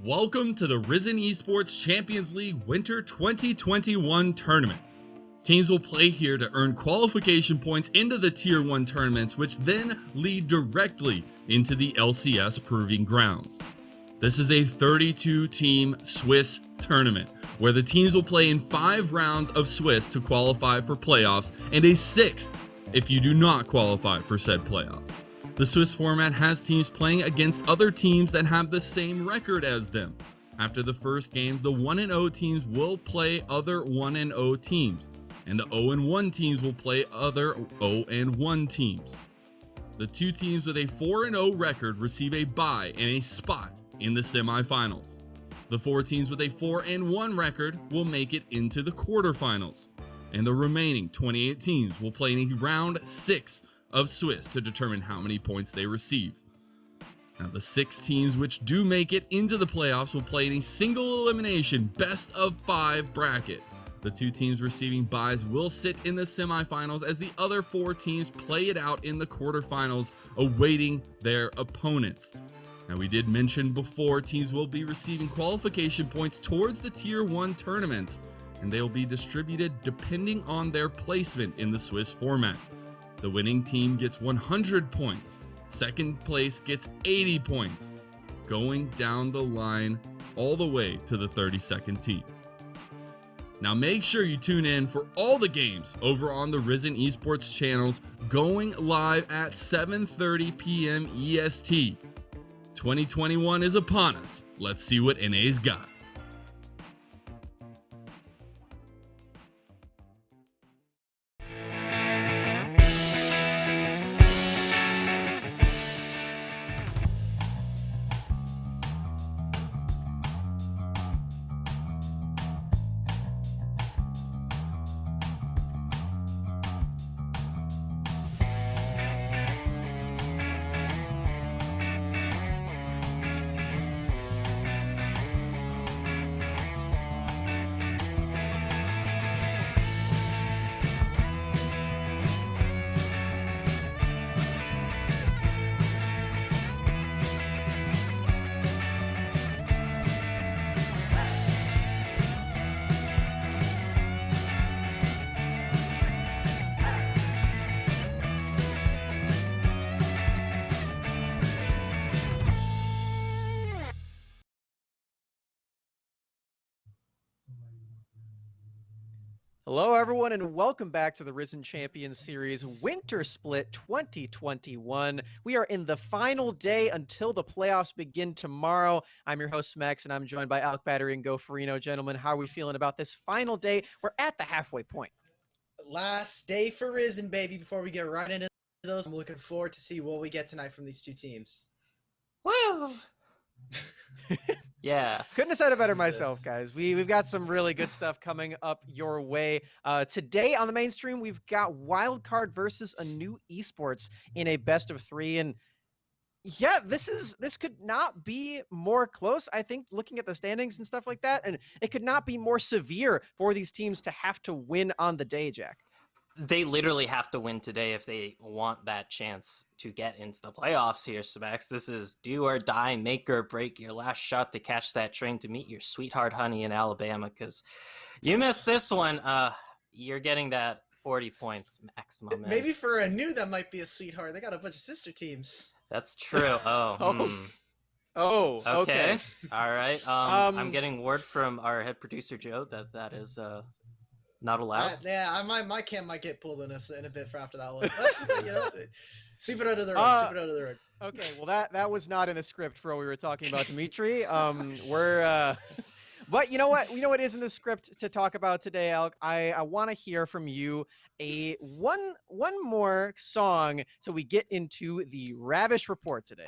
Welcome to the Risen Esports Champions League Winter 2021 tournament. Teams will play here to earn qualification points into the Tier 1 tournaments, which then lead directly into the LCS Proving Grounds. This is a 32-team Swiss tournament, where the teams will play in 5 rounds of Swiss to qualify for playoffs, and a 6th if you do not qualify for said playoffs. The Swiss format has teams playing against other teams that have the same record as them. After the first games, the 1-0 teams will play other 1-0 teams, and the 0-1 teams will play other 0-1 teams. The 2 teams with a 4-0 record receive a bye and a spot in the semifinals. The 4 teams with a 4-1 record will make it into the quarterfinals, and the remaining 28 teams will play in a round 6 of Swiss to determine how many points they receive. Now, the 6 teams which do make it into the playoffs will play in a single elimination best of 5 bracket. The 2 teams receiving byes will sit in the semifinals as the other 4 teams play it out in the quarterfinals, awaiting their opponents. Now, we did mention before, teams will be receiving qualification points towards the Tier 1 tournaments, and they will be distributed depending on their placement in the Swiss format. The winning team gets 100 points. Second place gets 80 points, going down the line all the way to the 32nd team. Now make sure you tune in for all the games over on the Risen Esports channels, going live at 7:30 p.m. EST. 2021 is upon us. Let's see what NA's got. Hello, everyone, and welcome back to the Risen Champions Series Winter Split 2021. We are in the final day until the playoffs begin tomorrow. I'm your host, Max, and I'm joined by Alec Battery and Goferino. Gentlemen, how are we feeling about this final day? We're at the halfway point. Last day for Risen, baby. Before we get right into those, I'm looking forward to see what we get tonight from these 2 teams. Wow. Yeah. Couldn't have said it better myself, guys. We've got some really good stuff coming up your way. Today on the mainstream, we've got Wildcard versus ANEW Esports in a best of 3. And yeah, this could not be more close, I think, looking at the standings and stuff like that. And it could not be more severe for these teams to have to win on the day, Jack. They literally have to win today if they want that chance to get into the playoffs here, Max. This is do or die, make or break, your last shot to catch that train to meet your sweetheart honey in Alabama, because you miss this one, you're getting that 40 points maximum. Maybe for ANEW, that might be a sweetheart. They got a bunch of sister teams. That's true. Oh, okay. All right. I'm getting word from our head producer, Joe, that is not allowed. My cam might get pulled in a bit for after that one. Let's, sweep it under the rug. Okay, well that was not in the script for what we were talking about, Dimitri. But you know what? You know what is in the script to talk about today, Alec? I want to hear from you one more song so we get into the Ravish report today.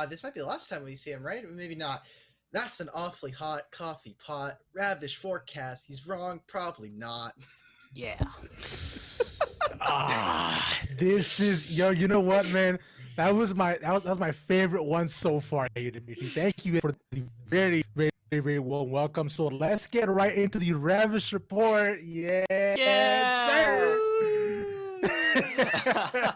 This might be the last time we see him, right? Maybe not. That's an awfully hot coffee pot. Ravish forecast. He's wrong. Probably not. Yeah. This is you know what, man? That was my favorite one so far, Dimitri. Thank you for the very, very, very warm welcome. So let's get right into the Ravish report. Yes, sir.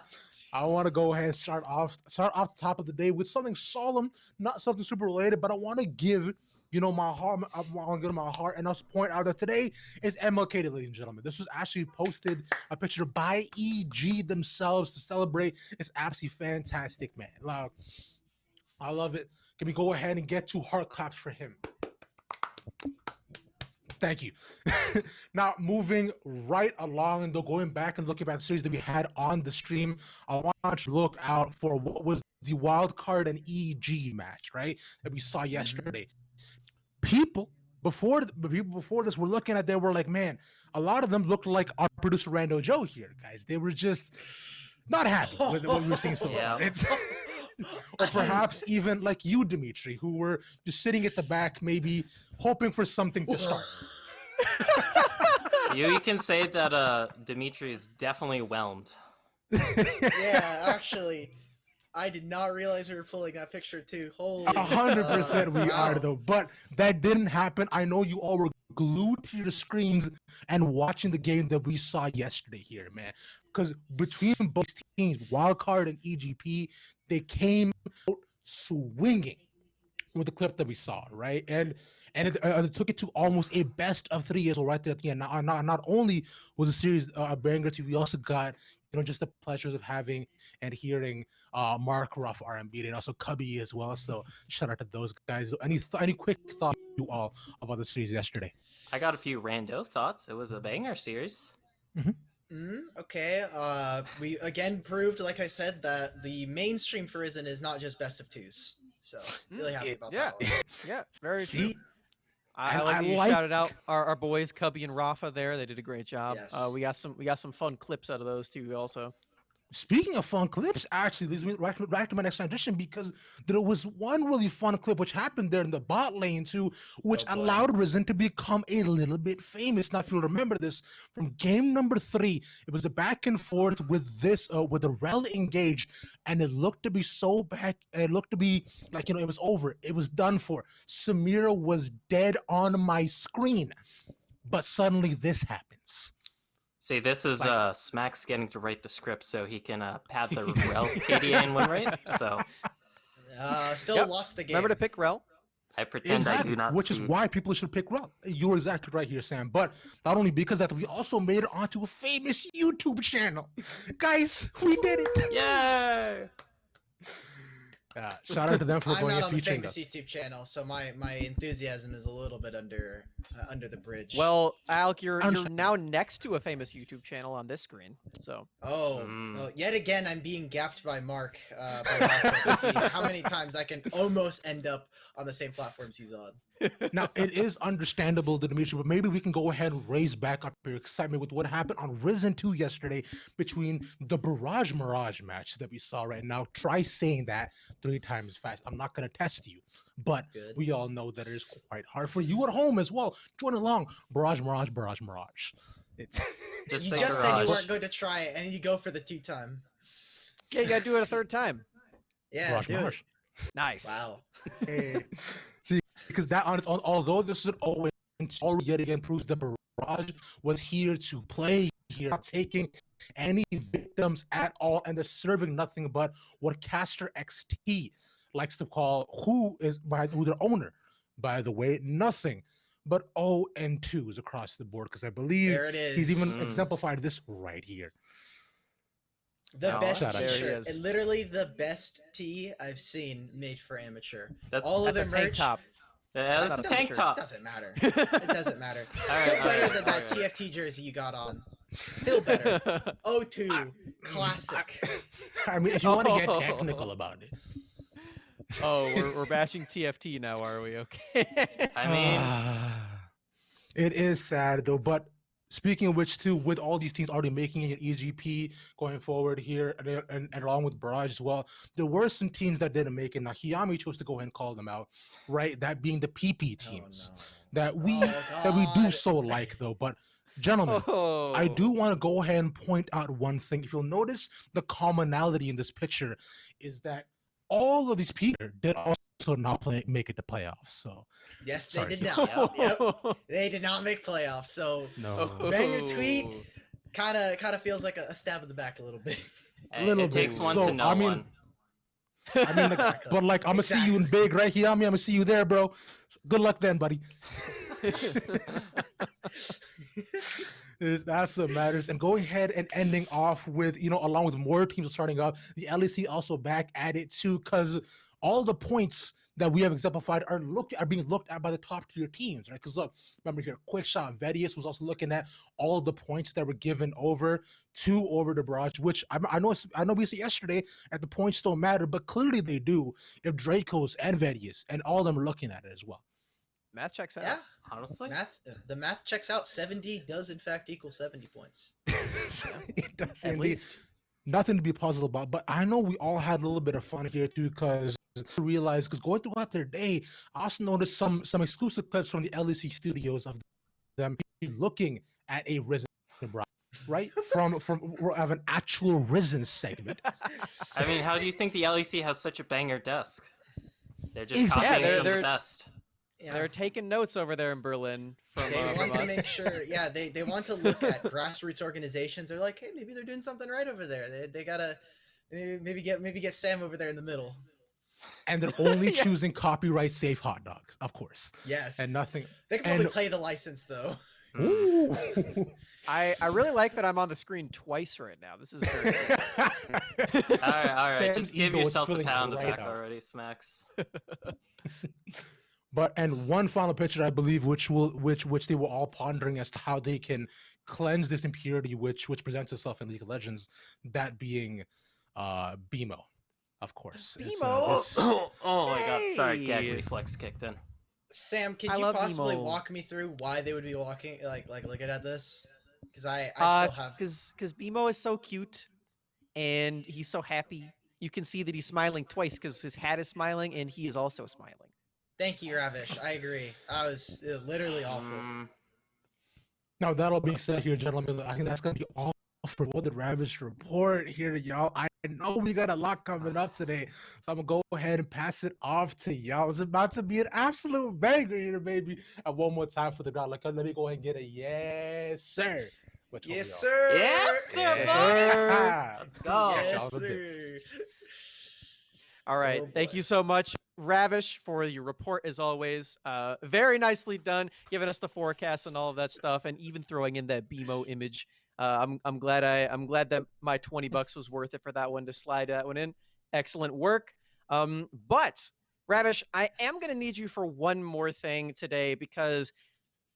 I want to go ahead and start off the top of the day with something solemn, not something super related, but I want to give my heart. I want to give my heart, and also point out that today is MLK Day, ladies and gentlemen. This was actually posted a picture by EG themselves to celebrate. It's absolutely fantastic, man. I love it. Can we go ahead and get 2 heart claps for him? Thank you. Now, moving right along and going back and looking at the series that we had on the stream, I want you to look out for what was the Wildcard and EG match, right? That we saw yesterday. People before this were looking at, they were like, man, a lot of them looked like our producer Rando Joe here, guys. They were just not happy with what we were seeing so far. Or perhaps even like you, Dimitri, who were just sitting at the back, maybe hoping for something to start. You can say that Dimitri is definitely whelmed. Yeah, actually, I did not realize we were pulling that picture too. Holy 100% we wow. are though, but that didn't happen. I know you all were glued to your screens and watching the game that we saw yesterday here, man. Because between both teams, Wildcard and EGP, they came out swinging with the clip that we saw, right? And it took it to almost a best of 3 as well, right there at the end. Not only was the series a banger too, we also got just the pleasures of having and hearing Mark Ruff R&B and also Cubby as well. So shout out to those guys. Any quick thoughts you all about the series yesterday? I got a few rando thoughts. It was a banger series. Okay. We again proved, like I said, that the mainstream for Risen is not just best of 2s. So really happy about that one. Yeah, very See? true. I like that you shouted out our boys Cubby and Rafa there. They did a great job. Yes. We got some fun clips out of those too also. Speaking of fun clips, actually, leads me right to my next transition, because there was one really fun clip which happened there in the bot lane too, which allowed Risen to become a little bit famous. Now, if you remember this from game number 3, it was a back and forth with with the Rel engage, and it looked to be so bad. It looked to be like it was over. It was done for. Samira was dead on my screen, but suddenly this happens. See, this is Smacks getting to write the script so he can pad the Rel KDA win rate. So Still lost the game. Remember to pick Rel. I pretend I do not. Which is why people should pick Rel. You're exactly right here, Sam. But not only because that, we also made it onto a famous YouTube channel. Guys, we did it. Yay! Shout out to them for I'm going not and on the featuring famous us. YouTube channel, so my enthusiasm is a little bit under the bridge. Well, Alec, you're now next to a famous YouTube channel on this screen. So. Oh, yet again, I'm being gapped by Mark. By Rafa to see how many times I can almost end up on the same platforms he's on. Now, it is understandable, Dimitri, but maybe we can go ahead and raise back up your excitement with what happened on Risen 2 yesterday between the Barrage Mirage match that we saw right now. Try saying that 3 times fast. I'm not going to test you, but we all know that it is quite hard for you at home as well. Join along. Barrage Mirage, Barrage Mirage. You just said you weren't going to try it, and you go for the 2-time. Yeah, you got to do it a 3rd time. Yeah, Barrage do Mirage. it. Nice. Wow. See, because that on its own, although this is always yet again proves that Barrage was here to play, here not taking any victims at all, and they're serving nothing but what Caster XT likes to call who their owner, by the way, nothing but 0-2s across the board, because I believe there it is. He's even exemplified this right here. The best There he t-shirt. is. Literally the best tee I've seen made for amateur. That's All of That's their a tank merch. top. That's Not a a tank t-shirt. top. Doesn't matter. It doesn't matter. Still right, better all than right, that all right. TFT jersey you got on. Still better. 0-2. Classic. I mean, if you want to get technical about it. Oh, we're bashing TFT now, are we? Okay. I mean, it is sad though. But speaking of which, too, with all these teams already making it EGP going forward here, and along with Barrage as well, there were some teams that didn't make it. Now, Hiyami chose to go ahead and call them out, right? That being the PP teams that we do so like, though. But gentlemen, I do want to go ahead and point out one thing. If you'll notice, the commonality in this picture is that all of these people did also not make it to playoffs. So Yes, they Sorry. did not. Yep. They did not make playoffs. So no. banger tweet kind of feels like a stab in the back a little bit. A little It takes bit. one So, to know I mean, one. I mean, like, Exactly. but like, I'm gonna see you in Exactly. big, right, Hiami? I'm gonna see you there, bro. Good luck then, buddy. That's what matters. And going ahead and ending off with, along with more teams starting up, the LEC also back at it too, because all the points that we have exemplified are being looked at by the top tier teams, right? Because look, remember here, Quick Shot Vedius was also looking at all the points that were given over the barrage, which I know we said yesterday that the points don't matter, but clearly they do if Dracos and Vedius and all of them are looking at it as well. Math checks out. Yeah. Honestly, The math checks out. 70 does in fact equal 70 points. It does At indeed. least. Nothing to be puzzled about, but I know we all had a little bit of fun here too, because going throughout their day, I also noticed some exclusive clips from the LEC studios of them looking at a Risen bride, right? From of an actual Risen segment. I mean, how do you think the LEC has such a banger desk? They're just Exactly. copying Yeah, from they're- the best. Yeah. They're taking notes over there in Berlin from, They want from to us. make sure, yeah, they want to look at grassroots organizations. They're like, hey, maybe they're doing something right over there. They gotta maybe get Sam over there in the middle. And they're only Yeah. choosing copyright safe hot dogs, of course, Yes. and nothing. They can probably and- play the license though. Ooh. I really like that I'm on the screen twice right now. This is very nice. All right. Sam's Just give ego is yourself a filling pat on the right back up. already, Smacks. And one final picture, I believe, which they were all pondering as to how they can cleanse this impurity, which presents itself in League of Legends. That being, BMO, of course. BMO? Oh my god! Sorry, gag Hey. reflex kicked in. Sam, could I you love possibly Emo. walk me through why they would be walking like looking at this? Because I still have. Because BMO is so cute and he's so happy. You can see that he's smiling twice because his hat is smiling and he is also smiling. Thank you, Ravish. I agree. I was literally awful. Now, that all being said here, gentlemen, I think that's going to be all for the Ravish Report here, y'all. I know we got a lot coming up today, so I'm going to go ahead and pass it off to y'all. It's about to be an absolute banger here, baby. And one more time for the crowd. Let me go ahead and get a yes, sir. Which one, Yes, y'all? sir. Yes, sir, Yes, boy. sir. Let's go. Yes, Y'all the sir. All right. Oh, Thank boy. you so much, Ravish, for your report as always. Very nicely done, giving us the forecast and all of that stuff, and even throwing in that BMO image. I'm glad that my $20 was worth it for that one to slide that one in. Excellent work. But Ravish, I am gonna need you for one more thing today because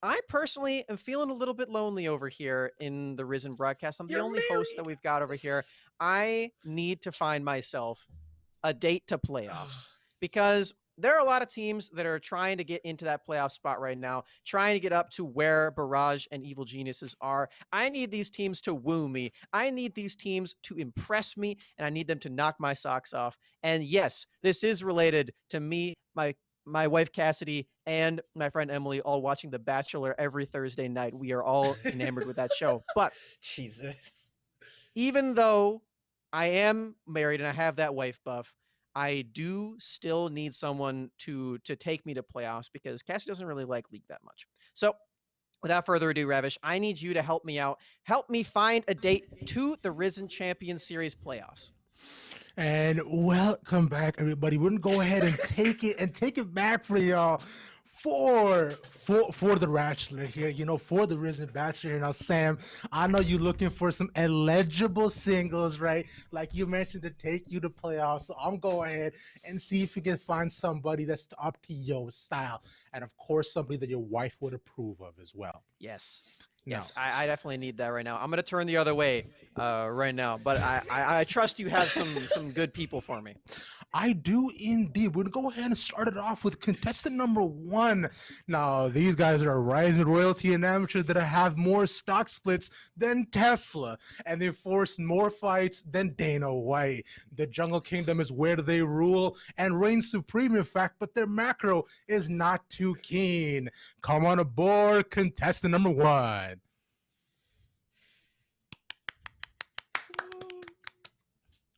I personally am feeling a little bit lonely over here in the Risen broadcast. I'm the You're only host that married. we've got over here. I need to find myself a date to playoffs because there are a lot of teams that are trying to get into that playoff spot right now, trying to get up to where Barrage and Evil Geniuses are. I need these teams to woo me. I need these teams to impress me, and I need them to knock my socks off. And yes, this is related to me, my wife Cassidy, and my friend Emily all watching The Bachelor every Thursday night. We are all enamored with that show. But Jesus. even though I am married and I have that wife buff, I do still need someone to take me to playoffs because Cassie doesn't really like League that much. So without further ado, Ravish, I need you to help me out. Help me find a date to the Risen Champions Series playoffs. And welcome back, everybody. We're gonna go ahead and take it back for y'all for the Bachelor here, for the Risen Bachelor here. Now, Sam, I know you're looking for some eligible singles, right? Like you mentioned, to take you to playoffs. So I'm going ahead and see if you can find somebody that's up to your style, and of course, somebody that your wife would approve of as well. Yes. Now, Yes, I definitely need that right now. I'm gonna turn the other way right now, but I trust you have some good people for me. I do indeed. We're gonna go ahead and start it off with contestant number 1. Now, these guys are rising royalty and amateurs that have more stock splits than Tesla, and they force more fights than Dana White. The Jungle Kingdom is where they rule and reign supreme, in fact, but their macro is not too keen. Come on aboard, contestant number 1.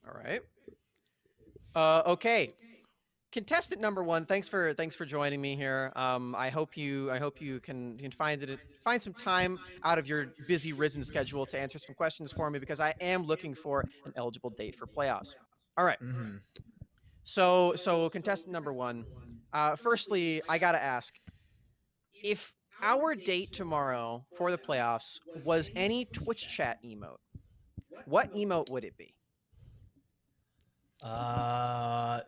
All right. Okay. contestant number one, thanks for joining me here. I hope you can find some time out of your busy Risen schedule to answer some questions for me, because I am looking for an eligible date for playoffs. All right. Mm-hmm. So contestant number one. Firstly, I gotta ask, if our date tomorrow for the playoffs was any Twitch chat emote, what emote would it be? The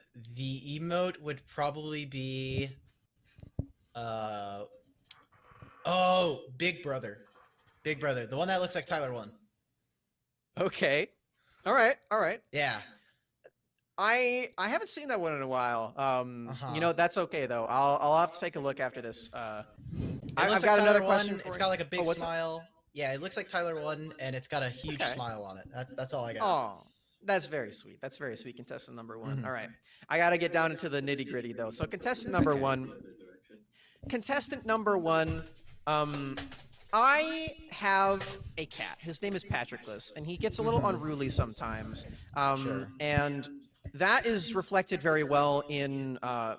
emote would probably be Big Brother. Big Brother. The one that looks like Tyler won. Okay. All right. Yeah. I haven't seen that one in a while. You know, that's okay though. I'll have to take a look after this. I've got another question. It's got like a big smile. Yeah, it looks like Tyler won, and it's got a huge smile on it. That's all I got. Oh, that's very sweet. That's very sweet. Contestant number one. All right. I got to get down into the nitty gritty though. So contestant number one. Contestant number one. I have a cat. His name is Patrickless, and he gets a little unruly sometimes. And that is reflected very well in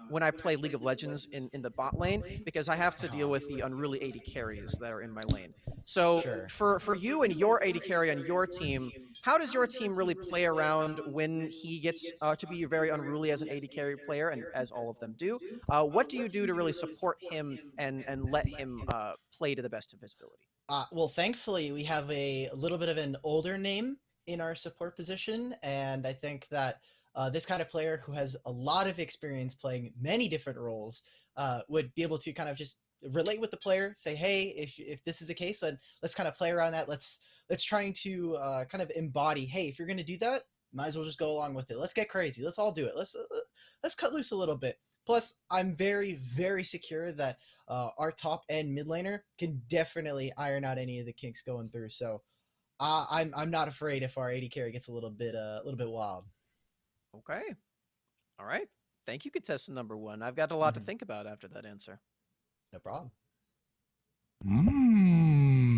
when I play League of Legends in the bot lane, because I have to deal with the unruly AD carries that are in my lane. So for you and your AD carry on your team, how does your team really play around when he gets to be very unruly as an AD carry player, and as all of them do? What do you do to really support him and let him play to the best of his ability? Well, thankfully, we have a little bit of an older name in our support position, and I think that this kind of player who has a lot of experience playing many different roles would be able to kind of just relate with the player, say, hey, if this is the case, then let's kind of play around that. Let's trying to kind of embody, hey, if you're going to do that, might as well just go along with it. Let's get crazy. Let's all do it. Let's cut loose a little bit. Plus, I'm very, very secure that our top end mid laner can definitely iron out any of the kinks going through. So I'm not afraid if our AD carry gets a little bit wild. Okay. All right. Thank you, contestant number one. I've got a lot to think about after that answer. No problem.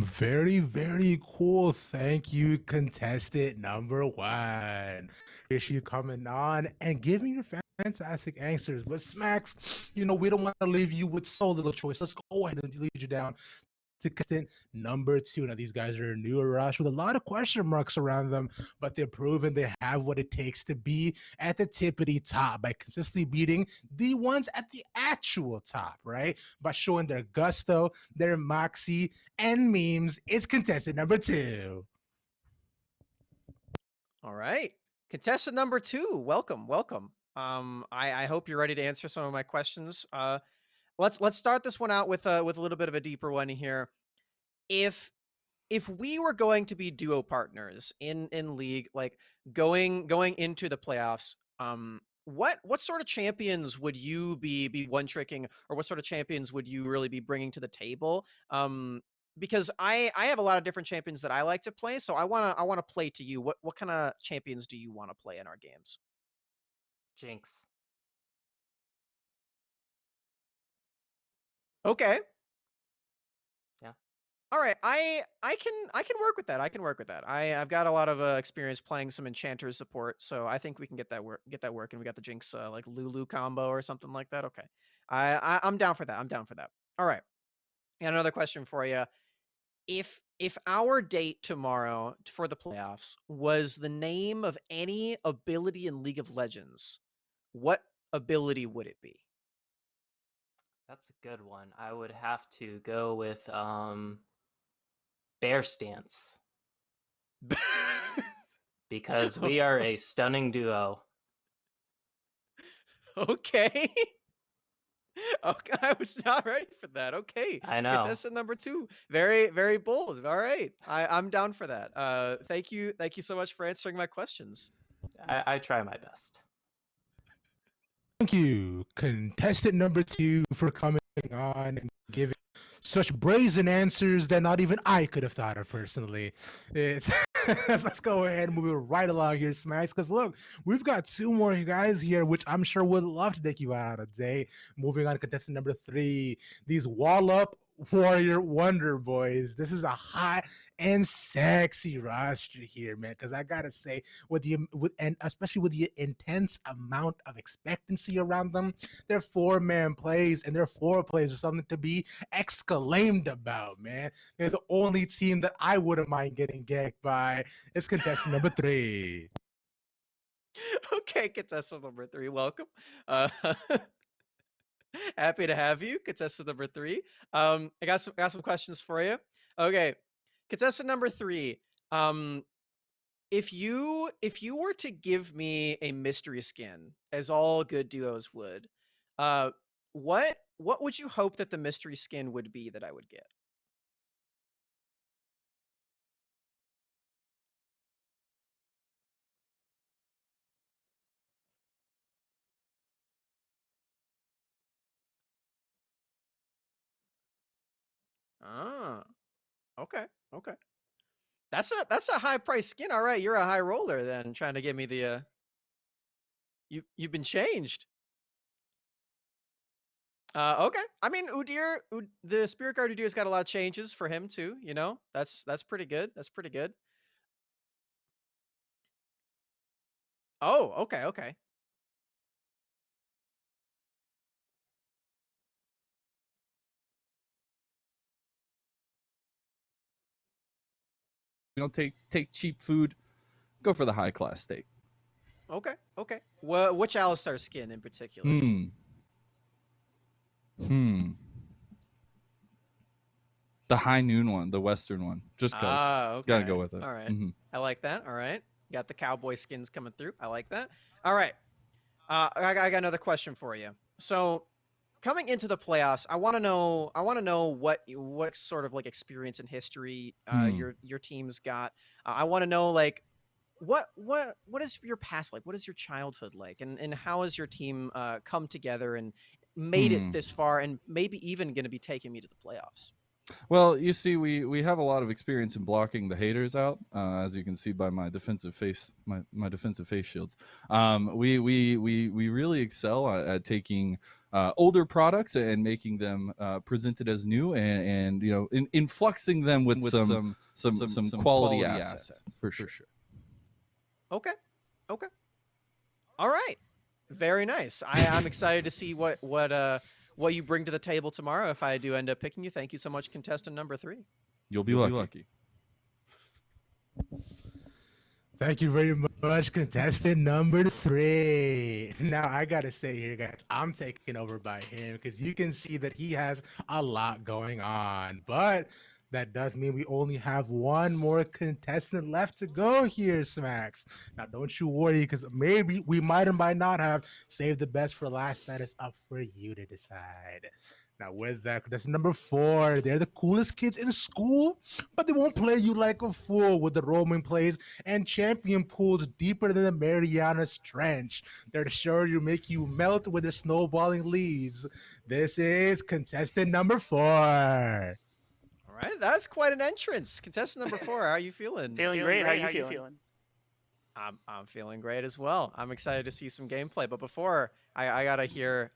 Very, very cool. Thank you, contestant number one. Appreciate you coming on and giving your fantastic answers. But Smacks, you know, we don't want to leave you with so little choice. Let's go ahead and lead you down to contestant number two. Now, these guys are new to Rush with a lot of question marks around them, but they're proven they have what it takes to be at the tippity top by consistently beating the ones at the actual top, right? By showing their gusto, their moxie, and memes. It's contestant number two. All right. Contestant number two, welcome. I hope you're ready to answer some of my questions. Let's start this one out with a little bit of a deeper one here. If we were going to be duo partners in League, like going into the playoffs, what sort of champions would you be one tricking, or what sort of champions would you really be bringing to the table? Because I have a lot of different champions that I like to play, so I wanna play to you. What kind of champions do you want to play in our games? Jinx. Okay. Yeah. All right. I can work with that. I've got a lot of experience playing some Enchanter support, so I think we can get that working. We got the Jinx like Lulu combo or something like that. Okay. I'm down for that. All right. And another question for you. If our date tomorrow for the playoffs was the name of any ability in League of Legends, what ability would it be? That's a good one. I would have to go with Bear Stance. Because we are a stunning duo. Okay. Okay, I was not ready for that. Okay. I know. Contestant number two. Very, very bold. All right. I'm down for that. Thank you so much for answering my questions. I try my best. Thank you, contestant number two, for coming on and giving such brazen answers that not even I could have thought of personally. Let's go ahead and move it right along here, Smash, because look, we've got two more guys here, which I'm sure would love to take you out on a day. Moving on to contestant number three, these wall up Warrior Wonder Boys. This is a hot and sexy roster here, man. Because I gotta say, and especially with the intense amount of expectancy around them, their 4-man plays and their 4 plays are something to be exclaimed about, man. They're the only team that I wouldn't mind getting ganked by. It's contestant number 3. Okay, contestant number 3, welcome. Happy to have you, contestant number 3. I got some questions for you. Okay, contestant number 3. If you were to give me a mystery skin, as all good duos would, what would you hope that the mystery skin would be that I would get? Ah, okay, okay. That's a high price skin. All right, you're a high roller then, trying to give me the you've been changed. Okay. I mean, the Spirit Guard Udyr's got a lot of changes for him too. You know, that's pretty good. That's pretty good. Oh, okay, okay. You don't take cheap food. Go for the high class steak. Okay, okay. Which Alistar skin in particular? The high noon one, the Western one. Just cause. Okay. Gotta go with it. All right. I like that. All right. Got the cowboy skins coming through. I like that. All right. I got another question for you. So, coming into the playoffs, I want to know what sort of like experience and history your team's got. I want to know like what is your past like? What is your childhood like? And how has your team come together and made it this far and maybe even going to be taking me to the playoffs? Well, you see, we have a lot of experience in blocking the haters out, as you can see by my defensive face, my defensive face shields. We really excel at taking older products and making them presented as new, and you know, influxing them with some quality assets for sure. Okay. Okay. All right. Very nice. I'm excited to see what you bring to the table tomorrow if I do end up picking you. Thank you so much, contestant number 3. You'll be lucky. Thank you very much, contestant number 3. Now, I gotta say here, guys, I'm taken over by him because you can see that he has a lot going on. But that does mean we only have one more contestant left to go here, Smacks. Now, don't you worry, because maybe we might or might not have saved the best for last. That is up for you to decide. Now, with that, contestant number 4, they're the coolest kids in school, but they won't play you like a fool with the roaming plays and champion pools deeper than the Marianas Trench. They're sure to make you melt with their snowballing leads. This is contestant number 4. All right, that's quite an entrance. Contestant number 4, how are you feeling? Feeling great. How you feeling? I'm feeling great as well. I'm excited to see some gameplay, but before I gotta hear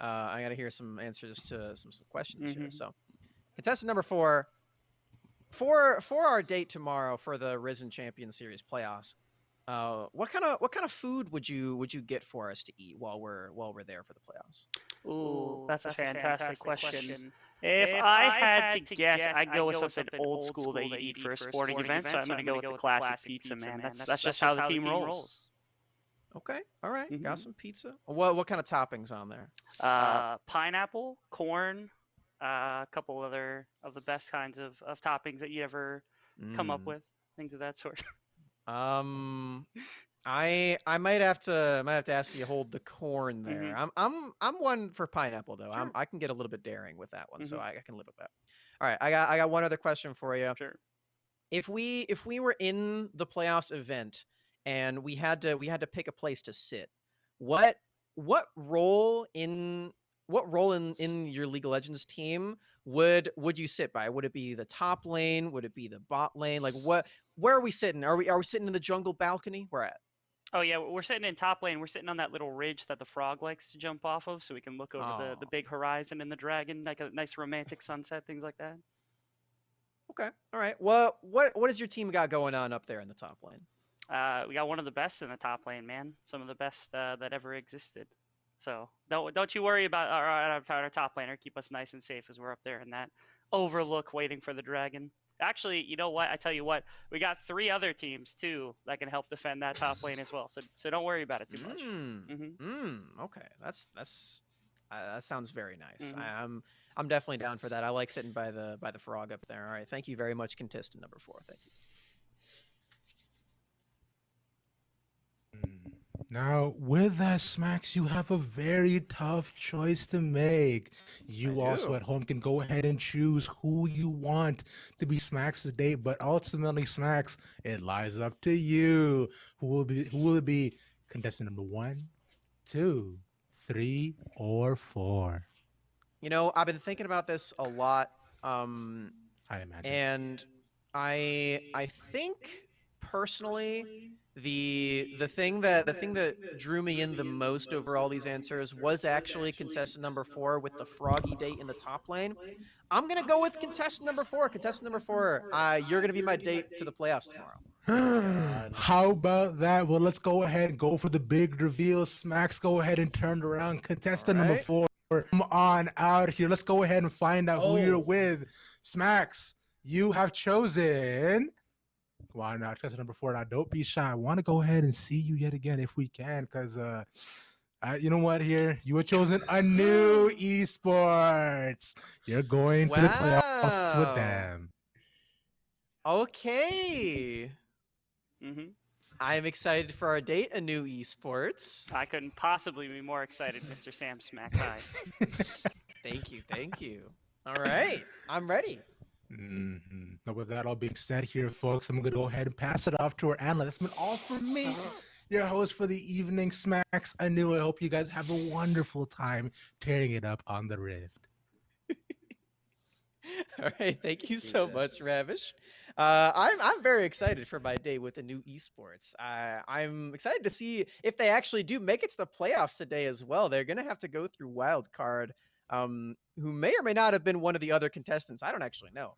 some answers to some questions here. So, contestant number 4, for our date tomorrow for the Risen Champion Series playoffs, what kind of food would you get for us to eat while we're there for the playoffs? Ooh, that's a fantastic question. If I had to guess, I'd go with something old school that you eat for a sporting event. So I'm gonna go with the classic pizza, man. That's just how the team rolls. Okay, all right, got some pizza. What kind of toppings on there? Pineapple, corn, a couple other of the best kinds of toppings that you ever come up with, things of that sort. I might have to ask you to hold the corn there. I'm one for pineapple though. Sure. I can get a little bit daring with that one, so I can live with that. All right, I got one other question for you. Sure. If we were in the playoffs event and we had to pick a place to sit, what role in your League of Legends team would you sit by? Would it be the top lane? Would it be the bot lane? Like where are we sitting? Are we sitting in the jungle balcony? Where at? Oh yeah, we're sitting in top lane. We're sitting on that little ridge that the frog likes to jump off of, so we can look over the Oh. big horizon and the dragon, like a nice romantic sunset, things like that. Okay. All right. Well, what does your team got going on up there in the top lane? We got one of the best in the top lane, man. Some of the best that ever existed. So don't you worry about our top laner. Keep us nice and safe as we're up there in that overlook, waiting for the dragon. Actually, you know what? I tell you what, we got 3 other teams too that can help defend that top lane as well. So don't worry about it too much. Okay. That sounds very nice. Mhm. I'm definitely down for that. I like sitting by the frog up there. All right. Thank you very much, contestant number 4. Thank you. Now, with that, Smacks, you have a very tough choice to make. You I also do. at home can go ahead and choose who you want to be Smacks' date, but ultimately, Smacks, it lies up to you. Who will it be? Contestant number 1, 2, 3, or 4? You know, I've been thinking about this a lot. I imagine. And I think personally the thing that drew me in the most over all these answers was actually contestant number 4 with the froggy date in the top lane. I'm gonna go with contestant number 4. Contestant number 4, you're gonna be my date to the playoffs tomorrow. How about that? Well, let's go ahead and go for the big reveal. Smacks, go ahead and turn around. Contestant number Alright. 4, come on out here. Let's go ahead and find out who you're Oh. with. Smacks, you have chosen. Come on now, contestant number 4. Now, don't be shy. I want to go ahead and see you yet again if we can, because you know what? Here, you have chosen ANEW Esports. You're going to the playoffs with Wow. them. Okay. Mhm. I'm excited for our date, ANEW Esports. I couldn't possibly be more excited, Mr. Sam Smacks. Hi. Thank you, thank you. All right, I'm ready. Now, with that all being said here, folks, I'm going to go ahead and pass it off to our analyst. That's been all for me, your host for the evening, Smacks ANEW. I hope you guys have a wonderful time tearing it up on the Rift. All right, thank you so much, Jesus. Ravish. I'm very excited for my day with ANEW Esports. I'm excited to see if they actually do make it to the playoffs today as well. They're gonna have to go through Wildcard, who may or may not have been one of the other contestants. I don't actually know.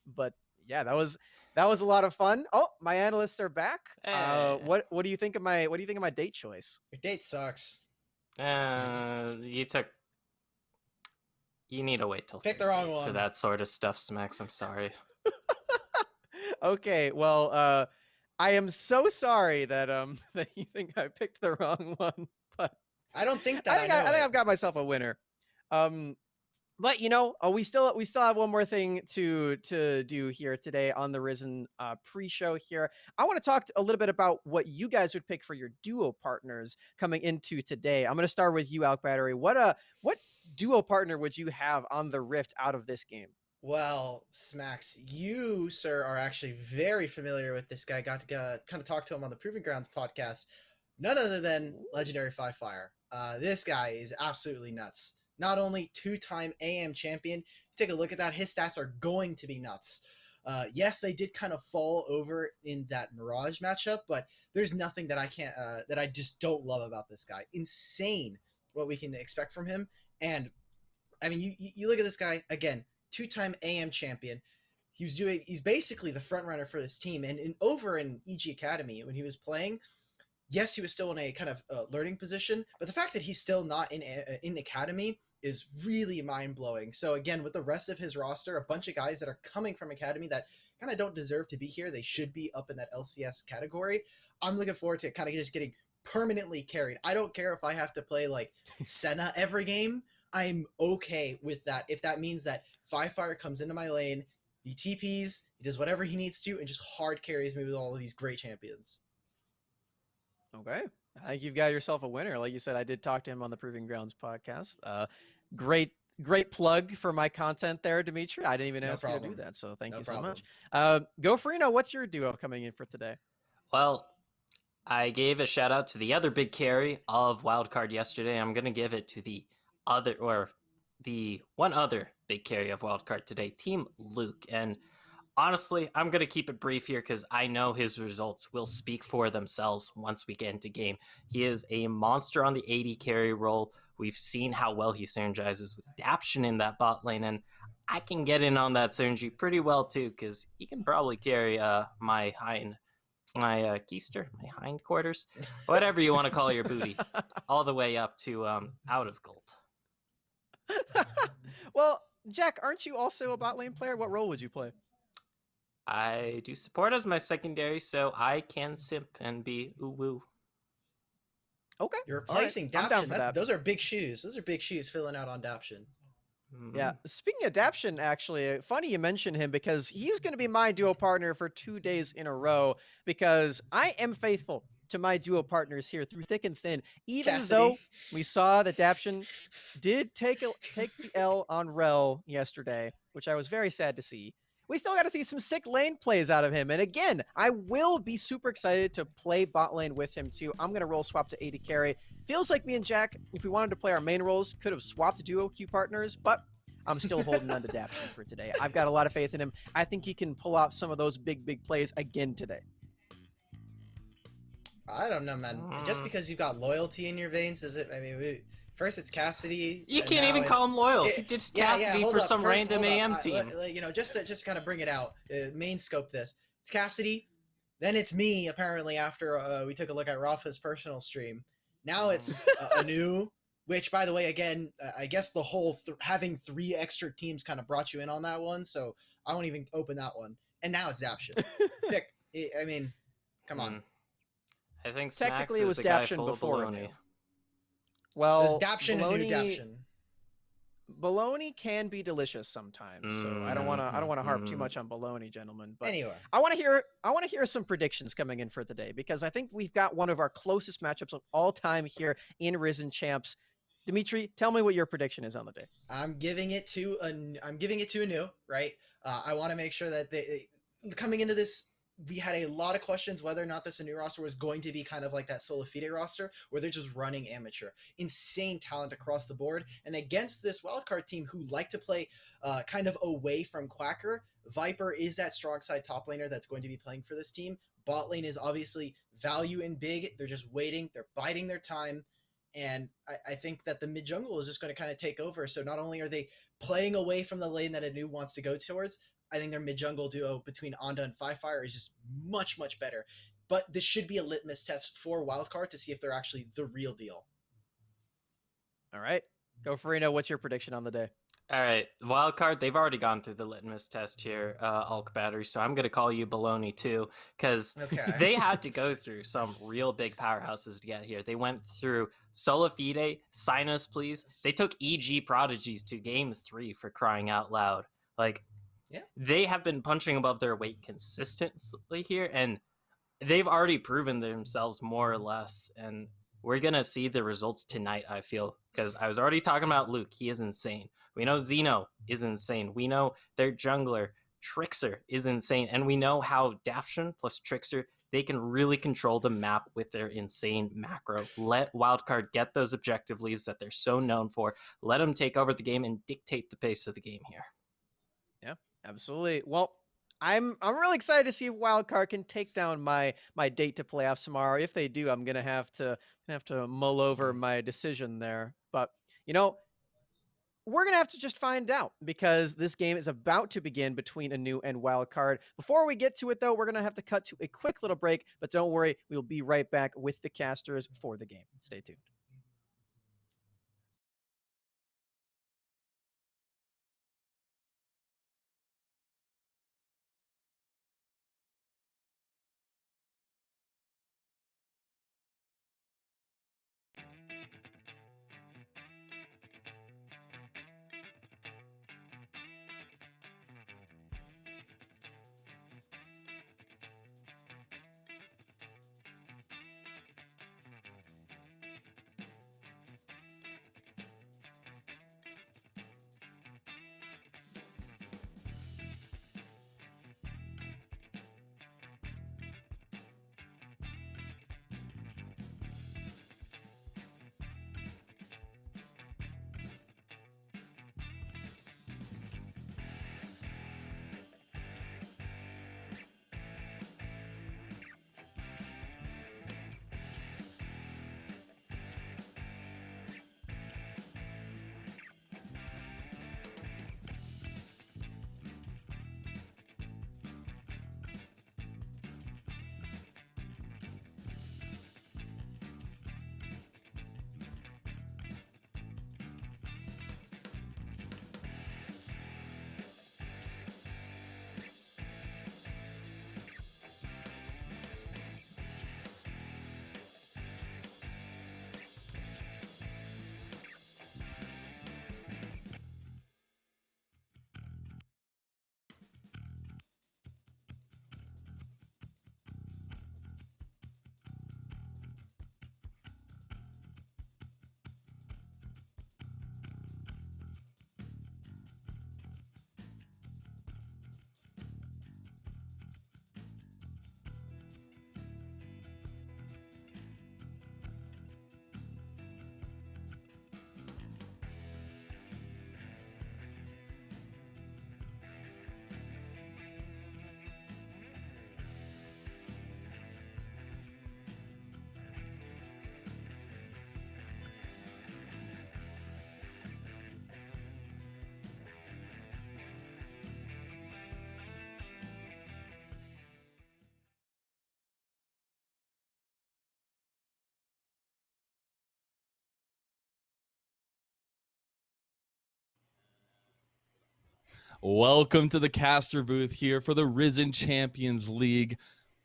But yeah, that was a lot of fun. Oh, my analysts are back. Hey. What do you think of my date choice? Your date sucks. You need to wait till Pick the wrong Thursday for one. that sort of stuff, Smacks. I'm sorry. Okay, well, I am so sorry that that you think I picked the wrong one, but I don't think I that. think I know I think it. I've got myself a winner. But you know, we still have one more thing to do here today on the Risen pre-show here. I want to talk a little bit about what you guys would pick for your duo partners coming into today. I'm going to start with you, Alk Battery. What duo partner would you have on the Rift out of this game? Well, Smacks, you, sir, are actually very familiar with this guy. Got to kind of talk to him on the Proving Grounds podcast. None other than Legendary Five Fire. This guy is absolutely nuts. Not only 2-time AM champion, take a look at that. His stats are going to be nuts. Yes, they did kind of fall over in that Mirage matchup, but there's nothing that I just don't love about this guy. Insane what we can expect from him. And I mean, you look at this guy again, 2-time AM champion. He's basically the front runner for this team. And over in EG Academy when he was playing, yes, he was still in a kind of learning position, but the fact that he's still not in Academy is really mind-blowing. So again, with the rest of his roster, a bunch of guys that are coming from Academy that kind of don't deserve to be here, they should be up in that LCS category. I'm looking forward to kind of just getting permanently carried. I don't care if I have to play like Senna every game. I'm okay with that. If that means that Five Fire comes into my lane, he TPs, he does whatever he needs to, and just hard carries me with all of these great champions. Okay. I think you've got yourself a winner. Like you said, I did talk to him on the Proving Grounds podcast. Great plug for my content there, Dimitri. I didn't even No ask you to do problem. that, so thank No you problem. so much. Go Farino, what's your duo coming in for today? Well, I gave a shout out to the other big carry of Wildcard yesterday. I'm going to give it to the one other big carry of Wildcard today, Team Luke. And Honestly, I'm going to keep it brief here because I know his results will speak for themselves once we get into game. He is a monster on the AD carry role. We've seen how well he synergizes with Daption in that bot lane, and I can get in on that synergy pretty well too because he can probably carry my keister, my hindquarters, whatever you want to call your booty, all the way up to out of gold. Well, Jack, aren't you also a bot lane player? What role would you play? I do support as my secondary, so I can simp and be ooh-woo. Okay. You're All right. replacing I'm down Daption. for that. Those are big shoes. Those are big shoes filling out on Daption. Yeah. Speaking of Daption, actually, funny you mentioned him because he's going to be my duo partner for 2 days in a row because I am faithful to my duo partners here through thick and thin. Even though we saw that Daption did take the L on Rel yesterday, which I was very sad to see. We still got to see some sick lane plays out of him. And again, I will be super excited to play bot lane with him too. I'm going to roll swap to AD carry. Feels like me and Jack, if we wanted to play our main roles, could have swapped duo Q partners, but I'm still holding on to Daption for today. I've got a lot of faith in him. I think he can pull out some of those big plays again today. I don't know, man. Just because you've got loyalty in your veins, does it? I mean, first it's Cassidy. You can't even call him loyal. He did Cassidy for some random AM team. Just to kind of bring it out, main scope this. It's Cassidy, then it's me. Apparently, after we took a look at Rafa's personal stream, now it's ANEW. Which, by the way, again, I guess the whole having 3 extra teams kind of brought you in on that one, so I won't even open that one. And now it's Daption. Pick. I mean, come on. I think Technically it was Daption before ANEW. So Well, it's Daption and new Daption. Bologna can be delicious sometimes, so I don't want to harp too much on bologna, gentlemen. But Anyway, I want to hear some predictions coming in for today because I think we've got one of our closest matchups of all time here in Risen Champs. Dimitri, tell me what your prediction is on the day. I'm giving it to ANEW, right? I want to make sure that they coming into this. We had a lot of questions whether or not this ANEW roster was going to be kind of like that Solo Fide roster where they're just running amateur. Insane talent across the board. And against this wildcard team who like to play kind of away from Quacker, Viper is that strong side top laner that's going to be playing for this team. Bot lane is obviously value and big. They're just waiting. They're biding their time. And I think that the mid jungle is just going to kind of take over. So not only are they playing away from the lane that ANEW wants to go towards, I think their mid-jungle duo between Onda and Firefire is just much, much better. But this should be a litmus test for Wildcard to see if they're actually the real deal. All right. Go Farino, what's your prediction on the day? All right. Wildcard, they've already gone through the litmus test here, Alk Battery, so I'm going to call you baloney too, because they had to go through some real big powerhouses to get here. They went through Solo Fide, Sign Us Please. They took EG Prodigies to Game 3 for crying out loud. Like, they have been punching above their weight consistently here, and they've already proven themselves more or less, and we're going to see the results tonight, I feel, because I was already talking about Luke. He is insane. We know Xeno is insane. We know their jungler, Trixer, is insane, and we know how Daption plus Trixer, they can really control the map with their insane macro. Let Wildcard get those objective leads that they're so known for. Let them take over the game and dictate the pace of the game here. Absolutely. Well, I'm really excited to see if Wildcard can take down my date to playoffs tomorrow. If they do, I'm gonna have to mull over my decision there. But we're gonna have to just find out because this game is about to begin between ANEW and Wildcard. Before we get to it, though, we're gonna have to cut to a quick little break. But don't worry, we'll be right back with the casters for the game. Stay tuned. Welcome to the caster booth here for the Risen Champions League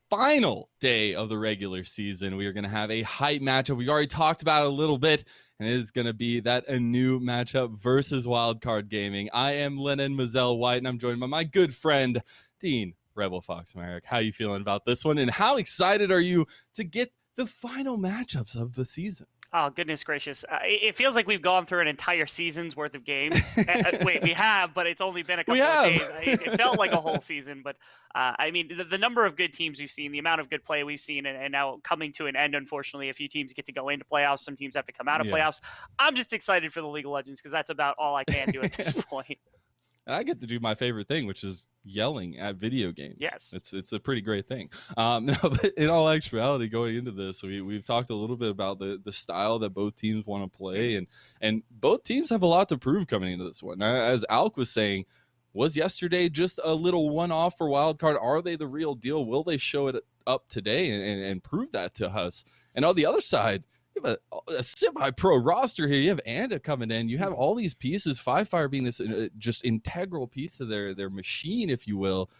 final day of the regular season. We are going to have a hype matchup. We already talked about it a little bit, and it is going to be that ANEW matchup versus Wildcard Gaming. I am Lennon Mazel White, and I'm joined by my good friend, Dean Rebel Fox Merrick. How are you feeling about this one, and how excited are you to get the final matchups of the season? Oh, goodness gracious. It feels like we've gone through an entire season's worth of games. Wait, we have, but it's only been a couple of days. It felt like a whole season, but I mean, the number of good teams we've seen, the amount of good play we've seen, and now coming to an end, unfortunately, a few teams get to go into playoffs. Some teams have to come out of playoffs. I'm just excited for the League of Legends because that's about all I can do at this point. And I get to do my favorite thing, which is yelling at video games. Yes. It's a pretty great thing. No, but in all actuality, going into this, we've talked a little bit about the style that both teams want to play, and both teams have a lot to prove coming into this one. As Alk was saying, was yesterday just a little one-off for Wildcard? Are they the real deal? Will they show it up today and prove that to us? And on the other side, you have a semi-pro roster here. You have ANEW coming in. You have all these pieces, Fire being this just integral piece to their machine, if you will.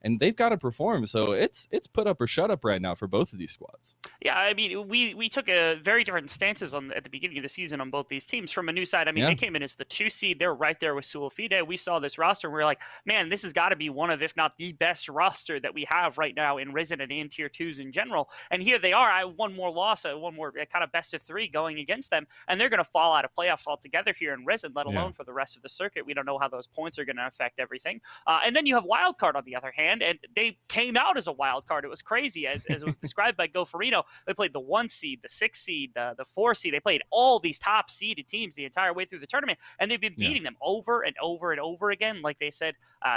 And they've got to perform. So it's put up or shut up right now for both of these squads. Yeah, I mean, we took a very different stances at the beginning of the season on both these teams. From ANEW side, I mean, they came in as the 2 seed. They're right there with Sulafide. We saw this roster, and we were like, man, this has got to be one of, if not the best roster that we have right now in Risen and in Tier 2s in general. And here they are. One more loss, one more kind of best of 3 going against them, and they're going to fall out of playoffs altogether here in Risen, let alone for the rest of the circuit. We don't know how those points are going to affect everything. And then you have Wildcard on the other hand, and they came out as a wild card. It was crazy, as it was described by Goferino. They played the 1 seed, the 6 seed, the 4 seed. They played all these top seeded teams the entire way through the tournament, and they've been beating them over and over and over again. Like they said,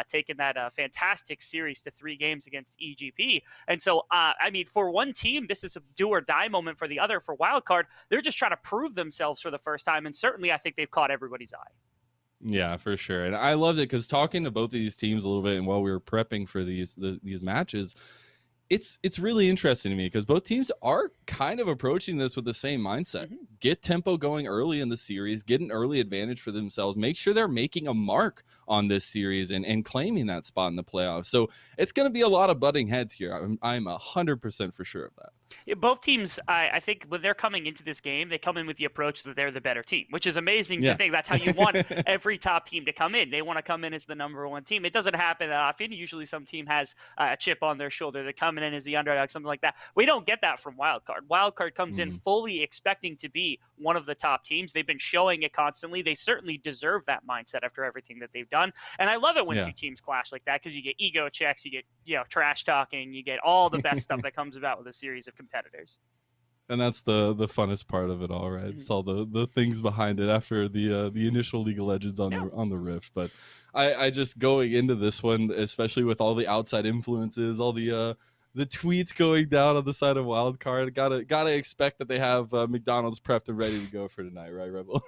taking that fantastic series to 3 games against EGP. And so, I mean, for one team, this is a do or die moment. For the other, for Wildcard, they're just trying to prove themselves for the first time, and certainly I think they've caught everybody's eye. Yeah, for sure. And I loved it because talking to both of these teams a little bit and while we were prepping for these matches, it's really interesting to me because both teams are kind of approaching this with the same mindset. Get tempo going early in the series, get an early advantage for themselves, make sure they're making a mark on this series and claiming that spot in the playoffs. So it's going to be a lot of butting heads here. I'm 100% for sure of that. Yeah, both teams, I think when they're coming into this game, they come in with the approach that they're the better team, which is amazing to think. That's how you want every top team to come in. They want to come in as the #1 team. It doesn't happen that often. Usually some team has a chip on their shoulder. They're coming in as the underdog, something like that. We don't get that from Wildcard. Wildcard comes in fully expecting to be one of the top teams. They've been showing it constantly. They certainly deserve that mindset after everything that they've done. And I love it when 2 teams clash like that because you get ego checks, you get trash talking, you get all the best stuff that comes about with a series of competitors. And that's the funnest part of it all, right? It's all the things behind it after the initial League of Legends on the Rift. But I just going into this one, especially with all the outside influences, all the tweets going down on the side of Wildcard, gotta expect that they have McDonald's prepped and ready to go for tonight, right, Rebel?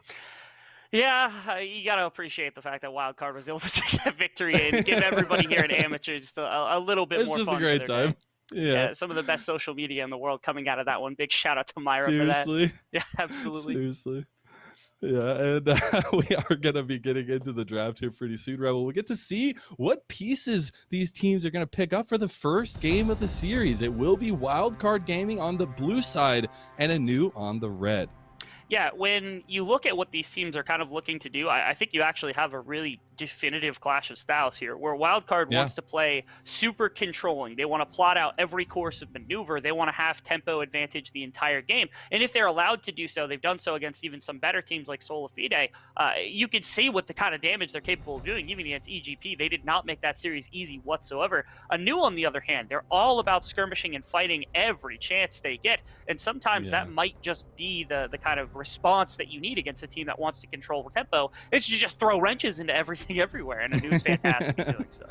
Yeah, you got to appreciate the fact that Wildcard was able to take that victory and give everybody here at Amateur just a little bit more fun. It's just a great time. Day. Yeah, some of the best social media in the world coming out of that one. Big shout out to Myra for that. Yeah, absolutely. Seriously. Yeah, and we are going to be getting into the draft here pretty soon, Rebel. We get to see what pieces these teams are going to pick up for the first game of the series. It will be Wildcard Gaming on the blue side and ANEW on the red. Yeah, when you look at what these teams are kind of looking to do, I think you actually have a really definitive clash of styles here, where Wildcard wants to play super controlling. They want to plot out every course of maneuver. They want to have tempo advantage the entire game. And if they're allowed to do so, they've done so against even some better teams like Sulafide. You could see what the kind of damage they're capable of doing, even against EGP. They did not make that series easy whatsoever. ANEW, on the other hand, they're all about skirmishing and fighting every chance they get. And sometimes that might just be the kind of response that you need against a team that wants to control tempo. It's to just throw wrenches into everything everywhere, and ANEW's fantastic at doing so.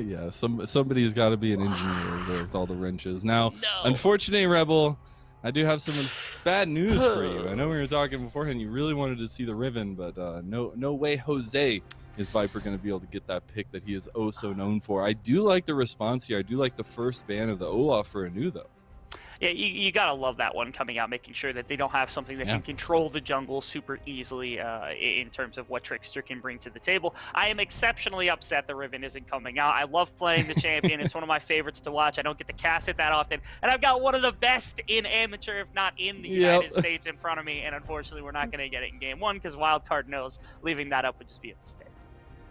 Yeah, somebody's got to be an engineer over there with all the wrenches. Now, unfortunately, Rebel, I do have some bad news for you. I know we were talking beforehand. You really wanted to see the Riven, but no way Jose is Viper going to be able to get that pick that he is oh so known for. I do like the response here. I do like the first ban of the Olaf for ANEW, though. Yeah, you gotta love that one coming out, making sure that they don't have something that can control the jungle super easily in terms of what Trickster can bring to the table. I am exceptionally upset the Riven isn't coming out. I love playing the champion. It's one of my favorites to watch. I don't get to cast it that often. And I've got one of the best in amateur, if not in the United States, in front of me. And unfortunately, we're not going to get it in game 1 because Wildcard knows leaving that up would just be a mistake.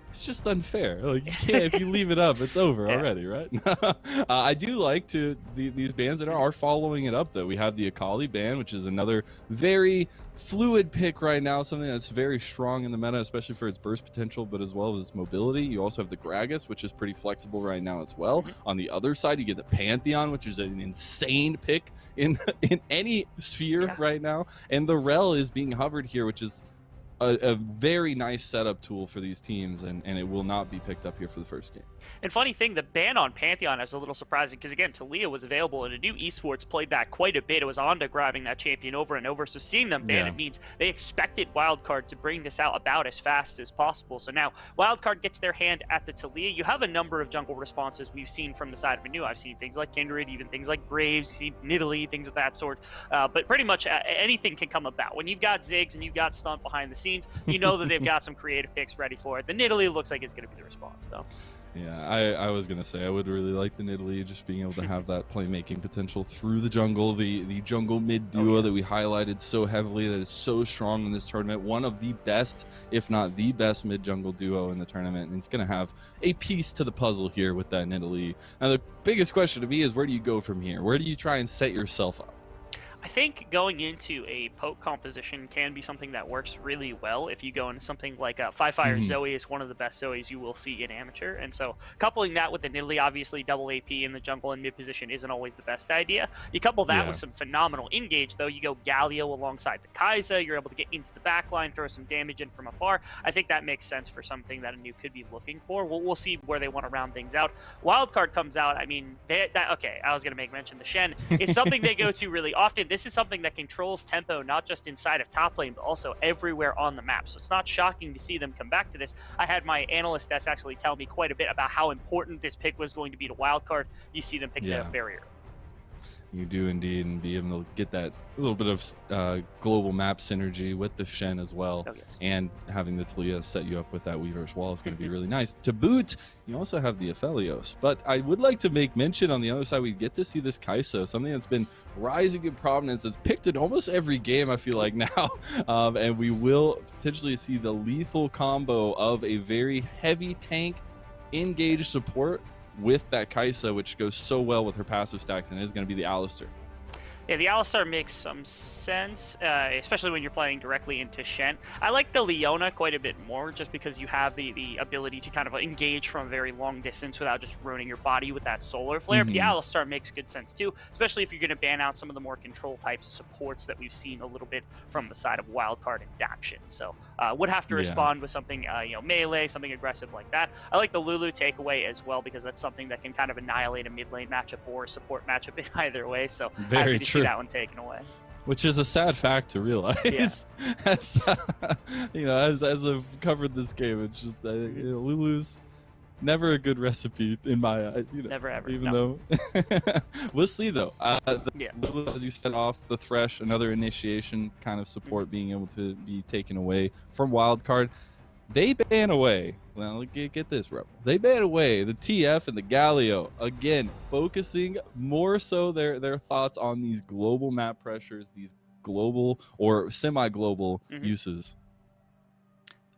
It's just unfair. Like, you can't, if you leave it up, it's over already, right? I do like these bands that are following it up, though. We have the Akali band, which is another very fluid pick right now, something that's very strong in the meta, especially for its burst potential, but as well as its mobility. You also have the Gragas, which is pretty flexible right now as well. On the other side, you get the Pantheon, which is an insane pick in any sphere right now. And the Rel is being hovered here, which is a very nice setup tool for these teams, and it will not be picked up here for the first game. And funny thing, the ban on Pantheon is a little surprising because, again, Talia was available and ANEW Esports played that quite a bit. It was Onda grabbing that champion over and over. So seeing them ban it means they expected Wildcard to bring this out about as fast as possible. So now Wildcard gets their hand at the Talia. You have a number of jungle responses we've seen from the side of ANEW. I've seen things like Kindred, even things like Graves, you see Nidalee, things of that sort. But pretty much anything can come about. When you've got Ziggs and you've got Stunt behind the scenes, you know that they've got some creative picks ready for it. The Nidalee looks like it's going to be the response, though. Yeah, I was going to say, I would really like the Nidalee just being able to have that playmaking potential through the jungle, the jungle mid duo that we highlighted so heavily, that is so strong in this tournament. One of the best, if not the best, mid jungle duo in the tournament. And it's going to have a piece to the puzzle here with that Nidalee. Now, the biggest question to me is, where do you go from here? Where do you try and set yourself up? I think going into a poke composition can be something that works really well. If you go into something like a 5-Fire Zoe is one of the best Zoes you will see in amateur. And so coupling that with the Nidalee, obviously double AP in the jungle and mid position isn't always the best idea. You couple that with some phenomenal engage, though. You go Galio alongside the Kai'Sa. You're able to get into the backline, throw some damage in from afar. I think that makes sense for something that ANEW could be looking for. We'll see where they want to round things out. Wildcard comes out. I mean, okay, I was going to make mention the Shen. It's something they go to really often. This is something that controls tempo, not just inside of top lane, but also everywhere on the map. So it's not shocking to see them come back to this. I had my analyst desk actually tell me quite a bit about how important this pick was going to be to Wildcard. You see them pick it up very early. You do indeed, and be able to get that little bit of global map synergy with the Shen as well. And having the Talia set you up with that Weaver's Wall is going to be really nice. To boot, you also have the Aphelios. But I would like to make mention on the other side, we get to see this Kai'Sa, something that's been rising in prominence, that's picked in almost every game, I feel like now. And we will potentially see the lethal combo of a very heavy tank engaged support with that Kai'Sa, which goes so well with her passive stacks, and is going to be the Alistar. Yeah, the Alistar makes some sense, especially when you're playing directly into Shen. I like the Leona quite a bit more, just because you have the ability to kind of engage from a very long distance without just ruining your body with that solar flare. But the Alistar makes good sense too, especially if you're going to ban out some of the more control type supports that we've seen a little bit from the side of Wildcard and Daption. So would have to respond with something melee, something aggressive like that. I like the Lulu takeaway as well, because that's something that can kind of annihilate a mid lane matchup or a support matchup in either way. So very true. See that one taken away, which is a sad fact to realize. As I've covered this game, it's just Lulu's never a good recipe in my eyes. Never ever. Even though we'll see though. Lulu, as you said, off the Thresh, another initiation kind of support being able to be taken away from Wildcard. They ban away. Well, get this, Rebel. They ban away the TF and the Galio. Again, focusing more so their thoughts on these global map pressures, these global or semi-global uses.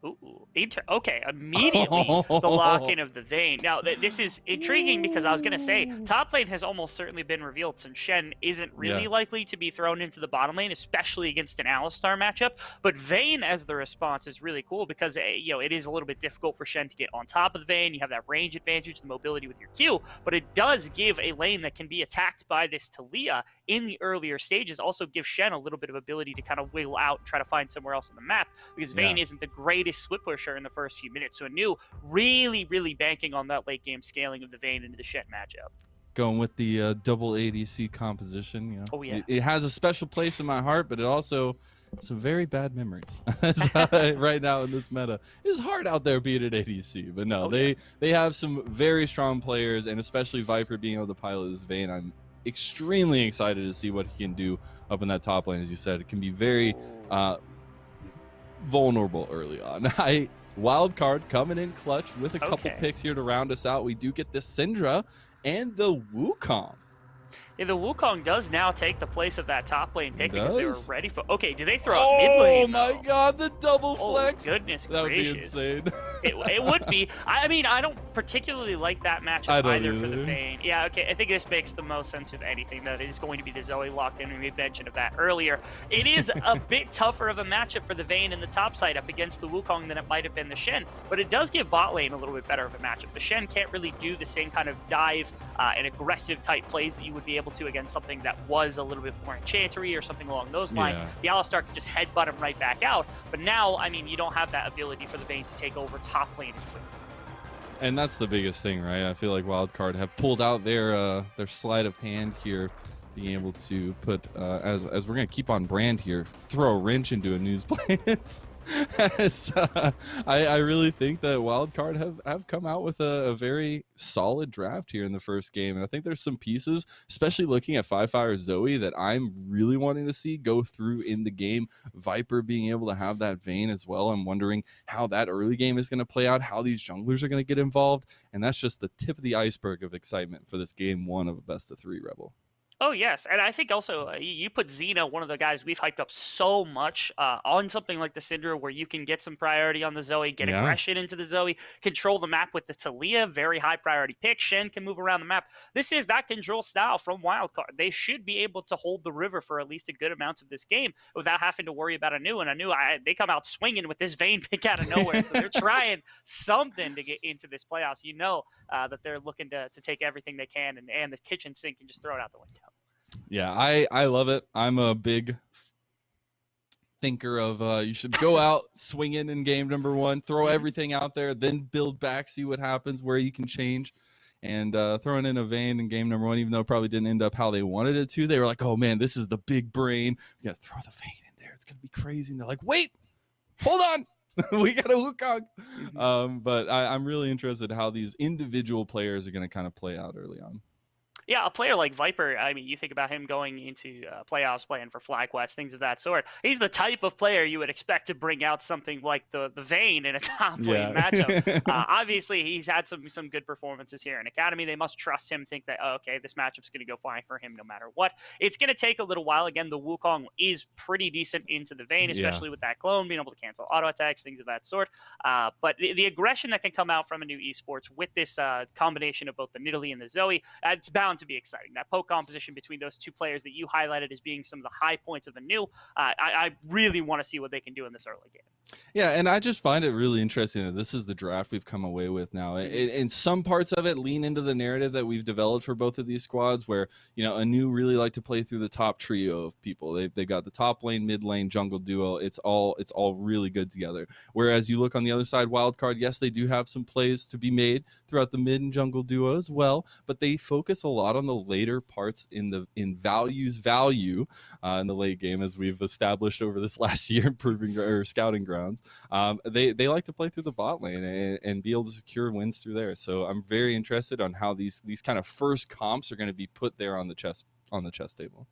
Ooh, okay, immediately the lock-in of the Vayne. Now, this is intriguing because I was going to say, top lane has almost certainly been revealed, since Shen isn't really likely to be thrown into the bottom lane, especially against an Alistar matchup. But Vayne as the response is really cool because, it is a little bit difficult for Shen to get on top of the Vayne. You have that range advantage, the mobility with your Q, but it does give a lane that can be attacked by this Talia in the earlier stages, also gives Shen a little bit of ability to kind of wiggle out and try to find somewhere else on the map, because Vayne isn't the greatest split pusher in the first few minutes. So ANEW really banking on that late game scaling of the Vayne into the Shen matchup. Going with the double ADC composition, it has a special place in my heart, but it also some very bad memories right now in this meta. It's hard out there being an ADC, but no, they have some very strong players, and especially Viper being able to pilot this Vayne. I'm extremely excited to see what he can do up in that top lane. As you said, it can be very vulnerable early on. Wildcard coming in clutch with a couple picks here to round us out. We do get the Syndra and the Wukong. Yeah, the Wukong does now take the place of that top lane pick because they were ready for. Okay, did they throw out mid lane? Oh my god, the double flex! Goodness that gracious. would be insane. It would be. I mean, I don't particularly like that matchup either for the Vayne. Yeah, okay, I think this makes the most sense with anything that is going to be the Zoe locked in. We made mention of that earlier. It is a bit tougher of a matchup for the Vayne in the top side up against the Wukong than it might have been the Shen, but it does give bot lane a little bit better of a matchup. The Shen can't really do the same kind of dive and aggressive type plays that you would be able to against something that was a little bit more enchantery or something along those lines. The Alistar could just headbutt him right back out, but now, I mean, you don't have that ability for the Vayne to take over top lane as quickly. And that's the biggest thing, right? I feel like Wildcard have pulled out their sleight of hand here, being able to put, as we're going to keep on brand here, throw a wrench into a news plans. As, I really think that Wildcard have come out with a very solid draft here in the first game, and I think there's some pieces, especially looking at Fire Zoe, that I'm really wanting to see go through in the game. Viper being able to have that Vayne as well. I'm wondering how that early game is going to play out, how these junglers are going to get involved, and that's just the tip of the iceberg of excitement for this game one of a best of three Rebel. Oh, yes. And I think also you put Xena, one of the guys we've hyped up so much, on something like the Syndra where you can get some priority on the Zoe, get aggression into the Zoe, control the map with the Talia, very high priority pick. Shen can move around the map. This is that control style from Wildcard. They should be able to hold the river for at least a good amount of this game without having to worry about ANEW. And ANEW, they come out swinging with this Vayne pick out of nowhere. So they're trying something to get into this playoffs. You know that they're looking to take everything they can and the kitchen sink and just throw it out the window. Yeah, I love it. I'm a big thinker of you should go out swinging in game number one, throw everything out there, then build back, see what happens, where you can change. And throwing in a Vayne in game number one, even though it probably didn't end up how they wanted it to, they were like, oh man, this is the big brain. We got to throw the Vayne in there. It's going to be crazy. And they're like, wait, hold on. We got a Wukong. But I'm really interested in how these individual players are going to kind of play out early on. Yeah, a player like Viper, I mean, you think about him going into playoffs, playing for FlyQuest, things of that sort. He's the type of player you would expect to bring out something like the Vayne in a top lane matchup. Obviously, he's had some good performances here in Academy. They must trust him, think that, oh, okay, this matchup's going to go fine for him no matter what. It's going to take a little while. Again, the Wukong is pretty decent into the Vayne, especially with that clone, being able to cancel auto attacks, things of that sort. But the aggression that can come out from ANEW Esports with this combination of both the Nidalee and the Zoe, it's bound to be exciting. That poke composition between those two players that you highlighted as being some of the high points of ANEW, I really want to see what they can do in this early game. Yeah, and I just find it really interesting that this is the draft we've come away with now. And some parts of it lean into the narrative that we've developed for both of these squads, where, you know, ANEW really like to play through the top trio of people. They've got the top lane, mid lane, jungle duo. It's all really good together. Whereas you look on the other side, Wildcard, yes, they do have some plays to be made throughout the mid and jungle duo as well, but they focus a lot on the later parts in value in the late game, as we've established over this last year, proving or scouting grounds. They like to play through the bot lane and be able to secure wins through there. So I'm very interested on how these kind of first comps are going to be put there on the chess table.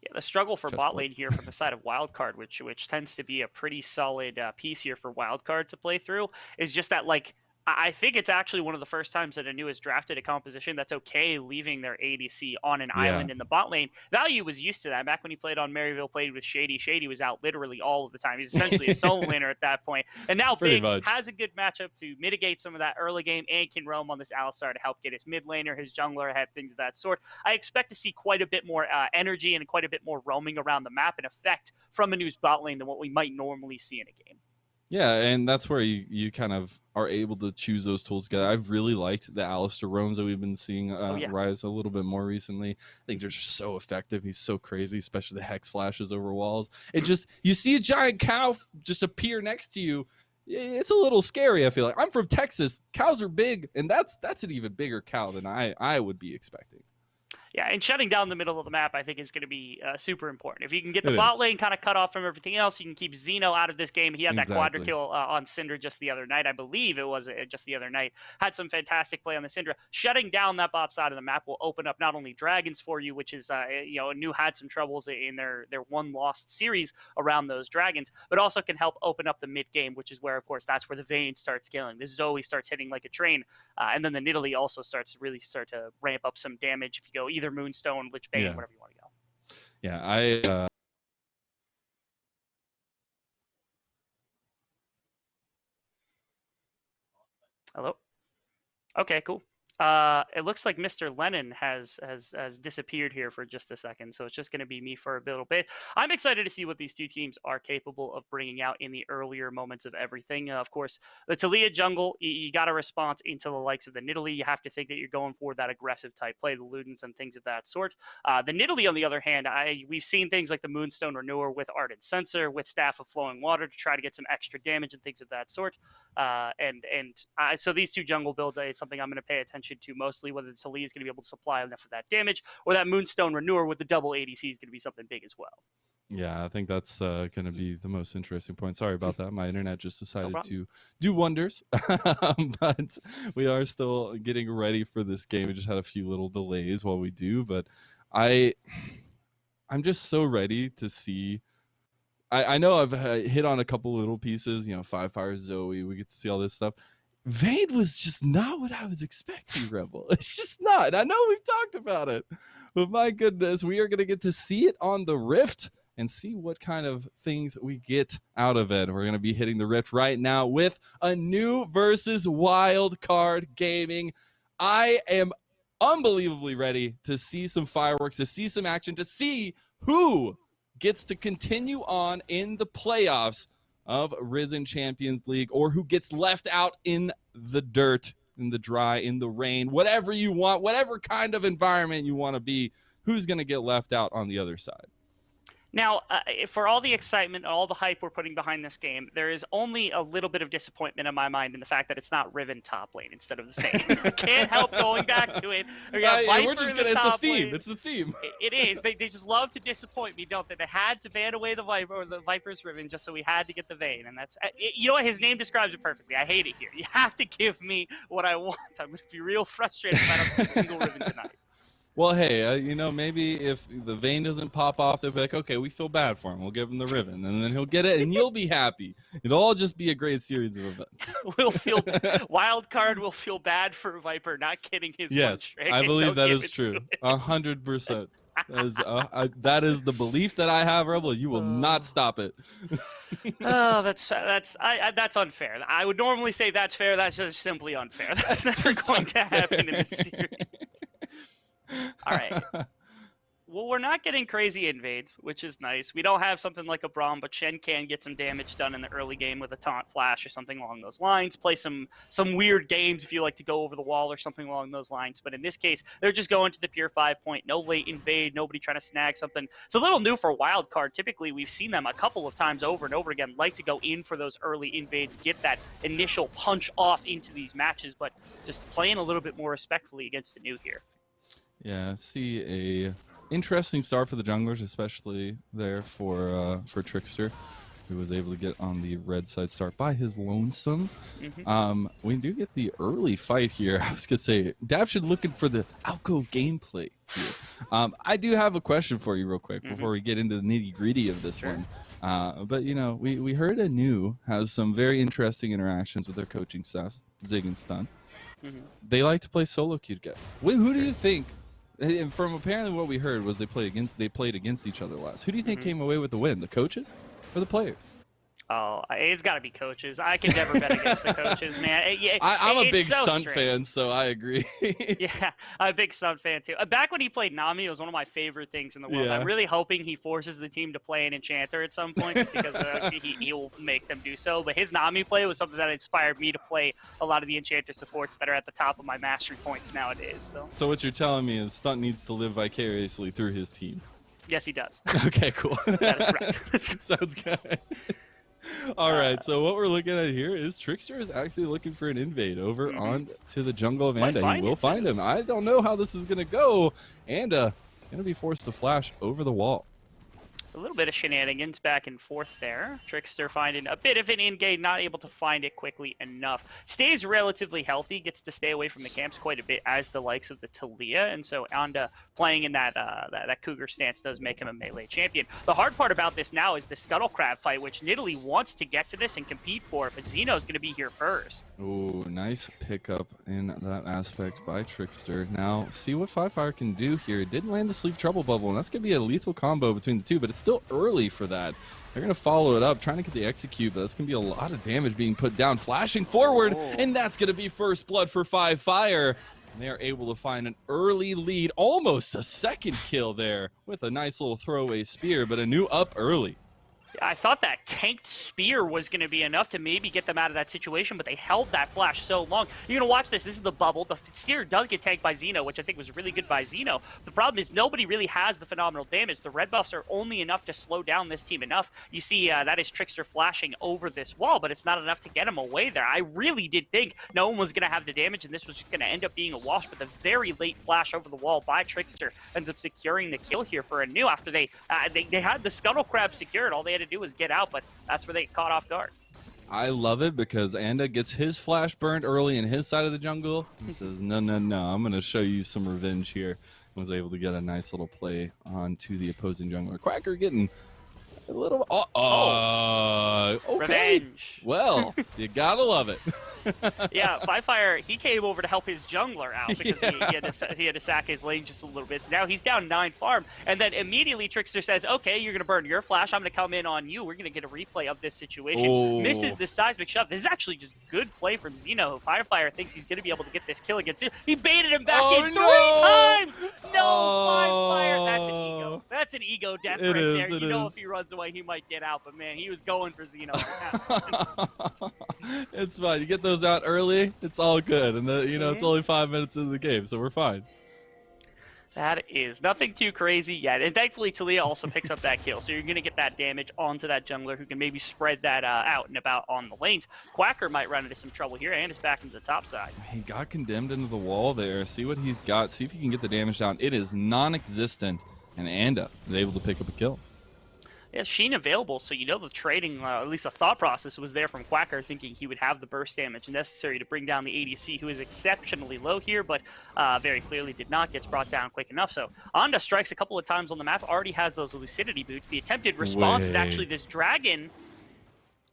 Yeah, the struggle for bot lane here from the side of Wildcard, which tends to be a pretty solid piece here for Wildcard to play through, is just that, like, I think it's actually one of the first times that ANEW has drafted a composition that's okay leaving their ADC on an island in the bot lane. Value was used to that. Back when he played on Maryville, played with Shady. Shady was out literally all of the time. He's essentially a solo laner at that point. And now Big has a good matchup to mitigate some of that early game and can roam on this Alistar to help get his mid laner, his jungler ahead, things of that sort. I expect to see quite a bit more energy and quite a bit more roaming around the map and effect from ANEW's bot lane than what we might normally see in a game. Yeah, and that's where you kind of are able to choose those tools together. I've really liked the Alistar roams that we've been seeing rise a little bit more recently. I think they're just so effective. He's so crazy, especially the hex flashes over walls. It just, you see a giant cow just appear next to you. It's a little scary, I feel like. I'm from Texas. Cows are big, and that's an even bigger cow than I would be expecting. Yeah, and shutting down the middle of the map, I think, is going to be super important. If you can get the It bot is. lane kind of cut off from everything else, you can keep Xeno out of this game. He had that quadra Exactly. kill on Syndra just the other night. I believe it was just the other night. Had some fantastic play on the Syndra. Shutting down that bot side of the map will open up not only dragons for you, which is, ANEW had some troubles in their one lost series around those dragons, but also can help open up the mid game, which is where, of course, that's where the Vayne starts scaling. This Zoe starts hitting like a train, and then the Nidalee also starts to ramp up some damage if you go either Moonstone, Lich Bane, whatever you want to go. Yeah, Hello? Okay, cool. It looks like Mr. Lennon has disappeared here for just a second, so it's just going to be me for a little bit. I'm excited to see what these two teams are capable of bringing out in the earlier moments of everything. Of course, the Taliyah jungle, you got a response into the likes of the Nidalee. You have to think that you're going for that aggressive type play, the Ludens and things of that sort. The Nidalee, on the other hand, we've seen things like the Moonstone Renewer with Ardent Sensor, with Staff of Flowing Water to try to get some extra damage and things of that sort. So these two jungle builds is something I'm going to pay attention to mostly, whether the Taliyah is going to be able to supply enough of that damage, or that Moonstone Renewer with the double ADC is going to be something big as well. Yeah, I think that's going to be the most interesting point. Sorry about that. My internet just decided problem. to do wonders. But we are still getting ready for this game. We just had a few little delays while we do, but I'm just so ready to see. I know I've hit on a couple little pieces, Five Fire Zoe, we get to see all this stuff. Vayne was just not what I was expecting, Rebel. It's just not. I know we've talked about it, but my goodness, we are going to get to see it on the Rift and see what kind of things we get out of it. We're going to be hitting the Rift right now with ANEW versus Wildcard Gaming. I am unbelievably ready to see some fireworks, to see some action, to see who gets to continue on in the playoffs of Risen Champions League, or who gets left out in the dirt, in the dry, in the rain, whatever you want, whatever kind of environment you want to be, who's going to get left out on the other side. Now, for all the excitement, all the hype we're putting behind this game, there is only a little bit of disappointment in my mind in the fact that it's not Riven top lane instead of the Vayne. I can't help going back to it. We're just gonna. It's the theme. It's the theme. It is. They just love to disappoint me, don't they? They had to ban away the Viper or the Viper's Riven just so we had to get the Vayne, and that's you know what, his name describes it perfectly. I hate it here. You have to give me what I want. I'm gonna be real frustrated about a single Riven tonight. Well, hey, maybe if the Vayne doesn't pop off, they'll be like, okay, we feel bad for him. We'll give him the Riven, and then he'll get it, and you'll be happy. It'll all just be a great series of events. Wildcard will feel bad for Viper not getting his one trick. I believe that is true. 100%. That is the belief that I have, Rebel. You will not stop it. Oh, that's unfair. I would normally say that's fair. That's just simply unfair. That's never going to happen in this series. All right. Well, we're not getting crazy invades, which is nice. We don't have something like a Braum, but Shen can get some damage done in the early game with a taunt flash or something along those lines. Play some weird games if you like to go over the wall or something along those lines. But in this case, they're just going to the pure 5-point. No late invade, nobody trying to snag something. It's a little new for Wildcard. Typically, we've seen them a couple of times over and over again like to go in for those early invades, get that initial punch off into these matches, but just playing a little bit more respectfully against ANEW here. Yeah, see a interesting start for the junglers, especially there for Trickster, who was able to get on the red side start by his lonesome. We do get the early fight here. I was gonna say Dapshid looking for the alcove gameplay here. I do have a question for you real quick before we get into the nitty-gritty of this one. But we heard ANEW has some very interesting interactions with their coaching staff, Zig and Stun. They like to play solo queue together. Who do you think? And from apparently what we heard was they played against each other last. Who do you think came away with the win? The coaches or the players? Oh, it's got to be coaches. I can never bet against the coaches, man. I'm a big stunt fan, so I agree. Yeah, I'm a big stunt fan too. Back when he played Nami, it was one of my favorite things in the world. Yeah. I'm really hoping he forces the team to play an Enchanter at some point because he'll make them do so. But his Nami play was something that inspired me to play a lot of the Enchanter supports that are at the top of my mastery points nowadays. So what you're telling me is Stunt needs to live vicariously through his team. Yes, he does. Okay, cool. That is correct. Sounds good. All right, so what we're looking at here is Trickster is actually looking for an invade over on to the jungle of Anda. He will find him. I don't know how this is going to go. Anda is going to be forced to flash over the wall. A little bit of shenanigans back and forth there. Trickster finding a bit of an in-game, not able to find it quickly enough. Stays relatively healthy, gets to stay away from the camps quite a bit as the likes of the Talia, and so Anda playing in that Cougar stance does make him a melee champion. The hard part about this now is the Scuttle Crab fight, which Nidalee wants to get to this and compete for, but Xeno's going to be here first. Ooh, nice pickup in that aspect by Trickster. Now, see what Firefire can do here. It did land the Sleep Trouble Bubble, and that's going to be a lethal combo between the two, but it's still early for that. They're going to follow it up, trying to get the execute, but that's going to be a lot of damage being put down. Flashing forward, and that's going to be first blood for Firefire. And they are able to find an early lead, almost a second kill there with a nice little throwaway spear, but ANEW up early. I thought that tanked spear was going to be enough to maybe get them out of that situation, but they held that flash so long. You're going to watch this. This is the bubble. The spear does get tanked by Xeno, which I think was really good by Xeno. The problem is nobody really has the phenomenal damage. The red buffs are only enough to slow down this team enough. You see that is Trickster flashing over this wall, but it's not enough to get him away there. I really did think no one was going to have the damage, and this was just going to end up being a wash, but the very late flash over the wall by Trickster ends up securing the kill here for ANEW after they had the Scuttle Crab secured. All they had to do was get out, but that's where they caught off guard. I love it because Anda gets his flash burned early in his side of the jungle. He says, no, I'm going to show you some revenge here. Was able to get a nice little play onto the opposing jungler. Quacker getting a little... okay. Revenge. Well, you gotta love it. Yeah, Firefire, he came over to help his jungler out because he had to sack his lane just a little bit. So now he's down 9 farm, and then immediately Trickster says, okay, you're going to burn your flash, I'm going to come in on you. We're going to get a replay of this situation. Oh. Misses the seismic shot. This is actually just good play from Xeno. Firefire thinks he's going to be able to get this kill against him. He baited him back in 3 times! No, Firefire! That's an ego. That's an ego death right there. You know, if he runs away, he might get out, but man, he was going for Xeno. It's fine. You get those out early, it's all good. And it's only 5 minutes into the game, so we're fine. That is nothing too crazy yet. And thankfully, Talia also picks up that kill. So you're going to get that damage onto that jungler who can maybe spread that out and about on the lanes. Quacker might run into some trouble here, and it's back into the top side. He got condemned into the wall there. See what he's got. See if he can get the damage down. It is non-existent, and Anda is able to pick up a kill. Yeah, Sheen available, so you know the trading, at least the thought process was there from Quacker, thinking he would have the burst damage necessary to bring down the ADC, who is exceptionally low here, but very clearly did not, gets brought down quick enough. So Anda strikes a couple of times on the map, already has those lucidity boots. The attempted response is actually this dragon.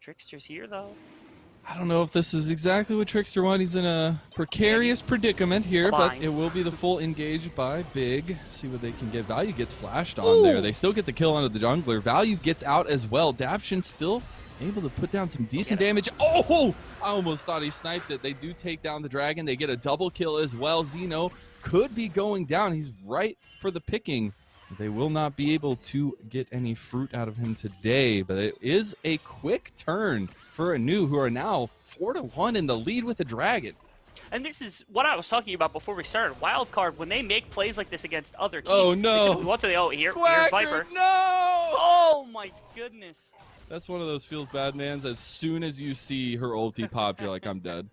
Trickster's here, though. I don't know if this is exactly what Trickster wants. He's in a precarious predicament here, but it will be the full engage by Big. See what they can get. Value gets flashed on there. They still get the kill onto the jungler. Value gets out as well. Daption still able to put down some decent damage. Oh! I almost thought he sniped it. They do take down the dragon. They get a double kill as well. Xeno could be going down. He's right for the picking. They will not be able to get any fruit out of him today, but it is a quick turn for ANEW, who are now 4-1 in the lead with the dragon. And this is what I was talking about before we started. Wildcard, when they make plays like this against other teams, oh no! Here's Quacker, Viper. No! Oh my goodness! That's one of those feels bad mans. As soon as you see her ulti pop, you're like, I'm dead.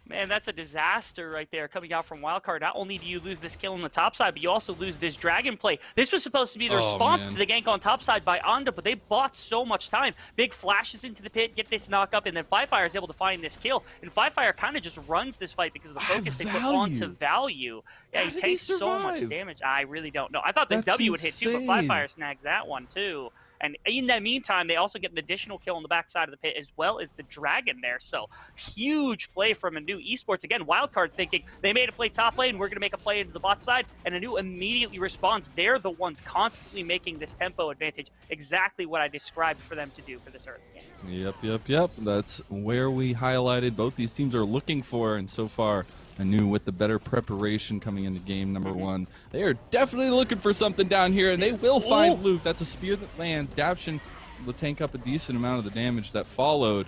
Man, that's a disaster right there coming out from Wildcard. Not only do you lose this kill on the top side, but you also lose this dragon play. This was supposed to be the response to the gank on top side by Anda, but they bought so much time. Big flashes into the pit, get this knock up, and then Firefire is able to find this kill. And Firefire kind of just runs this fight because of the focus they put onto Value. Yeah, he takes so much damage. I really don't know. I thought this W would hit too, but Firefire snags that one too. And in the meantime, they also get an additional kill on the backside of the pit as well as the dragon there. So huge play from ANEW Esports. Again, Wildcard thinking they made a play top lane, we're going to make a play into the bot side, and ANEW immediately responds. They're the ones constantly making this tempo advantage, exactly what I described for them to do for this early game. Yep. That's where we highlighted both these teams are looking for, and so far ANEW with the better preparation coming into game number 1. They are definitely looking for something down here, and they will find loot. That's a spear that lands. Daption will tank up a decent amount of the damage that followed.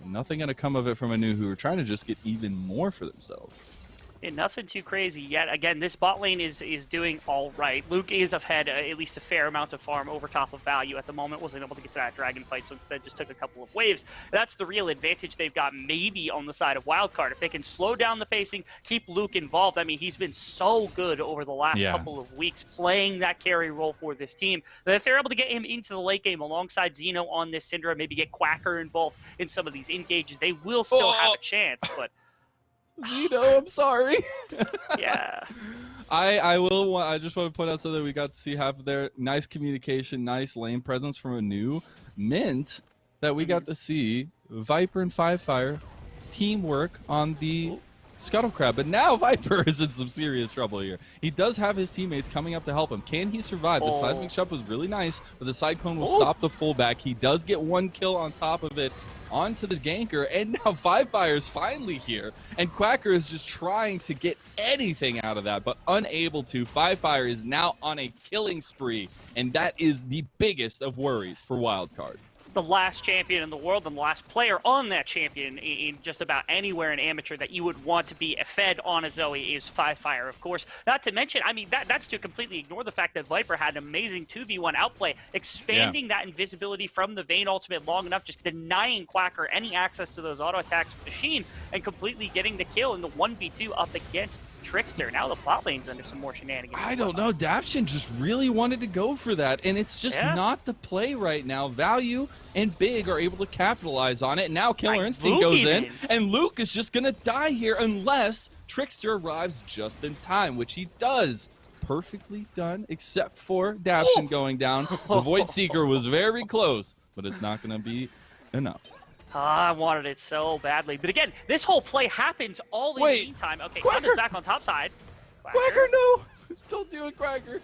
Nothing going to come of it from ANEW, who are trying to just get even more for themselves. Yeah, nothing too crazy yet. Again, this bot lane is doing all right. Luke is ahead at least a fair amount of farm over top of value at the moment. Wasn't able to get to that dragon fight, so instead just took a couple of waves. That's the real advantage they've got maybe on the side of Wildcard. If they can slow down the pacing, keep Luke involved. I mean, he's been so good over the last couple of weeks playing that carry role for this team, that if they're able to get him into the late game alongside Xeno on this Syndra, maybe get Quacker involved in some of these engages, they will still have a chance, but Xeno, I'm sorry. yeah. I just want to point out so that we got to see half of their nice communication, nice lane presence from ANEW. Mint that we got to see Viper and Fivefire teamwork on the Scuttle Crab, but now Viper is in some serious trouble here. He does have his teammates coming up to help him. Can he survive? The seismic shot was really nice, but the cyclone will stop the fullback. He does get one kill on top of it onto the ganker, and now Firefire's finally here, and Quacker is just trying to get anything out of that, but unable to. Firefire is now on a killing spree, and that is the biggest of worries for Wildcard. The last champion in the world and the last player on that champion in just about anywhere in Amateur that you would want to be fed on a Zoe is Fivefire, of course. Not to mention, I mean, that's to completely ignore the fact that Viper had an amazing 2v1 outplay, expanding that invisibility from the Vayne ultimate long enough, just denying Quacker any access to those auto attacks with Machine, and completely getting the kill in the 1v2 up against Trickster. Now the bot lane's under some more shenanigans. I don't know. Daption just really wanted to go for that, and it's just not the play right now. Value and Big are able to capitalize on it, and now Killer Instinct goes in, and Luke is just going to die here unless Trickster arrives just in time, which he does. Perfectly done, except for Daption going down. The Void Seeker was very close, but it's not going to be enough. I wanted it so badly. But again, this whole play happens all in the meantime. Okay, Quacker back on top side. Quacker, no! Don't do it, Quacker!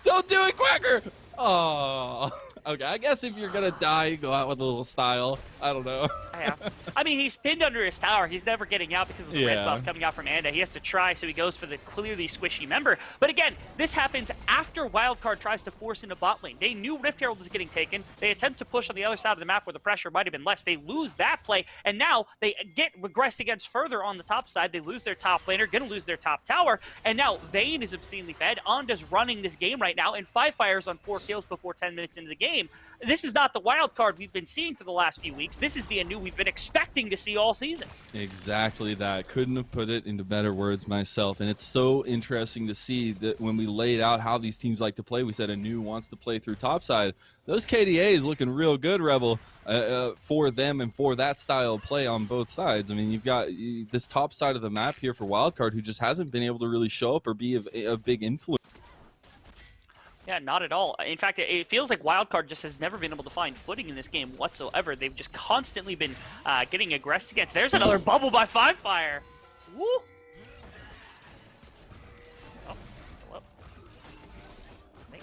Don't do it, Quacker! Oh. Okay, I guess if you're gonna die, you go out with a little style. I don't know. Yeah. I mean, he's pinned under his tower. He's never getting out because of the red buff coming out from Anda. He has to try, so he goes for the clearly squishy member. But again, this happens after Wildcard tries to force into bot lane. They knew Rift Herald was getting taken. They attempt to push on the other side of the map where the pressure might have been less. They lose that play, and now they get regressed against further on the top side. They lose their top laner, gonna lose their top tower, and now Vayne is obscenely fed. Anda's running this game right now, and Firefire's on 4 kills before 10 minutes into the game. This is not the wild card we've been seeing for the last few weeks. This is the ANEW we've been expecting to see all season. Exactly that. Couldn't have put it into better words myself. And it's so interesting to see that when we laid out how these teams like to play, we said ANEW wants to play through topside. Those KDAs looking real good, Rebel, for them and for that style of play on both sides. I mean, you've got this top side of the map here for Wildcard who just hasn't been able to really show up or be a big influence. Yeah, not at all. In fact, it feels like Wildcard just has never been able to find footing in this game whatsoever. They've just constantly been getting aggressed against. There's another bubble by Fivefire. Woo! Oh, hello. Hey,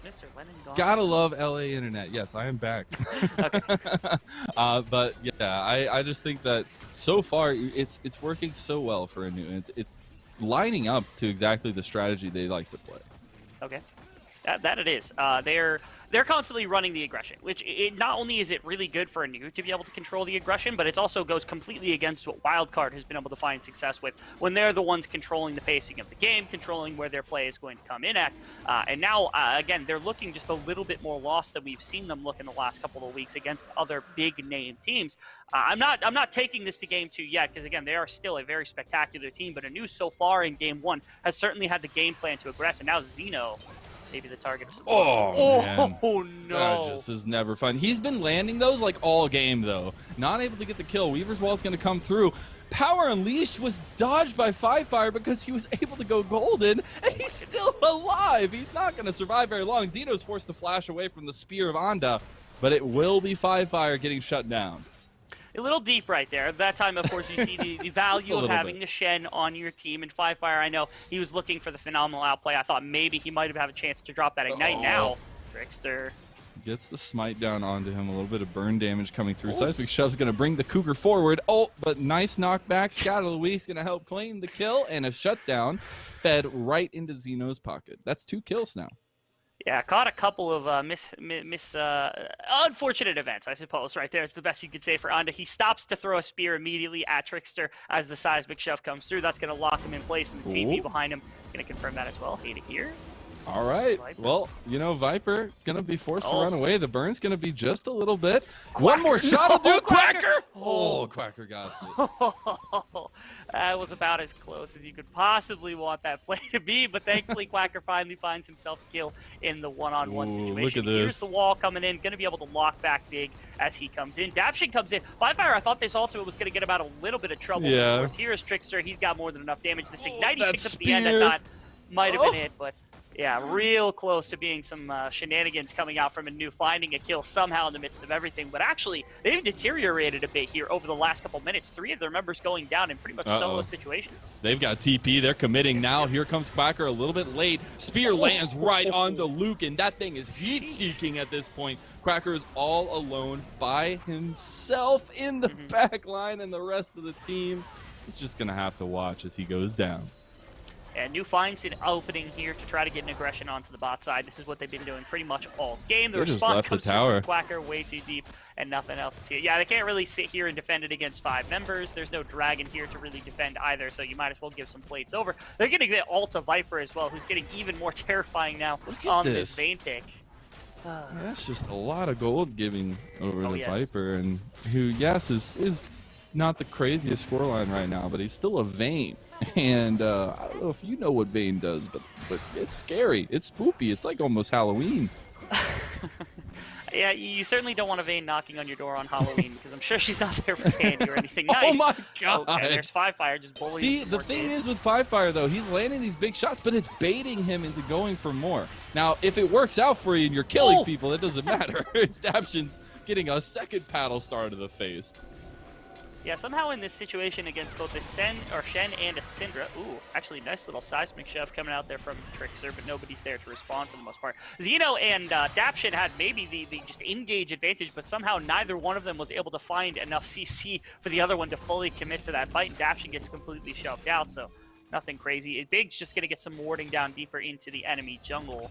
Mr. Lennon gone. Gotta love LA Internet. Yes, I am back. But yeah, I just think that so far it's working so well for ANEW. It's lining up to exactly the strategy they like to play. Okay. That it is. They're constantly running the aggression, which not only is it really good for ANEW to be able to control the aggression, but it also goes completely against what Wildcard has been able to find success with when they're the ones controlling the pacing of the game, controlling where their play is going to come in at. And now, again, they're looking just a little bit more lost than we've seen them look in the last couple of weeks against other big-name teams. I'm not taking this to Game 2 yet, because, again, they are still a very spectacular team, but ANEW so far in Game 1 has certainly had the game plan to aggress, and now Xeno maybe the target of some man. Oh no. That just is never fun. He's been landing those like all game though. Not able to get the kill. Weaver's Wall's gonna come through. Power Unleashed was dodged by Fivefire because he was able to go golden, and he's still alive. He's not gonna survive very long. Xeno's forced to flash away from the spear of Anda, but it will be Fivefire getting shut down. A little deep right there. That time, of course, you see the value of having the Shen on your team. And Fivefire, I know he was looking for the phenomenal outplay. I thought maybe he might have had a chance to drop that Ignite. Now, Trickster gets the smite down onto him. A little bit of burn damage coming through. Seismic Shove's going to bring the Cougar forward. Oh, but nice knockback. Scatter Luis going to help claim the kill, and a shutdown fed right into Xeno's pocket. That's 2 kills now. Yeah, caught a couple of unfortunate events, I suppose. Right there is the best you could say for Anda. He stops to throw a spear immediately at Trickster as the seismic shove comes through. That's going to lock him in place, and the TP behind him is going to confirm that as well. Hate it here. All right. Viper. Well, you know, Viper going to be forced to run away. The burn's going to be just a little bit. One more shot will do it. Quacker! Oh, Quacker got it. That was about as close as you could possibly want that play to be, but thankfully Quacker finally finds himself a kill in the one-on-one situation. Look at this. Here's the wall coming in, going to be able to lock back big as he comes in. Daption comes in. Fire, I thought this ultimate was going to get him out a little bit of trouble. Yeah. Of course, here is Trickster. He's got more than enough damage. This Ignite he that picks up at the end. spear. That might have been it, but yeah, real close to being some shenanigans coming out from ANEW, finding a kill somehow in the midst of everything. But actually, they've deteriorated a bit here over the last couple minutes. 3 of their members going down in pretty much solo situations. They've got TP. They're committing now. Here comes Quacker a little bit late. Spear lands right on the Luke, and that thing is heat-seeking at this point. Quacker is all alone by himself in the back line, and the rest of the team is just going to have to watch as he goes down. And ANEW finds an opening here to try to get an aggression onto the bot side. This is what they've been doing pretty much all game. The They just response left the comes tower. from Quacker way too deep, and nothing else is here. Yeah, they can't really sit here and defend it against 5 members. There's no dragon here to really defend either, so you might as well give some plates over. They're going to get Alta Viper as well, who's getting even more terrifying now on this Vayne pick. That's just a lot of gold giving over the yes. Viper, and who, yes, is not the craziest scoreline right now, but he's still a Vayne. And I don't know if you know what Vayne does, but it's scary. It's spoopy. It's like almost Halloween. Yeah, you certainly don't want a Vayne knocking on your door on Halloween, because I'm sure she's not there for candy or anything nice. Oh my god! Okay, there's Fire just bullying. See, the thing is with Fire though, he's landing these big shots, but it's baiting him into going for more. Now, if it works out for you and you're killing people, it doesn't matter. Adaption's getting a second paddle star to the face. Yeah, somehow in this situation against both a Shen and a Syndra, ooh, actually nice little seismic shove coming out there from Trickster, but nobody's there to respond for the most part. Xeno and Daption had maybe the just engage advantage, but somehow neither one of them was able to find enough CC for the other one to fully commit to that fight, and Daption gets completely shoved out, so nothing crazy. Big's just going to get some warding down deeper into the enemy jungle.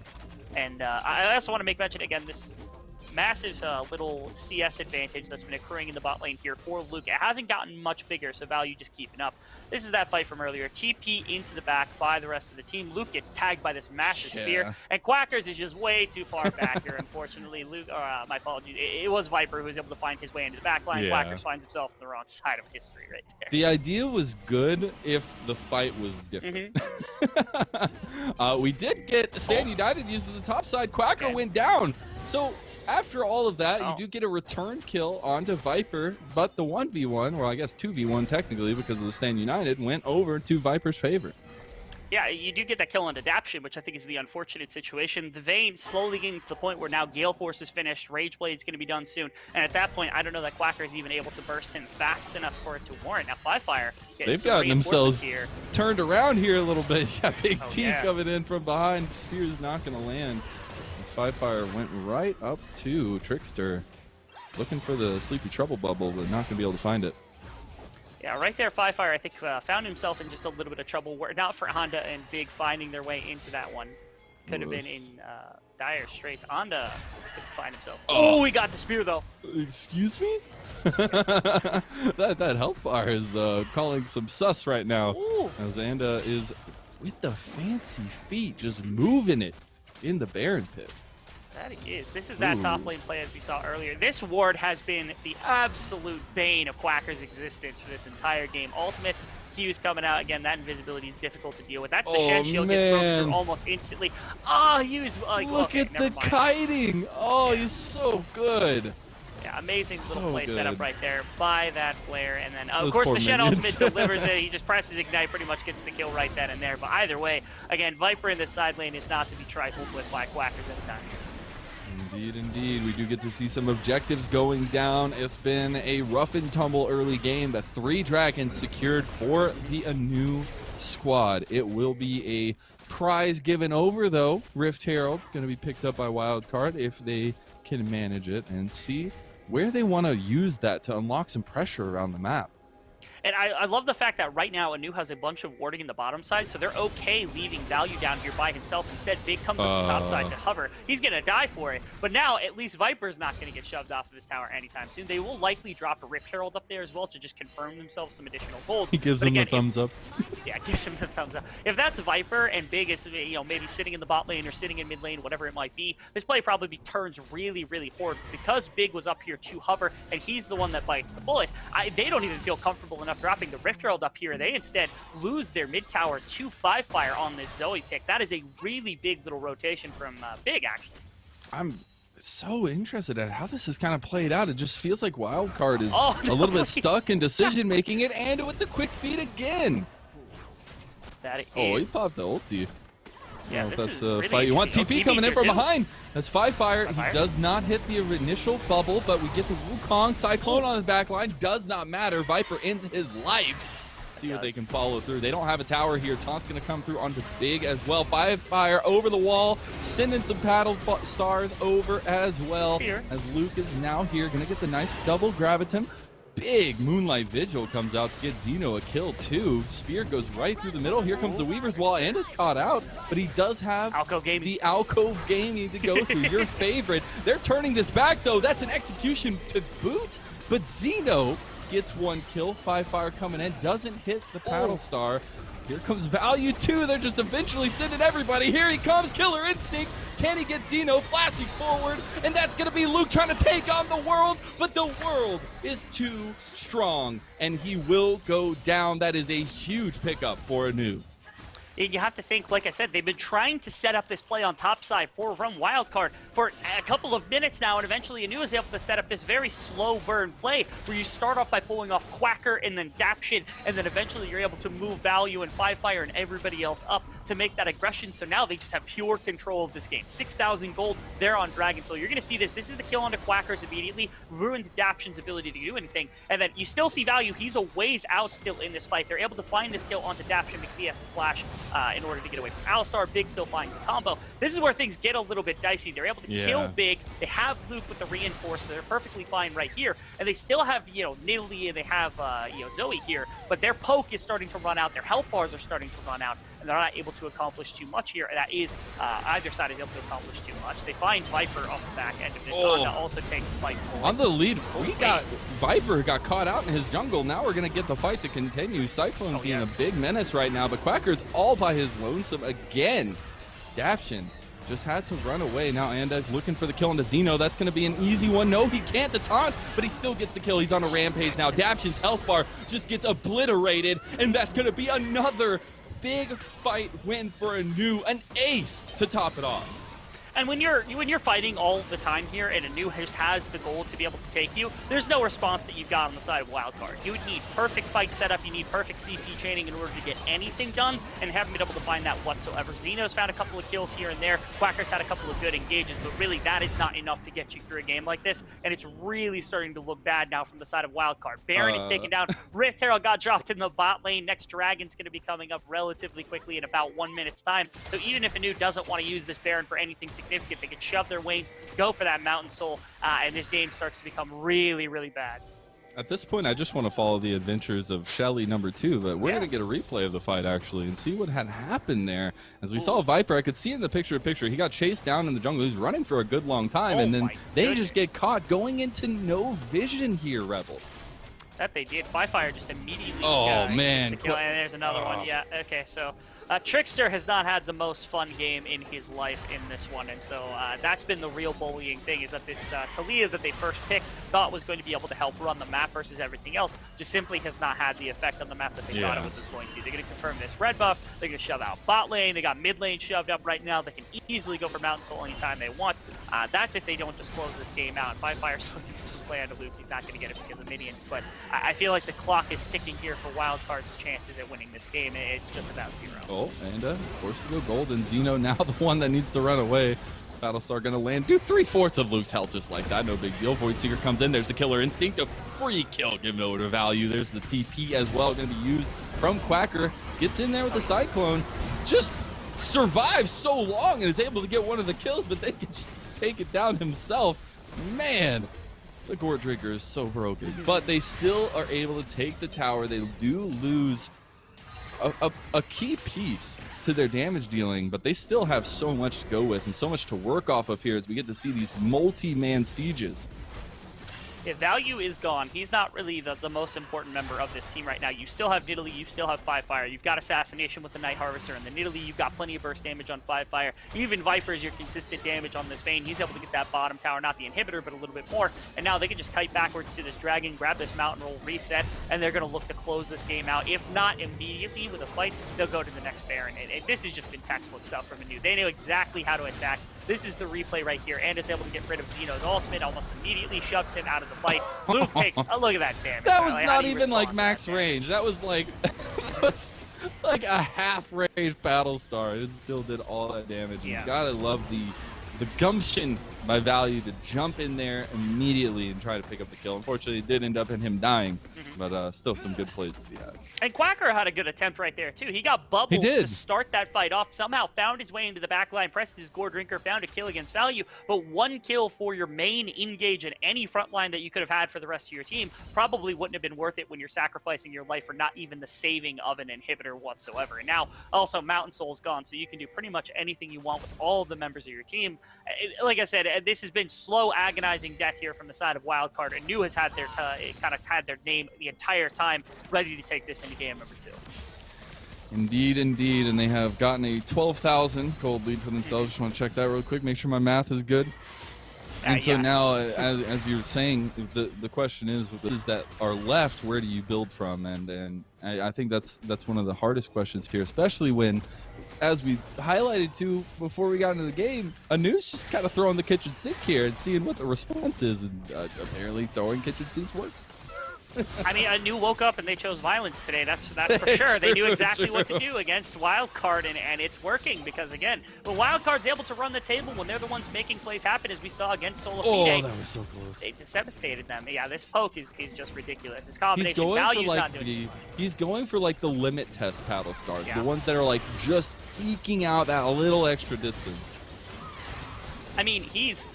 And I also want to make mention again, this massive little CS advantage that's been occurring in the bot lane here for Luke. It hasn't gotten much bigger, so value just keeping up. This is that fight from earlier. TP into the back by the rest of the team. Luke gets tagged by this massive spear, and Quackers is just way too far back here, unfortunately. Luke, my apologies. It was Viper who was able to find his way into the back line. Quackers finds himself on the wrong side of history right there. The idea was good if the fight was different. We did get Stand United used to the top side. Quacker went down. So after all of that, you do get a return kill onto Viper, but the 1v1, well, I guess 2v1 technically because of the Stand United, went over to Viper's favor. Yeah, you do get that kill on Adaption, which I think is the unfortunate situation. The Vayne slowly getting to the point where now Gale Force is finished, Rage Blade's going to be done soon, and at that point, I don't know that Quacker is even able to burst in fast enough for it to warrant. Now, Fire they've gotten themselves turned around here a little bit. Yeah, Big T coming in from behind. Spear's not going to land. Fire went right up to Trickster, looking for the Sleepy Trouble bubble, but not going to be able to find it. Yeah, right there, Fire, I think, found himself in just a little bit of trouble. Not for Honda and Big finding their way into that one. Could have been in dire straits. Honda could find himself. Oh, he got the spear, though. Excuse me? that health bar is calling some sus right now. As Anda is, with the fancy feet, just moving it in the Baron pit. That he is. This is that top lane play as we saw earlier. This ward has been the absolute bane of Quacker's existence for this entire game. Ultimate Q's coming out. Again, that invisibility is difficult to deal with. That's the Shen shield gets broken through almost instantly. Hughes. Look at the kiting. Oh, he's so good. Yeah, amazing little play setup right there by that player. And then, of course, the Shen ultimate delivers it. He just presses Ignite, pretty much gets the kill right then and there. But either way, again, Viper in the side lane is not to be trifled with by Quackers at the time. Indeed, indeed. We do get to see some objectives going down. It's been a rough and tumble early game, but 3 dragons secured for the ANEW squad. It will be a prize given over, though. Rift Herald going to be picked up by Wildcard if they can manage it and see where they want to use that to unlock some pressure around the map. And I love the fact that right now ANEW has a bunch of warding in the bottom side, so they're okay leaving Value down here by himself. Instead, Big comes up the top side to hover. He's going to die for it. But now, at least Viper's not going to get shoved off of this tower anytime soon. They will likely drop a Rift Herald up there as well to just confirm themselves some additional gold. He gives them the thumbs up. Yeah, gives him the thumbs up. If that's Viper and Big is, you know, maybe sitting in the bot lane or sitting in mid lane, whatever it might be, this play probably turns really, really horrid because Big was up here to hover and he's the one that bites the bullet. They don't even feel comfortable enough dropping the Rift Herald up here. They instead lose their mid tower to 5Fire on this Zoe pick. That is a really big little rotation from Big, actually. I'm so interested at how this has kind of played out. It just feels like Wildcard is a little bit stuck in decision making it, and with the quick feed again. He popped the ulti. Yeah, that's the fight you want. TP coming in from behind. That's 5Fire. He does not hit the initial bubble, but we get the Wukong Cyclone on the back line. Does not matter. Viper ends his life. See what they can follow through. They don't have a tower here. Taunt's going to come through onto Big as well. 5Fire over the wall, sending some paddle stars over as well. As Luke is now here, going to get the nice double graviton. Big Moonlight Vigil comes out to get Xeno a kill too. Spear goes right through the middle. Here comes the Weaver's Wall and is caught out, but he does have the Alcove Gaming to go through. Your favorite. They're turning this back though. That's an execution to boot, but Xeno gets one kill. 5Fire coming in, doesn't hit the paddle star. Here comes Value too. They're just eventually sending everybody. Here he comes, Killer Instinct. Can he get Xeno flashing forward? And that's going to be Luke trying to take on the world, but the world is too strong, and he will go down. That is a huge pickup for ANEW. You have to think, like I said, they've been trying to set up this play on top side for Run Wildcard for a couple of minutes now, and eventually ANEW is able to set up this very slow burn play where you start off by pulling off Quacker and then Daption, and then eventually you're able to move Value and 5Fire and everybody else up to make that aggression. So now they just have pure control of this game. 6,000 gold there on Dragon Soul. You're going to see this. This is the kill onto Quackers immediately, ruined Daption's ability to do anything, and then you still see Value. He's a ways out still in this fight. They're able to find this kill onto Daption because he has to flash in order to get away from Alistar. Big still finds the combo. This is where things get a little bit dicey. They're able to kill Big. They have Luke with the reinforcer. They're perfectly fine right here. And they still have, you know, Nidalee and they have, you know, Zoe here. But their poke is starting to run out. Their health bars are starting to run out. And they're not able to accomplish too much here. That is, either side is able to accomplish too much. They find Viper off the back end of this. Honda also takes the fight forward. On the lead, Viper got caught out in his jungle. Now we're going to get the fight to continue. Cyclone being a big menace right now, but Quacker's all by his lonesome again. Daption just had to run away. Now Anda's looking for the kill into Xeno. That's going to be an easy one. No, he can't. The taunt, but he still gets the kill. He's on a rampage now. Daption's health bar just gets obliterated, and that's going to be another big fight win for ANEW, an ace to top it off. And when you're fighting all the time here and ANEW just has the gold to be able to take you, there's no response that you've got on the side of Wildcard. You would need perfect fight setup, you need perfect CC chaining in order to get anything done, and haven't been able to find that whatsoever. Xeno's found a couple of kills here and there, Quacker's had a couple of good engages, but really that is not enough to get you through a game like this, and it's really starting to look bad now from the side of Wildcard. Baron is taken down, Rift Herald got dropped in the bot lane, next Dragon's going to be coming up relatively quickly in about 1 minute's time, so even if ANEW doesn't want to use this Baron for anything significant, they can shove their wings, go for that Mountain Soul, and this game starts to become really, really bad. At this point, I just want to follow the adventures of Shelly #2, but we're going to get a replay of the fight, actually, and see what had happened there. As we saw Viper, I could see in the picture-in-picture, he got chased down in the jungle. He was running for a good long time, and then they just get caught going into no vision here, Rebel. That they did. 5Fire just immediately man. The kill, and there's another one. Yeah, okay, so Trickster has not had the most fun game in his life in this one, and so that's been the real bullying thing, is that this Talia that they first picked thought was going to be able to help run the map versus everything else just simply has not had the effect on the map that they thought it was going to. They're going to confirm this red buff, they're going to shove out bot lane, they got mid lane shoved up right now, they can easily go for Mountain Soul anytime they want. That's if they don't just close this game out. 5Fire's looking for some play onto Luke, he's not going to get it because of minions, but I feel like the clock is ticking here for Wildcard's chances at winning this game. It's just about 0. Oh, and forced to go gold, and Xeno now the one that needs to run away. Battlestar gonna land, do 3/4 of Luke's health just like that, no big deal. Void Seeker comes in, there's the Killer Instinct, a free kill given over to Value. There's the TP as well, gonna be used from Quacker. Gets in there with the Cyclone, just survives so long and is able to get one of the kills, but they can just take it down himself. Man, The Gourd Drinker is so broken. But they still are able to take the tower. They do lose a key piece to their damage dealing, but they still have so much to go with and so much to work off of here as we get to see these multi-man sieges. If Value is gone, he's not really the most important member of this team right now. You still have Nidalee, you still have 5-Fire, you've got Assassination with the Night Harvester, and the Nidalee, you've got plenty of burst damage on 5-Fire. Even Viper is your consistent damage on this Vayne. He's able to get that bottom tower, not the inhibitor, but a little bit more. And now they can just kite backwards to this dragon, grab this mountain roll, reset, and they're going to look to close this game out. If not immediately with a fight, they'll go to the next Baron. And this has just been textbook stuff from ANEW. They know exactly how to attack. This is the replay right here, and is able to get rid of Xeno's ultimate, almost immediately shoves him out of the fight. Luke takes, oh, look at that damage. That was Like, not even like max range. That was like, that was like a half-range battle star. It still did all that damage. Yeah. You gotta love the gumption by Value to jump in there immediately and try to pick up the kill. Unfortunately, it did end up in him dying, but still some good plays to be had. And Quacker had a good attempt right there, too. He got bubbled to start that fight off, somehow found his way into the back line, pressed his Gourd Drinker, found a kill against Value, but one kill for your main engage in any front line that you could have had for the rest of your team probably wouldn't have been worth it when you're sacrificing your life for not even the saving of an inhibitor whatsoever. And now, also, Mountain Soul's gone, so you can do pretty much anything you want with all of the members of your team. Like I said, this has been slow, agonizing death here from the side of Wildcard. ANEW has had their kind of had their name the entire time, ready to take this into game number 2. Indeed, indeed, and they have gotten a 12,000 gold lead for themselves. Just want to check that real quick, make sure my math is good. And so now, as you're saying, the question is, with those that are left, where do you build from? And I think that's one of the hardest questions here, especially when, as we highlighted too before we got into the game, ANEW's just kind of throwing the kitchen sink here and seeing what the response is, and apparently throwing kitchen sinks works. I mean, ANEW woke up and they chose violence today. That's for sure. They knew exactly what to do against Wildcard, and it's working because, again, when Wildcard's able to run the table, when they're the ones making plays happen, as we saw against Soul of Oh, that was so close. They devastated them. Yeah, this poke is just ridiculous. His combination value's not doing he's going for like the limit test paddle stars, the ones that are like just eking out that little extra distance. I mean, he's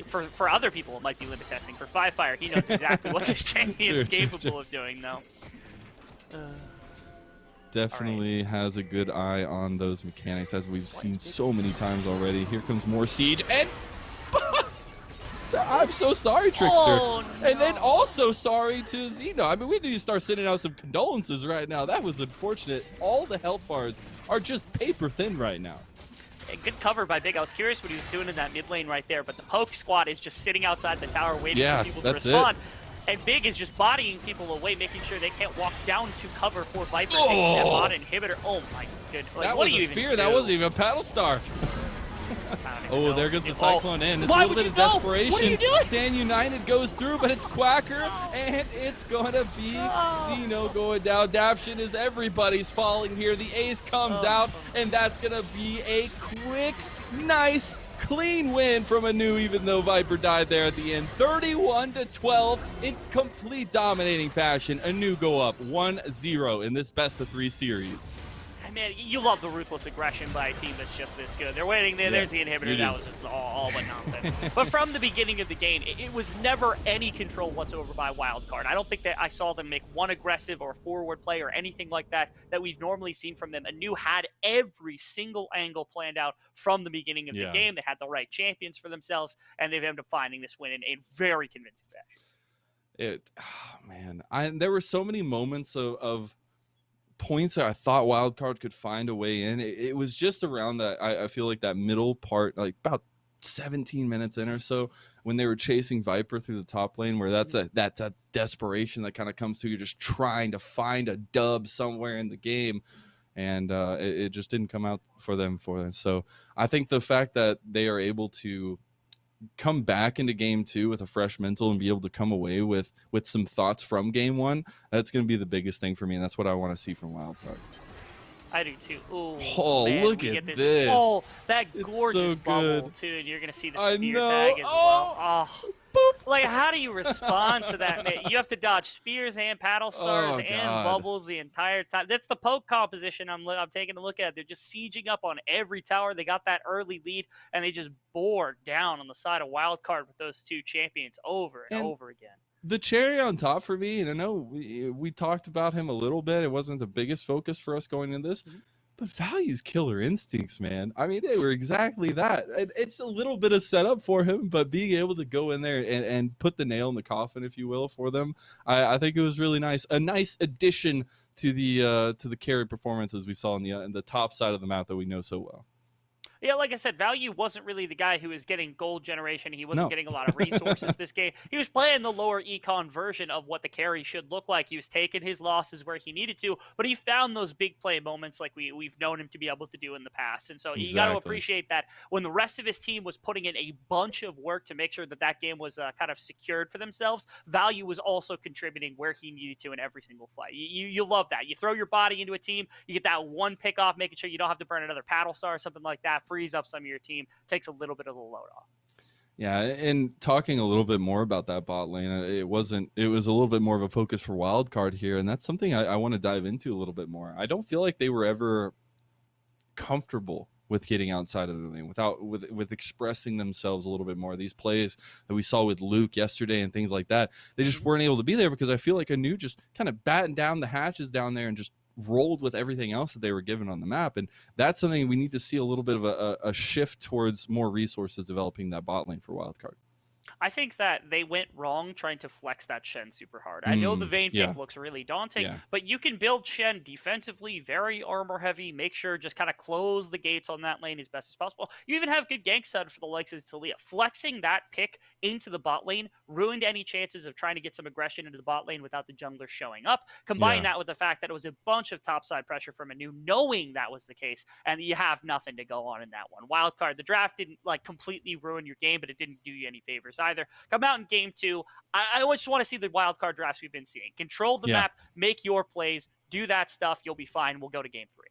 for other people it might be limit testing. For 5-Fire, he knows exactly what this champion's capable of doing, though. Definitely has a good eye on those mechanics, as we've seen so many times already. Here comes more siege, and I'm so sorry, Trickster. Oh, no. And then also sorry to Xeno. I mean, we need to start sending out some condolences right now. That was unfortunate. All the health bars are just paper thin right now. A good cover by Big. I was curious what he was doing in that mid lane right there, but the poke squad is just sitting outside the tower waiting for people to respond. And Big is just bodying people away, making sure they can't walk down to cover for Viper taking that bot inhibitor. Oh my goodness. Like, that what was do you a spear. even That do? wasn't even a paddle star. Oh, there goes the Cyclone in. It's a Why little would bit of you go? desperation. What are you doing? Stand United goes through, but it's Quacker, and it's going to be Xeno going down. Daption is everybody's falling here. The ace comes out, and that's going to be a quick, nice, clean win from ANEW, even though Viper died there at the end. 31-12 in complete dominating fashion. ANEW go up 1-0 in this best-of-3 series. Man, you love the ruthless aggression by a team that's just this good. They're waiting there. There's the inhibitor. That was just all but nonsense. But from the beginning of the game, it was never any control whatsoever by Wildcard. I don't think that I saw them make one aggressive or forward play or anything like that we've normally seen from them. ANEW had every single angle planned out from the beginning of the game. They had the right champions for themselves, and they've ended up finding this win in a very convincing fashion. There were so many moments of points that I thought Wildcard could find a way in. It was just around that, I feel like that middle part, like about 17 minutes in or so, when they were chasing Viper through the top lane, where that's a desperation that kind of comes through. You're just trying to find a dub somewhere in the game, and it just didn't come out for them. So I think the fact that they are able to come back into game 2 with a fresh mental and be able to come away with some thoughts from game 1, that's going to be the biggest thing for me, and that's what I want to see from Wildcard. I do too. Ooh, oh, man, look at this. Oh, that it's gorgeous so bubble good. too, and you're going to see the spear tag as well. Oh. Boop. Like, how do you respond to that, man? You have to dodge spears and paddle stars Oh, and God. bubbles the entire time. That's the poke composition I'm taking a look at. They're just sieging up on every tower. They got that early lead, and they just bore down on the side of Wildcard with those two champions over and over again. The cherry on top for me, and I know we talked about him a little bit. It wasn't the biggest focus for us going into this. But Value's killer instincts, man. I mean, they were exactly that. It's a little bit of setup for him, but being able to go in there and put the nail in the coffin, if you will, for them, I think it was really nice. A nice addition to the carry performances we saw in the top side of the map that we know so well. Yeah, like I said, Value wasn't really the guy who was getting gold generation. He wasn't No. getting a lot of resources this game. He was playing the lower econ version of what the carry should look like. He was taking his losses where he needed to, but he found those big play moments like we've known him to be able to do in the past. And so you got to appreciate that when the rest of his team was putting in a bunch of work to make sure that that game was kind of secured for themselves, Value was also contributing where he needed to in every single fight. You love that. You throw your body into a team, you get that one pick off, making sure you don't have to burn another paddle star or something like that. Frees up some of your team, takes a little bit of the load off. Yeah, and talking a little bit more about that bot lane, it was a little bit more of a focus for Wildcard here, and that's something I want to dive into a little bit more. I don't feel like they were ever comfortable with getting outside of the lane with expressing themselves a little bit more. These plays that we saw with Luke yesterday and things like that, they just weren't able to be there because I feel like ANEW just kind of battened down the hatches down there and just rolled with everything else that they were given on the map. And that's something we need to see a little bit of a shift towards more resources developing that bot lane for Wildcard. I think that they went wrong trying to flex that Shen super hard. I know the Vayne pick looks really daunting, but you can build Shen defensively, very armor heavy, make sure just kind of close the gates on that lane as best as possible. You even have good gank set for the likes of Talia. Flexing that pick into the bot lane ruined any chances of trying to get some aggression into the bot lane without the jungler showing up. Combine that with the fact that it was a bunch of topside pressure from ANEW, knowing that was the case, and you have nothing to go on in that one. Wildcard, the draft didn't like completely ruin your game, but it didn't do you any favors either. Come out in game 2. I just want to see the wildcard drafts we've been seeing. Control the map, make your plays, do that stuff. You'll be fine. We'll go to game 3.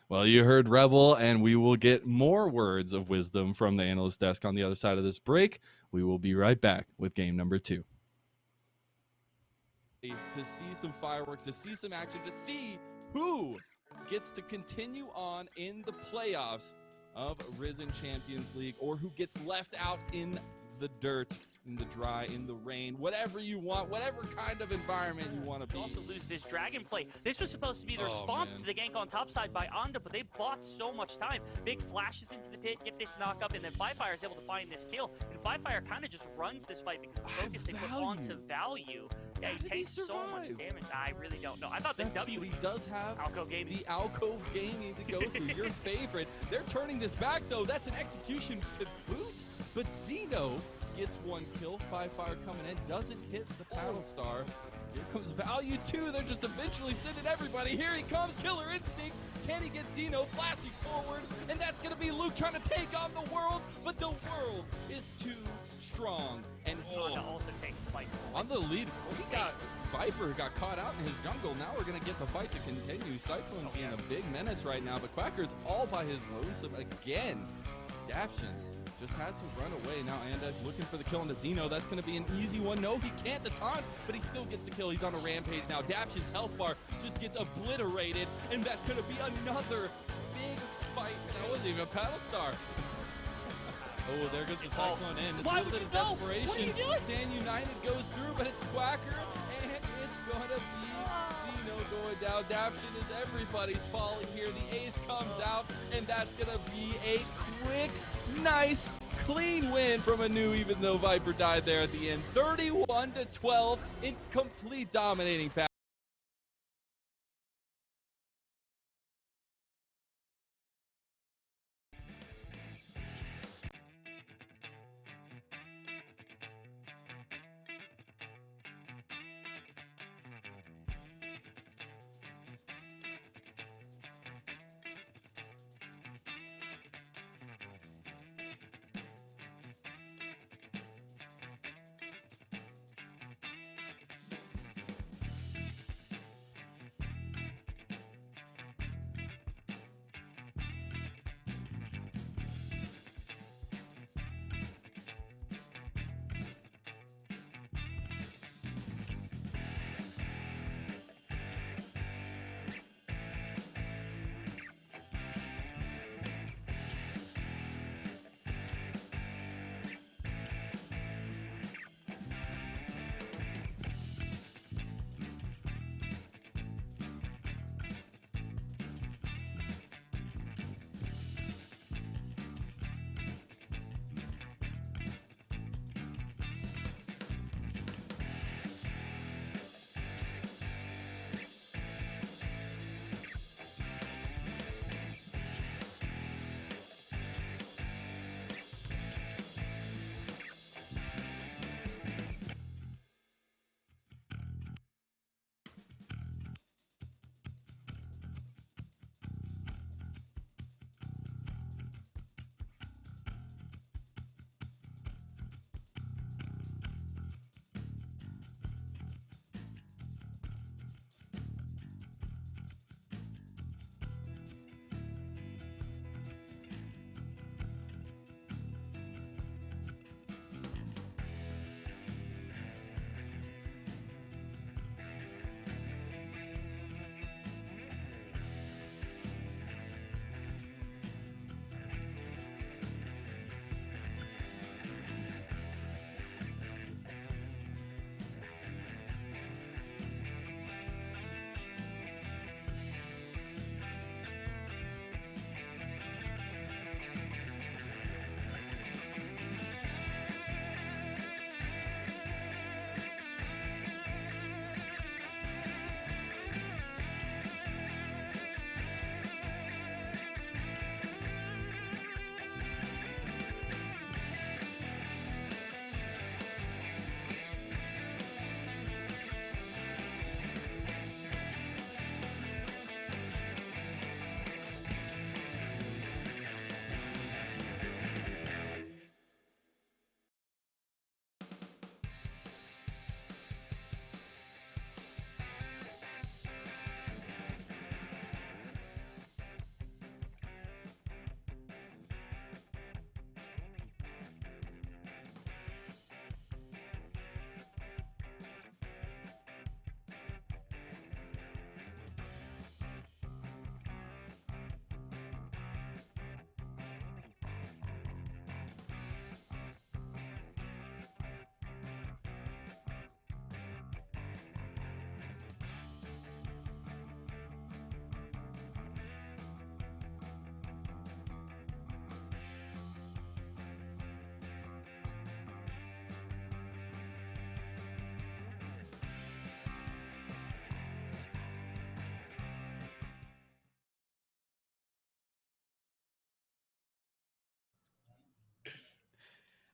Well, you heard Rebel, and we will get more words of wisdom from the analyst desk on the other side of this break. We will be right back with game number 2. To see some fireworks, to see some action, to see who gets to continue on in the playoffs of Risen Champions League, or who gets left out in the dirt, in the dry, in the rain, whatever you want, whatever kind of environment you want to be. Also lose this dragon play. This was supposed to be the response to the gank on top side by Onda, but they bought so much time. Big flashes into the pit, get this knock up, and then Firefire is able to find this kill. And Firefire kind of just runs this fight because the focus they put onto Value. Yeah, he takes so much damage. I really don't know. I thought this W he does have Alco Gaming. The Alco Gaming to go through, your favorite. They're turning this back, though. That's an execution to boot. But Zeno gets one kill. Firefire coming in, doesn't hit the paddle star. Here comes Value too. They're just eventually sending everybody. Here he comes, Killer Instinct. Can he get Zeno flashing forward? And that's going to be Luke trying to take on the world, but the world is too strong. And Honda also takes the fight. On the lead, Viper got caught out in his jungle. Now we're going to get the fight to continue. Cyclone being a big menace right now, but Quacker's all by his lonesome again. Daption just had to run away. Now Anda looking for the kill into Zeno. That's going to be an easy one. No, he can't the taunt, but he still gets the kill. He's on a rampage now. Daption's health bar just gets obliterated, and that's going to be another big fight. That wasn't even a paddle star. Oh, there goes the Cyclone in. It's a little bit of desperation. Stand United goes through, but it's Quacker, and it's going to be Zeno going down. Daption is everybody's falling here. The ace comes out, and that's going to be a quick, nice, clean win from ANEW, even though Viper died there at the end. 31-12 in complete dominating fashion.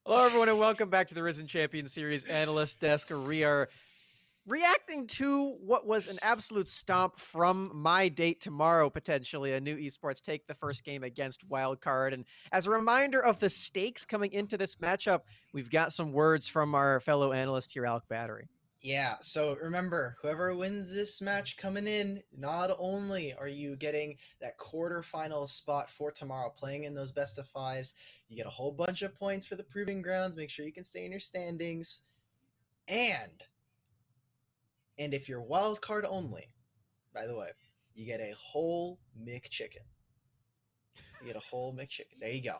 Hello, everyone, and welcome back to the Risen Champion Series Analyst Desk. We are reacting to what was an absolute stomp from my date tomorrow, potentially. ANEW Esports take the first game against Wildcard. And as a reminder of the stakes coming into this matchup, we've got some words from our fellow analyst here, Alec Battery. Yeah, so remember, whoever wins this match coming in, not only are you getting that quarterfinal spot for tomorrow, playing in those best of fives, you get a whole bunch of points for the Proving Grounds, make sure you can stay in your standings, and if you're wild card only, by the way, you get a whole McChicken. You get a whole McChicken. There you go.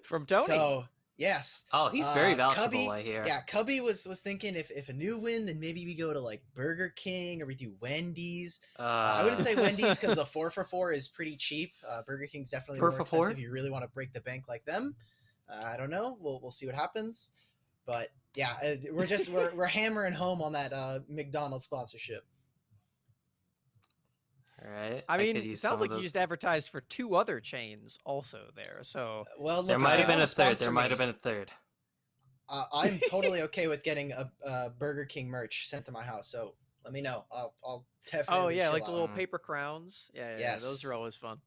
From Tony. So, yes. Oh, he's very vouchable, Cubby, I hear. Yeah, Cubby was thinking if ANEW win, then maybe we go to like Burger King or we do Wendy's. I wouldn't say Wendy's because the 4 for 4 is pretty cheap. Burger King's definitely more expensive if you really want to break the bank like them. I don't know. We'll see what happens. But yeah, we're hammering home on that McDonald's sponsorship. All right. I mean, it sounds like you just advertised for 2 other chains also there. So well, look, there might have been a third. I'm totally okay with getting a Burger King merch sent to my house. So let me know. I'll definitely. Oh yeah, like out. the little paper crowns. Yeah, yes. Those are always fun.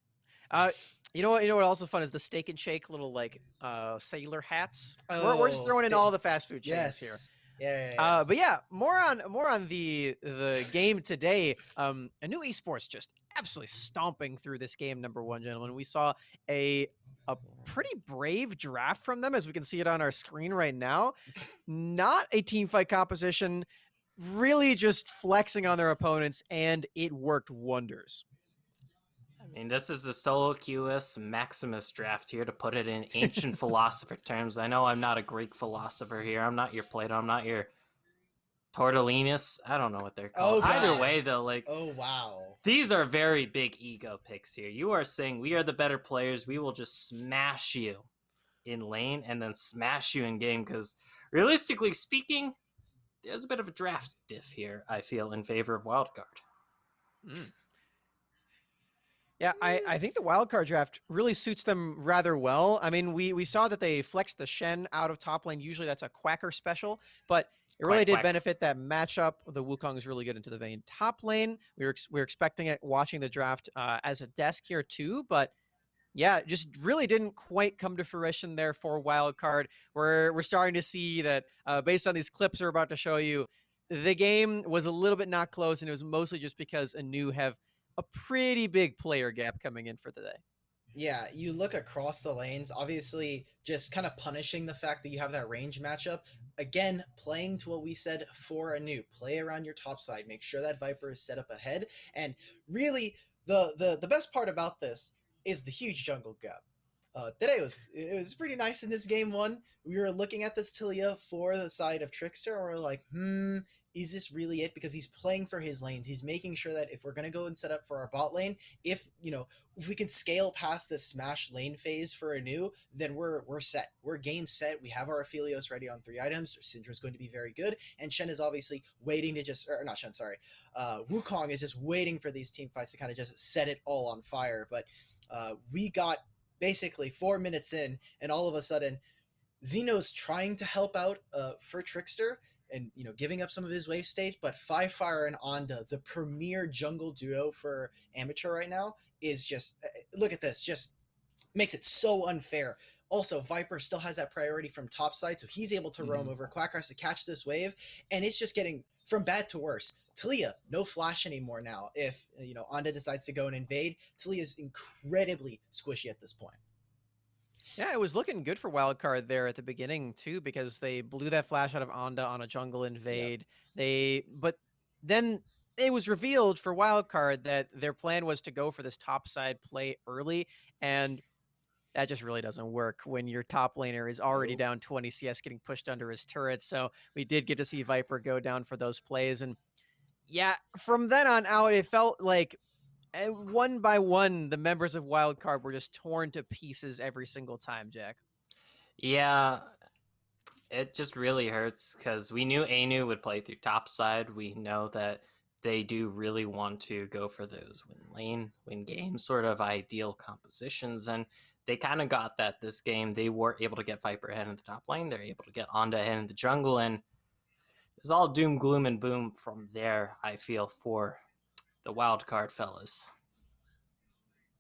You know what also fun is the Steak and Shake little like sailor hats. We're just throwing in all the fast food chains here. Yeah. But yeah, more on the game today. ANEW Esports just absolutely stomping through this game. Number 1, gentlemen. We saw a pretty brave draft from them, as we can see it on our screen right now. Not a team fight composition, really just flexing on their opponents, and it worked wonders. I mean, this is the Solo QS Maximus draft here, to put it in ancient philosopher terms. I know I'm not a Greek philosopher here. I'm not your Plato. I'm not your Tortellinus. I don't know what they're called. Either way, though, like, oh wow, these are very big ego picks here. You are saying we are the better players. We will just smash you in lane and then smash you in game. Because realistically speaking, there's a bit of a draft diff here, I feel, in favor of Wildcard. Yeah, I think the wildcard draft really suits them rather well. I mean, we saw that they flexed the Shen out of top lane. Usually that's a Quacker special, but it really did benefit that matchup. The Wukong is really good into the Vayne top lane. We're expecting it, watching the draft as a desk here too, but yeah, just really didn't quite come to fruition there for wildcard. We're starting to see that based on these clips we're about to show you, the game was a little bit not close, and it was mostly just because ANEW have a pretty big player gap coming in for the day. Yeah, you look across the lanes, obviously just kind of punishing the fact that you have that range matchup. Again, playing to what we said for ANEW. Play around your top side. Make sure that Viper is set up ahead. And really, the best part about this is the huge jungle gap. Today it was pretty nice in this game 1. We were looking at this Tilia for the side of Trickster, and we're like, is this really it? Because he's playing for his lanes. He's making sure that if we're going to go and set up for our bot lane, if we can scale past this smash lane phase for ANEW, then we're set. We're game set. We have our Aphelios ready on 3 items. Syndra's going to be very good. And Shen is obviously waiting to not Shen, sorry. Wukong is just waiting for these team fights to kind of just set it all on fire. But we got basically 4 minutes in, and all of a sudden, Xeno's trying to help out for Trickster, and giving up some of his wave state, but Fire and Onda, the premier jungle duo for amateur right now, is just look at this, just makes it so unfair. Also, Viper still has that priority from top side, so he's able to roam over. Quacker has to catch this wave, and it's just getting from bad to worse. Talia, no flash anymore now. If Onda decides to go and invade, Talia is incredibly squishy at this point. Yeah, it was looking good for wildcard there at the beginning too, because they blew that flash out of Onda on a jungle invade. Yep. But then it was revealed for wildcard that their plan was to go for this top side play early, and that just really doesn't work when your top laner is already down 20 CS, getting pushed under his turret. So we did get to see Viper go down for those plays, and yeah, from then on out, it felt like one by one, the members of Wildcard were just torn to pieces every single time, Jack. Yeah, it just really hurts because we knew ANEW would play through topside. We know that they do really want to go for those win lane, win game sort of ideal compositions, and they kind of got that this game. They were able to get Viper ahead in the top lane. They're able to get Onda ahead in the jungle, and it was all doom, gloom, and boom from there, I feel, for the wild card fellas.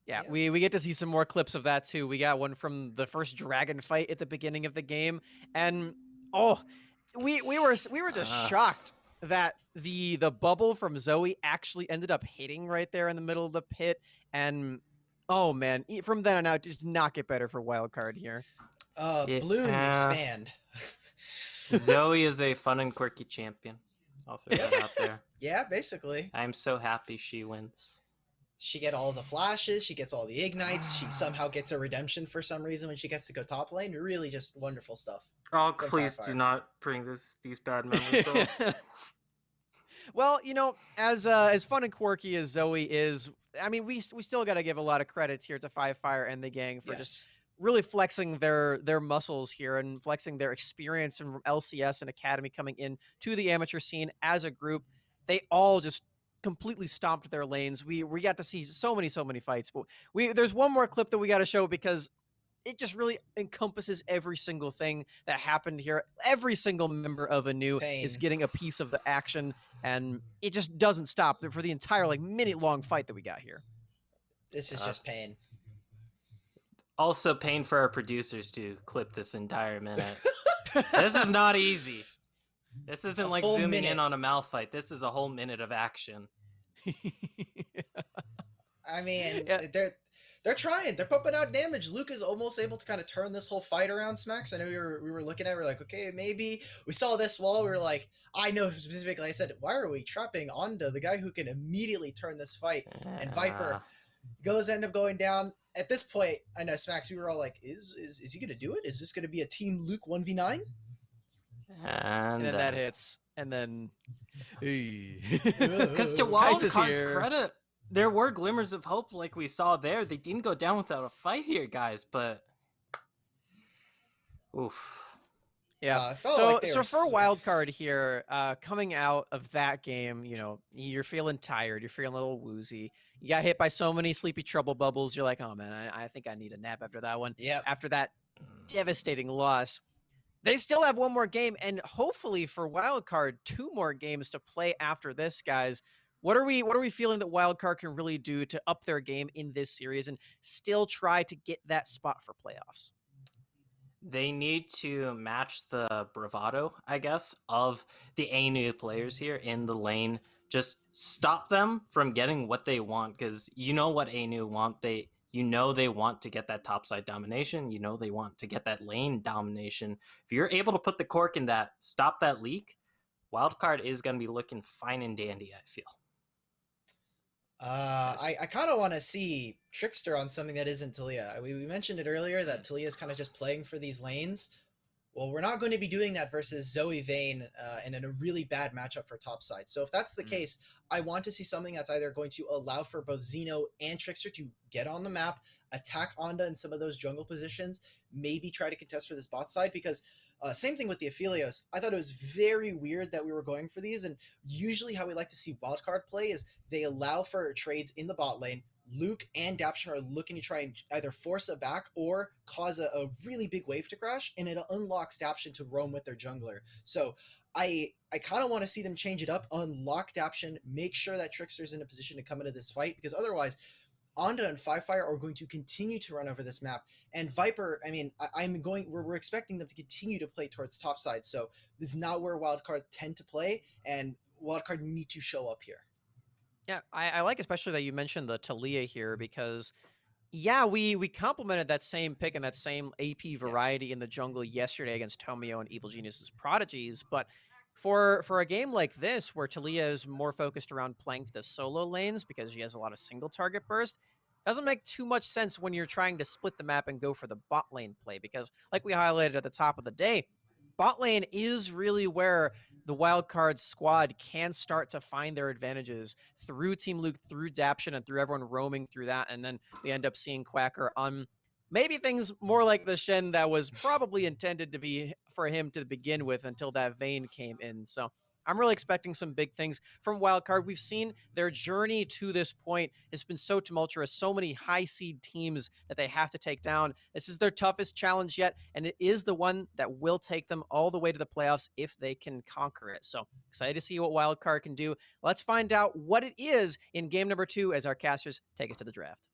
Yeah, we get to see some more clips of that too. We got one from the first dragon fight at the beginning of the game, and we were just shocked that the bubble from Zoe actually ended up hitting right there in the middle of the pit. And oh man, from then on out, it does not get better for Wildcard here. Bloom expand. Zoe is a fun and quirky champion. I'll throw that out there. Yeah, basically. I'm so happy she wins. She get all the flashes, she gets all the ignites, she somehow gets a redemption for some reason when she gets to go top lane. Really just wonderful stuff. Oh, please do not bring these bad memories up. Well, you know, as fun and quirky as Zoe is, I mean, we still got to give a lot of credit here to Five Fire and the gang for just really flexing their muscles here and flexing their experience from LCS and Academy coming in to the amateur scene as a group. They all just completely stomped their lanes. We got to see so many fights, but there's one more clip that we got to show because it just really encompasses every single thing that happened here. Every single member of ANEW is getting a piece of the action, and it just doesn't stop for the entire minute-long fight that we got here. This is just pain. Also pain for our producers to clip this entire minute. This is not easy. This isn't like zooming in on a Malphite. This is a whole minute of action. I mean, they're trying. They're pumping out damage. Luke is almost able to kind of turn this whole fight around, Smacks. I know we were looking at it. We're like, okay, maybe. We saw this wall. We were like, I know specifically. I said, why are we trapping Onda, the guy who can immediately turn this fight? And Viper end up going down. At this point, I know, Smacks, we were all like, is he going to do it? Is this going to be a Team Luke 1v9? And then that hits, and then because to Wildcard's credit, there were glimmers of hope like we saw there. They didn't go down without a fight here, guys, but oof. Yeah. So for Wildcard here, coming out of that game, you know, you're feeling tired, you're feeling a little woozy. You got hit by so many sleepy trouble bubbles. You're like, oh man, I think I need a nap after that one. Yeah. After that devastating loss. They still have one more game, and hopefully for Wildcard, 2 more games to play after this, guys. What are we feeling that Wildcard can really do to up their game in this series and still try to get that spot for playoffs? They need to match the bravado, I guess, of the ANEW players here in the lane. Just stop them from getting what they want, because you know what ANEW want. You know they want to get that topside domination. You know they want to get that lane domination. If you're able to put the cork in that, stop that leak, Wildcard is going to be looking fine and dandy, I feel. I kind of want to see Trickster on something that isn't Talia. We mentioned it earlier that Talia is kind of just playing for these lanes. Well, we're not going to be doing that versus Zoe Vayne and in a really bad matchup for topside. So if that's the case, I want to see something that's either going to allow for both Xeno and Trickster to get on the map, attack Onda in some of those jungle positions, maybe try to contest for this bot side, because same thing with the Aphelios. I thought it was very weird that we were going for these, and usually how we like to see Wildcard play is they allow for trades in the bot lane. Luke and Daption are looking to try and either force it back or cause a really big wave to crash, and it unlocks Daption to roam with their jungler. So I kind of want to see them change it up, unlock Daption, make sure that Trickster's in a position to come into this fight, because otherwise Onda and Five Fire are going to continue to run over this map. And Viper, I mean, we're expecting them to continue to play towards top side. So this is not where Wildcard tend to play, and Wildcard need to show up here. Yeah, I like especially that you mentioned the Talia here, because yeah, we complimented that same pick and that same AP variety in the jungle yesterday against Tomio and Evil Genius's Prodigies, but for a game like this where Talia is more focused around playing the solo lanes because she has a lot of single target burst, doesn't make too much sense when you're trying to split the map and go for the bot lane play, because like we highlighted at the top of the day, bot lane is really where the Wildcard squad can start to find their advantages through Team Luke, through Daption, and through everyone roaming through that. And then we end up seeing Quacker on maybe things more like the Shen that was probably intended to be for him to begin with until that Vayne came in. So I'm really expecting some big things from Wildcard. We've seen their journey to this point has been so tumultuous, so many high seed teams that they have to take down. This is their toughest challenge yet, and it is the one that will take them all the way to the playoffs if they can conquer it. So excited to see what Wildcard can do. Let's find out what it is in game number 2 as our casters take us to the draft.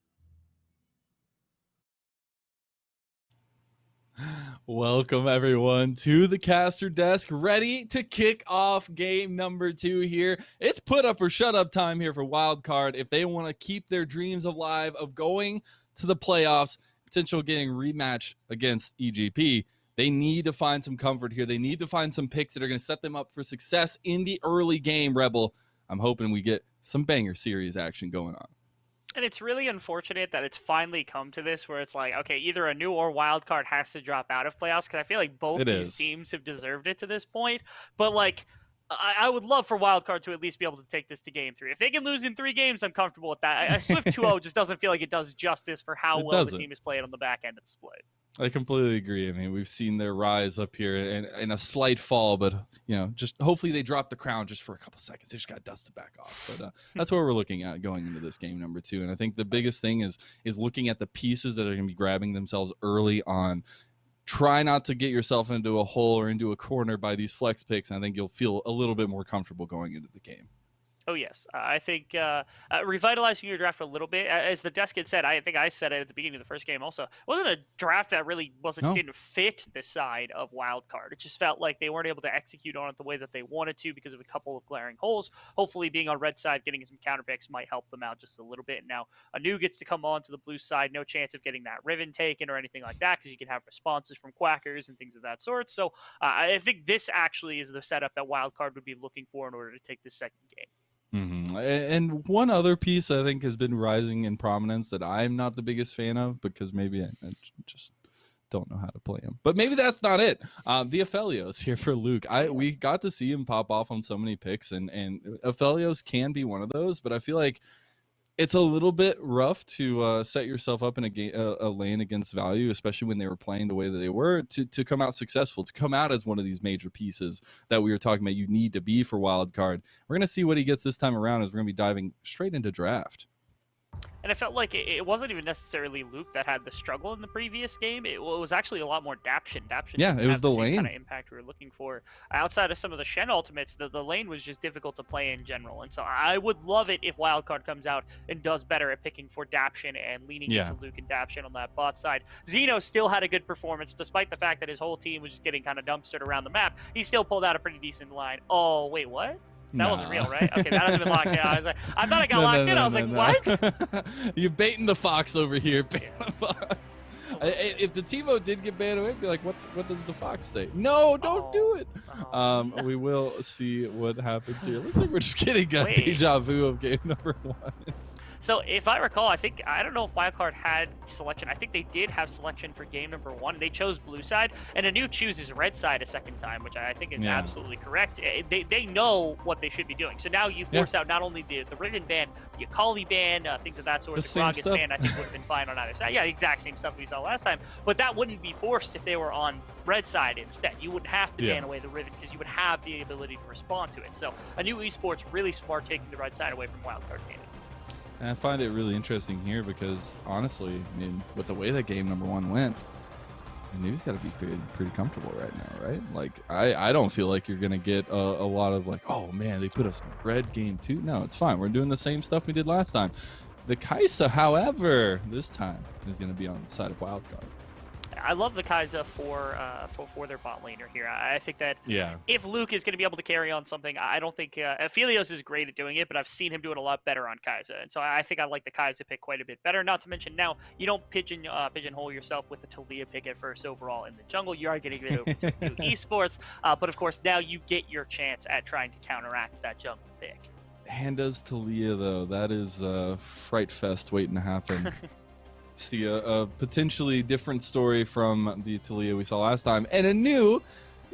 Welcome everyone to the caster desk, ready to kick off game number 2 here. It's put up or shut up time here for Wildcard. If they want to keep their dreams alive of going to the playoffs, potential getting rematch against EGP, they need to find some comfort here. They need to find some picks that are going to set them up for success in the early game, Rebel. I'm hoping we get some banger series action going on. And it's really unfortunate that it's finally come to this where it's like, okay, either ANEW or Wildcard has to drop out of playoffs, because I feel like both these teams have deserved it to this point. But, like, I would love for Wildcard to at least be able to take this to game 3. If they can lose in 3 games, I'm comfortable with that. A Swift 2-0 just doesn't feel like it does justice for how well the team has played on the back end of the split. I completely agree. I mean, we've seen their rise up here and a slight fall, but, you know, just hopefully they drop the crown just for a couple seconds. They just got dust to back off. But that's what we're looking at going into this game number 2. And I think the biggest thing is looking at the pieces that are going to be grabbing themselves early on. Try not to get yourself into a hole or into a corner by these flex picks. And I think you'll feel a little bit more comfortable going into the game. Oh, yes. I think revitalizing your draft a little bit, as the desk had said, I think I said it at the beginning of the first game also, it wasn't a draft that really didn't fit the side of Wildcard. It just felt like they weren't able to execute on it the way that they wanted to because of a couple of glaring holes. Hopefully being on red side, getting some counter picks might help them out just a little bit. Now, ANEW gets to come on to the blue side. No chance of getting that Riven taken or anything like that because you can have responses from Quackers and things of that sort. So I think this actually is the setup that Wildcard would be looking for in order to take this second game. Mm-hmm. And one other piece I think has been rising in prominence that I'm not the biggest fan of because maybe I just don't know how to play him. But maybe that's not it. The Aphelios here for Luke. We got to see him pop off on so many picks, and Aphelios can be one of those, but I feel like it's a little bit rough to set yourself up in a lane against value, especially when they were playing the way that they were, to come out successful, to come out as one of these major pieces that we were talking about you need to be for Wildcard. We're going to see what he gets this time around as we're going to be diving straight into draft. And it felt like it wasn't even necessarily Luke that had the struggle in the previous game. It was actually a lot more Daption. Yeah, it was the lane kind of impact we were looking for. Outside of some of the Shen ultimates, the lane was just difficult to play in general. And so I would love it if Wildcard comes out and does better at picking for Daption and leaning into Luke and Daption on that bot side. Xeno still had a good performance, despite the fact that his whole team was just getting kind of dumpstered around the map. He still pulled out a pretty decent line. Oh, wait, what? That wasn't real, right? Okay, that hasn't been locked in. I was like, I thought I got locked in. I was like, what? You're baiting the fox over here. Baiting the fox. If the TiVo did get banned away, I'd be like, what does the fox say? No, don't do it. We will see what happens here. Looks like we're just getting a deja vu of game number 1. So if I recall, I don't know if Wildcard had selection. I think they did have selection for game number 1. They chose blue side, and ANEW chooses red side a second time, which I think is absolutely correct. They know what they should be doing. So now you force out not only the Riven ban, the Akali ban, things of that sort. The Gragas ban, I think, would have been fine on either side. Yeah, the exact same stuff we saw last time. But that wouldn't be forced if they were on red side instead. You wouldn't have to ban away the Riven because you would have the ability to respond to it. So ANEW Esports really smart taking the red side away from Wildcard banning. And I find it really interesting here because, honestly, I mean, with the way that game number 1 went, ANEW's got to be pretty comfortable right now, right? Like, I don't feel like you're going to get a lot of, like, oh, man, they put us on red game 2. No, it's fine. We're doing the same stuff we did last time. The Kai'Sa, however, this time is going to be on the side of Wildcard. I love the Kai'Sa for their bot laner here. I think that if Luke is going to be able to carry on something, I don't think Aphelios is great at doing it, but I've seen him do it a lot better on Kai'Sa, and so I think I like the Kai'Sa pick quite a bit better. Not to mention now you don't pigeonhole yourself with the Taliyah pick at first overall in the jungle. You are getting it over to ANEW Esports, but of course now you get your chance at trying to counteract that jungle pick. And does Taliyah though? That is a fright fest waiting to happen. See a potentially different story from the Taliyah we saw last time. And ANEW,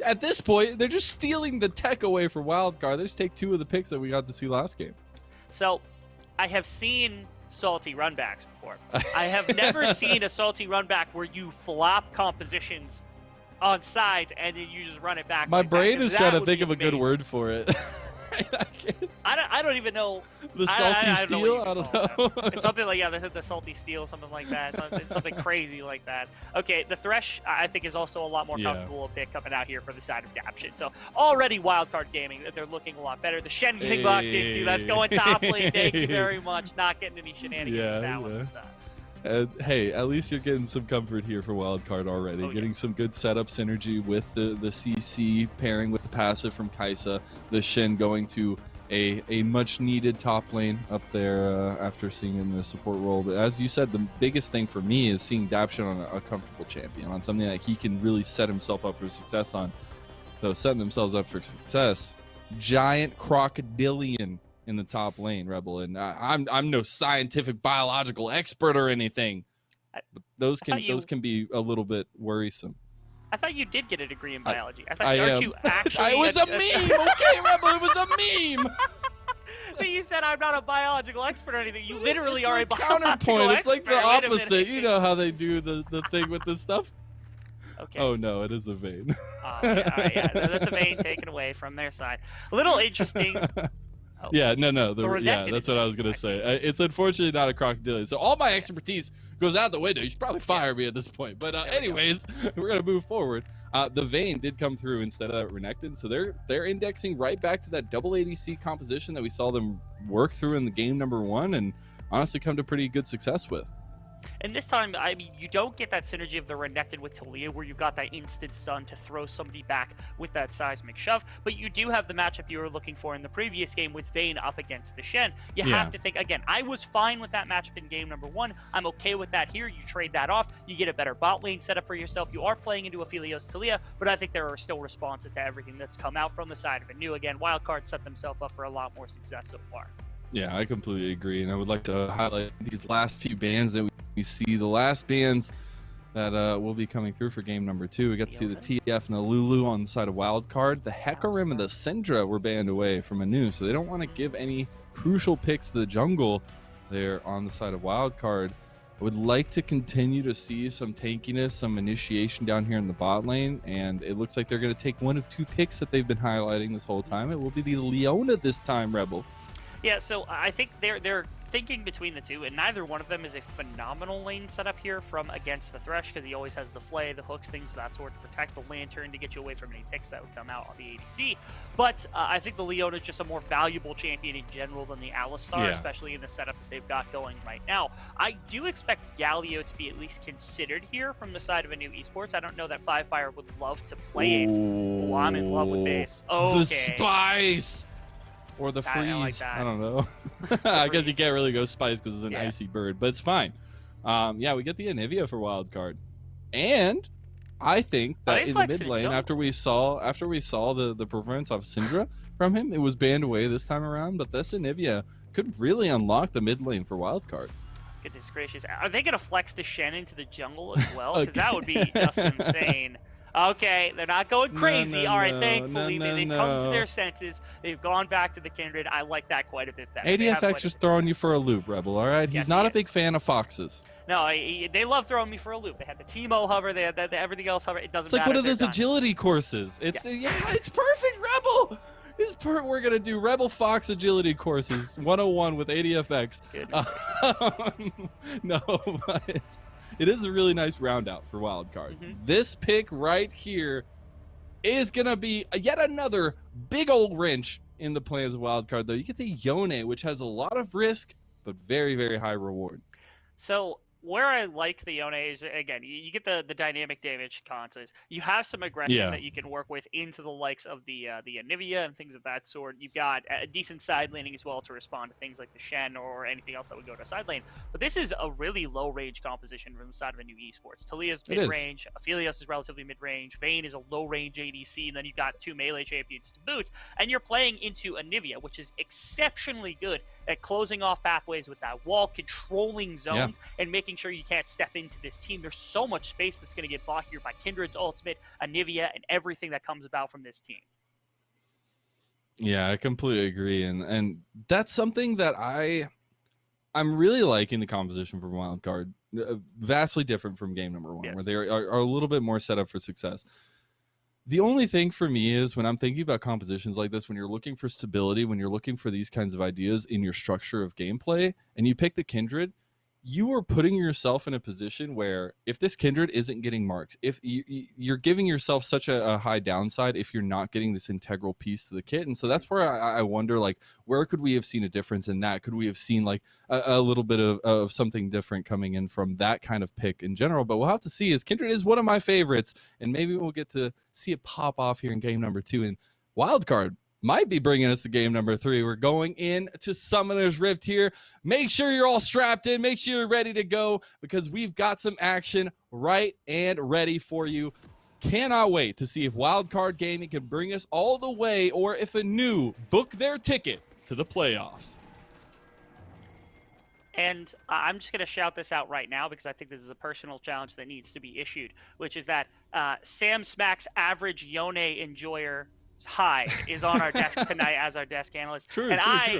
at this point, they're just stealing the tech away for Wildcard. They just take 2 of the picks that we got to see last game. So, I have seen salty runbacks before. I have never seen a salty runback where you flop compositions on sides, and then you just run it back. My like brain that, is 'cause trying that to would think be of a good amazing. word for it. I can't. I don't even know. The I salty don't know steel? what I you don't call know. that. It's something like, yeah, the salty steel, something like that. Something crazy like that. Okay, the Thresh, I think, is also a lot more Yeah. comfortable a pick coming out here for the side of Daption. So already Wildcard Gaming, they're looking a lot better. The Shen getting locked into, that's going top lane. Thank you very much. Not getting any shenanigans Yeah, with that one yeah. this time. Hey, at least you're getting some comfort here for Wildcard already. Oh, Getting yes. some good setup synergy with the CC pairing with the passive from Kaisa. The Shen going to a much needed top lane up there after seeing in the support role. But as you said, the biggest thing for me is seeing Daption on a comfortable champion, on something that he can really set himself up for success on. Though setting themselves up for success, giant crocodilian in the top lane, Rebel, and I'm no scientific biological expert or anything, but those can be a little bit worrisome. I thought you did get a degree in biology. I aren't am. you actually? It was a meme, okay, Rebel. It was a meme. But you said I'm not a biological expert or anything. You literally It's are a like biological counterpoint. expert. It's like the Wait a minute. opposite. You know how they do the thing with this stuff. Okay. Oh no, it is a vein. Yeah, all right, yeah, that's a vein taken away from their side. A little interesting. Oh, Yeah, no, the yeah, Renekton that's is what I was vein, gonna I see. say. It's unfortunately not a crocodile, so all my expertise goes out the window. You should probably fire Yes. me at this point. But we go. anyways, we're gonna move forward. The vein did come through instead of Renekton, so they're indexing right back to that double ADC composition that we saw them work through in the game number 1, and honestly come to pretty good success with. And this time, I mean, you don't get that synergy of the Renekton with Talia, where you've got that instant stun to throw somebody back with that seismic shove, but you do have the matchup you were looking for in the previous game with Vayne up against the Shen. You Yeah. have to think, again, I was fine with that matchup in game number 1. I'm okay with that here. You trade that off. You get a better bot lane setup for yourself. You are playing into Aphelios Talia, but I think there are still responses to everything that's come out from the side of ANEW. Again, Wildcard set themselves up for a lot more success so far. Yeah, I completely agree, and I would like to highlight these last few bans that we see. The last bans that will be coming through for game number 2. We got to see the TF and the Lulu on the side of Wildcard. The Hecarim and the Syndra were banned away from ANEW, so they don't want to give any crucial picks to the jungle there on the side of Wildcard. I would like to continue to see some tankiness, some initiation down here in the bot lane, and it looks like they're going to take one of 2 picks that they've been highlighting this whole time. It will be the Leona this time, Rebel. Yeah, so I think they're thinking between the two, and neither one of them is a phenomenal lane setup here from against the Thresh, because he always has the flay, the hooks, things of that sort to protect the lantern to get you away from any picks that would come out on the ADC. But I think the Leona is just a more valuable champion in general than the Alistar, especially in the setup that they've got going right now. I do expect Galio to be at least considered here from the side of ANEW Esports. I don't know that Firefire would love to play it. Oh, I'm in love with this. Okay. The spice! Or the freeze. I like that. I don't know. I guess you can't really go spice because it's an icy bird, but it's fine. Yeah, we get the Anivia for Wildcard. And I think that in the mid lane, after we saw the performance of Syndra from him, it was banned away this time around, but this Anivia could really unlock the mid lane for Wildcard. Goodness gracious. Are they going to flex the Shen into the jungle as well? Because that would be just insane. Okay, they're not going crazy. All right, thankfully, they've come to their senses. They've gone back to the Kindred. I like that quite a bit better. ADFX just throwing you for a loop, Rebel, all right? He's not a big fan of foxes. No, they love throwing me for a loop. They had the Teemo hover. They had everything else hover. It doesn't matter. It's like one of those agility courses. It's it's perfect, Rebel. We're gonna do Rebel Fox agility courses 101 with ADFX. No, but it is a really nice round out for Wildcard. This pick right here is gonna be yet another big old wrench in the plans of Wildcard, though. You get the Yone, which has a lot of risk but very, very high reward. So where I like the Yone is, again, you get the dynamic damage consoles. You have some aggression that you can work with into the likes of the Anivia and things of that sort. You've got a decent side laning as well to respond to things like the Shen or anything else that would go to side lane. But this is a really low range composition from the side of ANEW Esports. Talia's mid range, Aphelios is relatively mid range, Vayne is a low range ADC, and then you've got 2 melee champions to boot. And you're playing into Anivia, which is exceptionally good at closing off pathways with that wall, controlling zones, and making sure you can't step into this team. There's so much space that's going to get bought here by Kindred's ultimate, Anivia, and everything that comes about from this team. Yeah, I completely agree, and that's something that I'm really liking the composition for Wildcard. vastly different from game number 1, Yes. where they are a little bit more set up for success. The only thing for me is when I'm thinking about compositions like this, when you're looking for stability, when you're looking for these kinds of ideas in your structure of gameplay, and you pick the Kindred, you are putting yourself in a position where if this Kindred isn't getting marks, if you're giving yourself such a high downside if you're not getting this integral piece to the kit. And so that's where I wonder, like, where could we have seen a difference in that? Could we have seen like a little bit of something different coming in from that kind of pick in general? But we'll have to see, as Kindred is one of my favorites, and maybe we'll get to see it pop off here in game number 2. And Wildcard might be bringing us to game number 3. We're going in to Summoner's Rift here. Make sure you're all strapped in. Make sure you're ready to go, because we've got some action right and ready for you. Cannot wait to see if Wildcard Gaming can bring us all the way, or if ANEW book their ticket to the playoffs. And I'm just going to shout this out right now because I think this is a personal challenge that needs to be issued, which is that Sam Smack's average Yone enjoyer high is on our desk tonight as our desk analyst. True.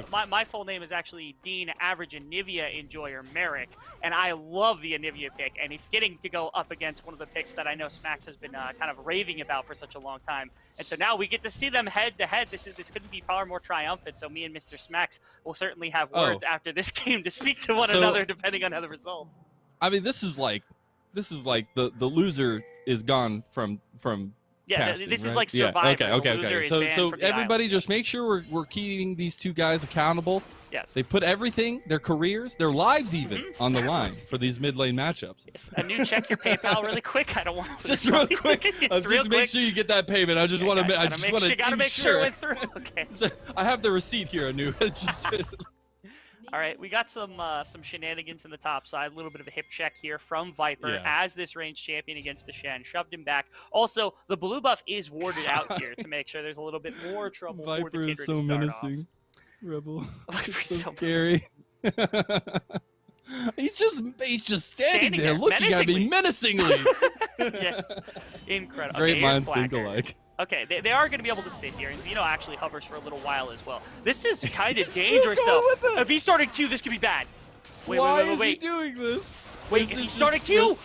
My full name is actually Dean Average Anivia Enjoyer Merrick, and I love the Anivia pick, and it's getting to go up against one of the picks that I know Smax has been kind of raving about for such a long time. And so now we get to see them head to head. This couldn't be far more triumphant. So me and Mr. Smax will certainly have words after this game to speak to one another, depending on how the result. I mean, this is like the loser is gone from Yeah, casting, this is right? like Survivor. Okay. So everybody just make sure we're keeping these two guys accountable. Yes. They put everything, their careers, their lives even, on the line for these mid lane matchups. Yes. ANEW, check your PayPal really quick. I don't want to just real quick. Just make sure you get that payment. I just want to. I just want to. You gotta make sure it went through. Okay. I have the receipt here, ANEW. It's just. All right, we got some shenanigans in the top side. A little bit of a hip check here from Viper as this range champion against the Shen. Shoved him back. Also, the blue buff is warded out here to make sure there's a little bit more trouble for the Viper Kindred is so to start menacing. off. Rebel. Viper's so scary. he's just standing there looking at me menacingly. Yes, incredible. Great okay, minds think alike. Okay, they are going to be able to sit here, and Zeno actually hovers for a little while as well. This is kind of dangerous, though. If he started Q, this could be bad. Why is he doing this? Wait, if he started Q?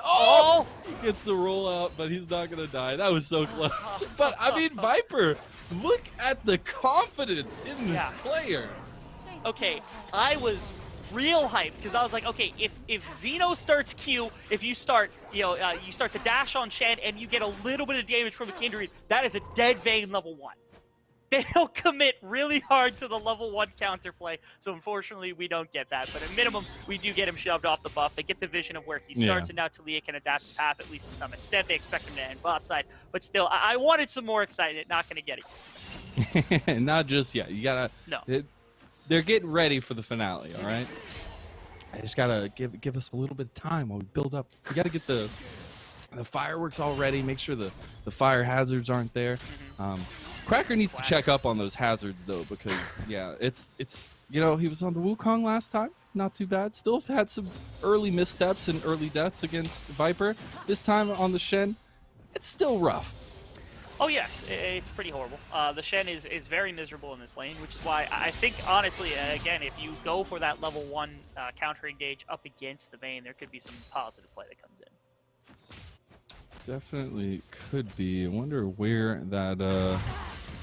Oh! He gets the roll out, but he's not going to die. That was so close. But, I mean, Viper, look at the confidence in this player. Okay, I was real hyped because I was like, okay, if Zeno starts Q, if you start, you start to dash on Shen and you get a little bit of damage from a Kindred, that is a dead Vayne level 1. They'll commit really hard to the level 1 counterplay, so unfortunately we don't get that. But at minimum, we do get him shoved off the buff. They get the vision of where he starts, and now Talia can adapt the path at least to some extent. They expect him to end bot side, but still, I wanted some more excitement. Not going to get it. Not just yet. You gotta. No. They're getting ready for the finale. All right. I just gotta give us a little bit of time while we build up. We gotta get the fireworks all ready. Make sure the fire hazards aren't there. Cracker needs to check up on those hazards though, because it's he was on the Wukong last time, not too bad. Still had some early missteps and early deaths against Viper. This time on the Shen, it's still rough. Oh yes, it's pretty horrible. The Shen is very miserable in this lane, which is why I think, honestly, again, if you go for that level 1 counter engage up against the Vayne, there could be some positive play that comes in. Definitely could be. I wonder where that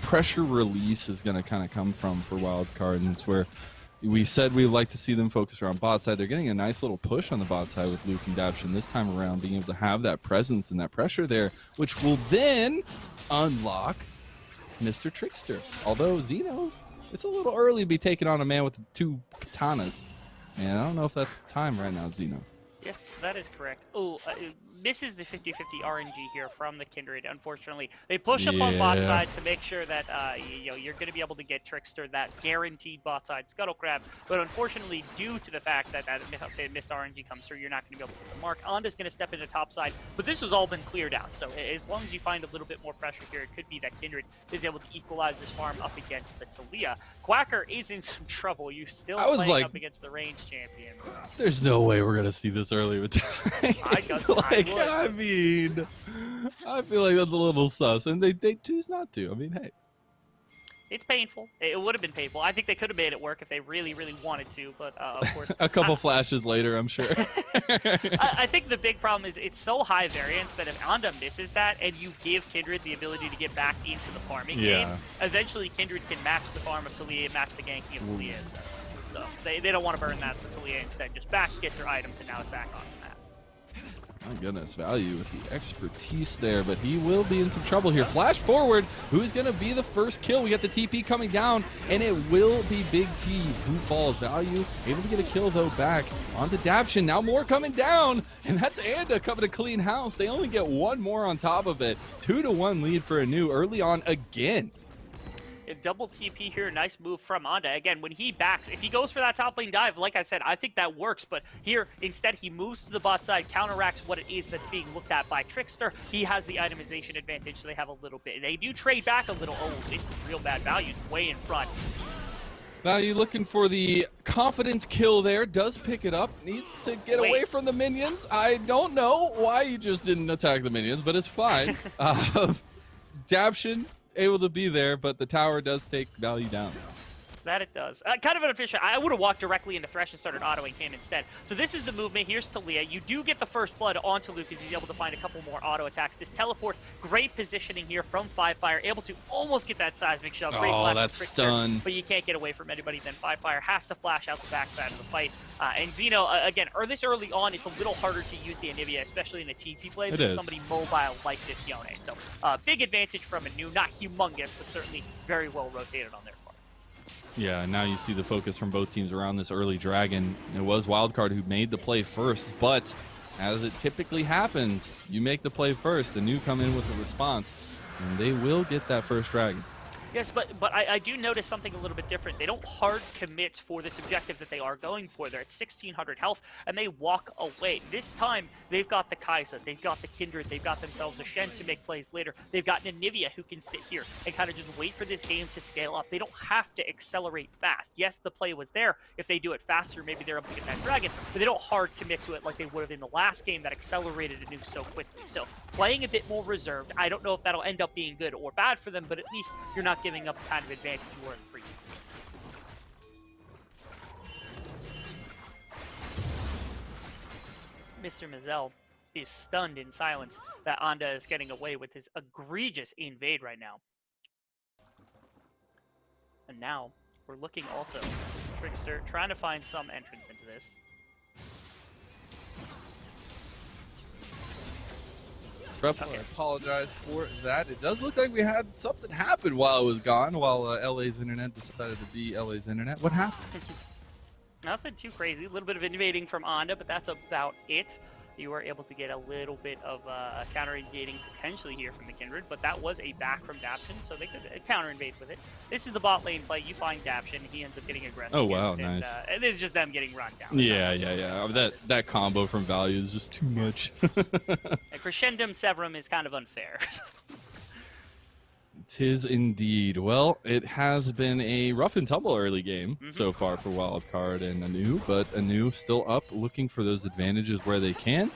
pressure release is going to kind of come from for Wildcard, and it's where we said we'd like to see them focus around bot side. They're getting a nice little push on the bot side with Luke and Dabshin this time around, being able to have that presence and that pressure there, which will then unlock Mr. Trickster. Although Zeno, it's a little early to be taking on a man with 2 katanas. And I don't know if that's the time right now, Zeno. Yes, that is correct. Oh, misses the 50-50 RNG here from the Kindred, unfortunately. They push up on bot side to make sure that you're going to be able to get Trickster, that guaranteed bot side Scuttle Crab, but unfortunately, due to the fact that missed RNG comes through, you're not going to be able to hit the mark. Onda's going to step into top side, but this has all been cleared out, so as long as you find a little bit more pressure here, it could be that Kindred is able to equalize this farm up against the Talia. Quacker is in some trouble. You still playing up against the range champion. There's no way we're going to see this early with time. I mean, I feel like that's a little sus, and they choose not to. I mean, hey. It's painful. It would have been painful. I think they could have made it work if they really, really wanted to, but of course. A couple flashes later, I'm sure. I think the big problem is it's so high variance that if Anda misses that and you give Kindred the ability to get back into the farming game, eventually Kindred can match the farm of Talia, match the ganking of Talia, etc. So they don't want to burn that, so Talia instead just backs, gets her items, and now it's back on the map. My goodness, Value with the expertise there, but he will be in some trouble here. Flash forward, who's going to be the first kill? We got the TP coming down, and it will be Big T who falls. Value able to get a kill, though, back onto Daption. Now more coming down, and that's Anda coming to clean house. They only get one more on top of it. 2-1 lead for ANEW early on again. A double TP here, nice move from Anda. Again, when he backs, if he goes for that top lane dive, like I said, I think that works, but here, instead, he moves to the bot side, counteracts what it is that's being looked at by Trickster. He has the itemization advantage, so they have a little bit. They do trade back a little. Oh, this is real bad. Value's way in front. Value looking for the confidence kill there, does pick it up, needs to get away from the minions. I don't know why you just didn't attack the minions, but it's fine. Daption able to be there, but the tower does take Value down. That it does. Kind of inefficient. I would have walked directly into Thresh and started autoing him instead. So this is the movement. Here's Talia. You do get the first blood onto Luke as he's able to find a couple more auto attacks. This teleport, great positioning here from Firefire, able to almost get that seismic shove. Great flash that's Trickster, stun. But you can't get away from anybody. Then Firefire has to flash out the backside of the fight. And Zeno, again, this early on, it's a little harder to use the ANEW, especially in a TP play, than somebody mobile like this Yone. So big advantage from ANEW. Not humongous, but certainly very well rotated on their part. Yeah, now you see the focus from both teams around this early dragon. It was Wildcard who made the play first, but as it typically happens, you make the play first, ANEW come in with a response, and they will get that first dragon. Yes, but I do notice something a little bit different. They don't hard commit for this objective that they are going for. They're at 1,600 health, and they walk away. This time, they've got the Kai'Sa, they've got the Kindred, they've got themselves a Shen to make plays later. They've got ANEW who can sit here and kind of just wait for this game to scale up. They don't have to accelerate fast. Yes, the play was there. If they do it faster, maybe they're able to get that dragon, but they don't hard commit to it like they would have in the last game that accelerated ANEW so quickly. So playing a bit more reserved, I don't know if that'll end up being good or bad for them, but at least you're not giving up the kind of advantage you were in the previous game. Mr. Mazel is stunned in silence that Anda is getting away with his egregious invade right now. And now, we're looking also, Trickster trying to find some entrance into this. I apologize for that. It does look like we had something happen while I was gone, while LA's internet decided to be LA's internet. What happened? Nothing too crazy. A little bit of invading from Anda, but that's about it. You were able to get a little bit of counter-invading potentially here from the Kindred, but that was a back from Daption, so they could counter-invade with it. This is the bot lane play. You find Daption, he ends up getting aggressive. Oh, wow, nice. And it's just them getting run down. Yeah. That combo from Value is just too much. Crescendum Severum is kind of unfair. Tis indeed. Well, it has been a rough and tumble early game so far for Wildcard and ANEW, but ANEW still up, looking for those advantages where they can.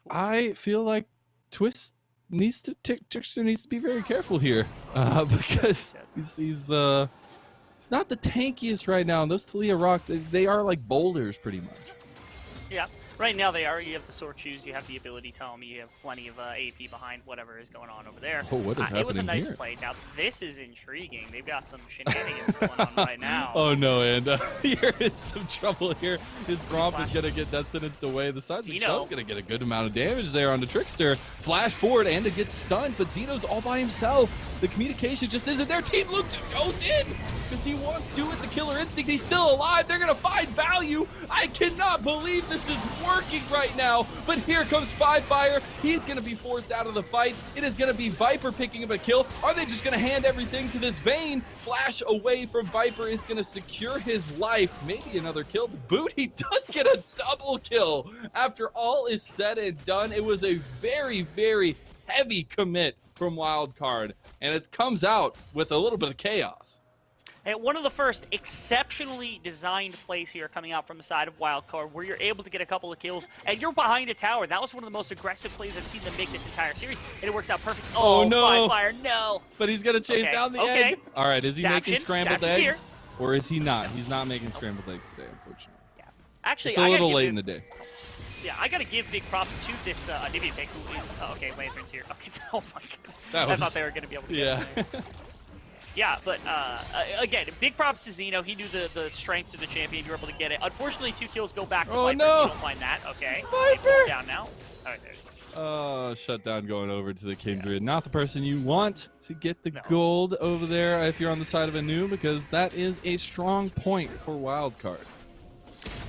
I feel like Twist needs to Trickster needs to be very careful here because he's not the tankiest right now. And those Talia rocks, they are like boulders pretty much. Yeah. Right now they are. You have the sword shoes, you have the ability tome, you have plenty of AP behind whatever is going on over there. Oh, what is happening It was a nice here? play. Now, this is intriguing. They've got some shenanigans going on right now. Oh, no, and you're in some trouble here. His Gromp is going to get that sentenced away. The Seismic Shell's going to get a good amount of damage there on the Trickster. Flash forward, and to get stunned, but Zeno's all by himself. The communication just isn't there. Team Luke just goes in because he wants to with the killer instinct. He's still alive. They're going to find Value. I cannot believe this is working right now, but here comes Firefire. He's going to be forced out of the fight. It is going to be Viper picking up a kill. Are they just going to hand everything to this Vayne? Flash away from Viper is going to secure his life. Maybe another kill to boot. He does get a double kill. After all is said and done, it was a very, very heavy commit from Wildcard, and it comes out with a little bit of chaos. And one of the first exceptionally designed plays here coming out from the side of Wildcard, where you're able to get a couple of kills, and you're behind a tower. That was one of the most aggressive plays I've seen them make this entire series, and it works out perfect. Oh, no. Fire, no. But he's going to chase down the egg. All right, is he making scrambled eggs? Here. Or is he not? He's not making scrambled eggs today, unfortunately. Yeah. Actually, it's a little late in the day. Yeah, I gotta give big props to this ANEW pick, who is okay. Lantern's here. Okay, oh my god, I thought they were gonna be able to. Yeah. Yeah, but again, big props to Zeno. He knew the strengths of the champion. You were able to get it. Unfortunately, 2 kills go back to Viper. No! You don't find that. Okay. Viper down now. All right, there. Shutdown going over to the Kindred. Not the person you want to get the gold over there if you're on the side of ANEW, because that is a strong point for Wildcard.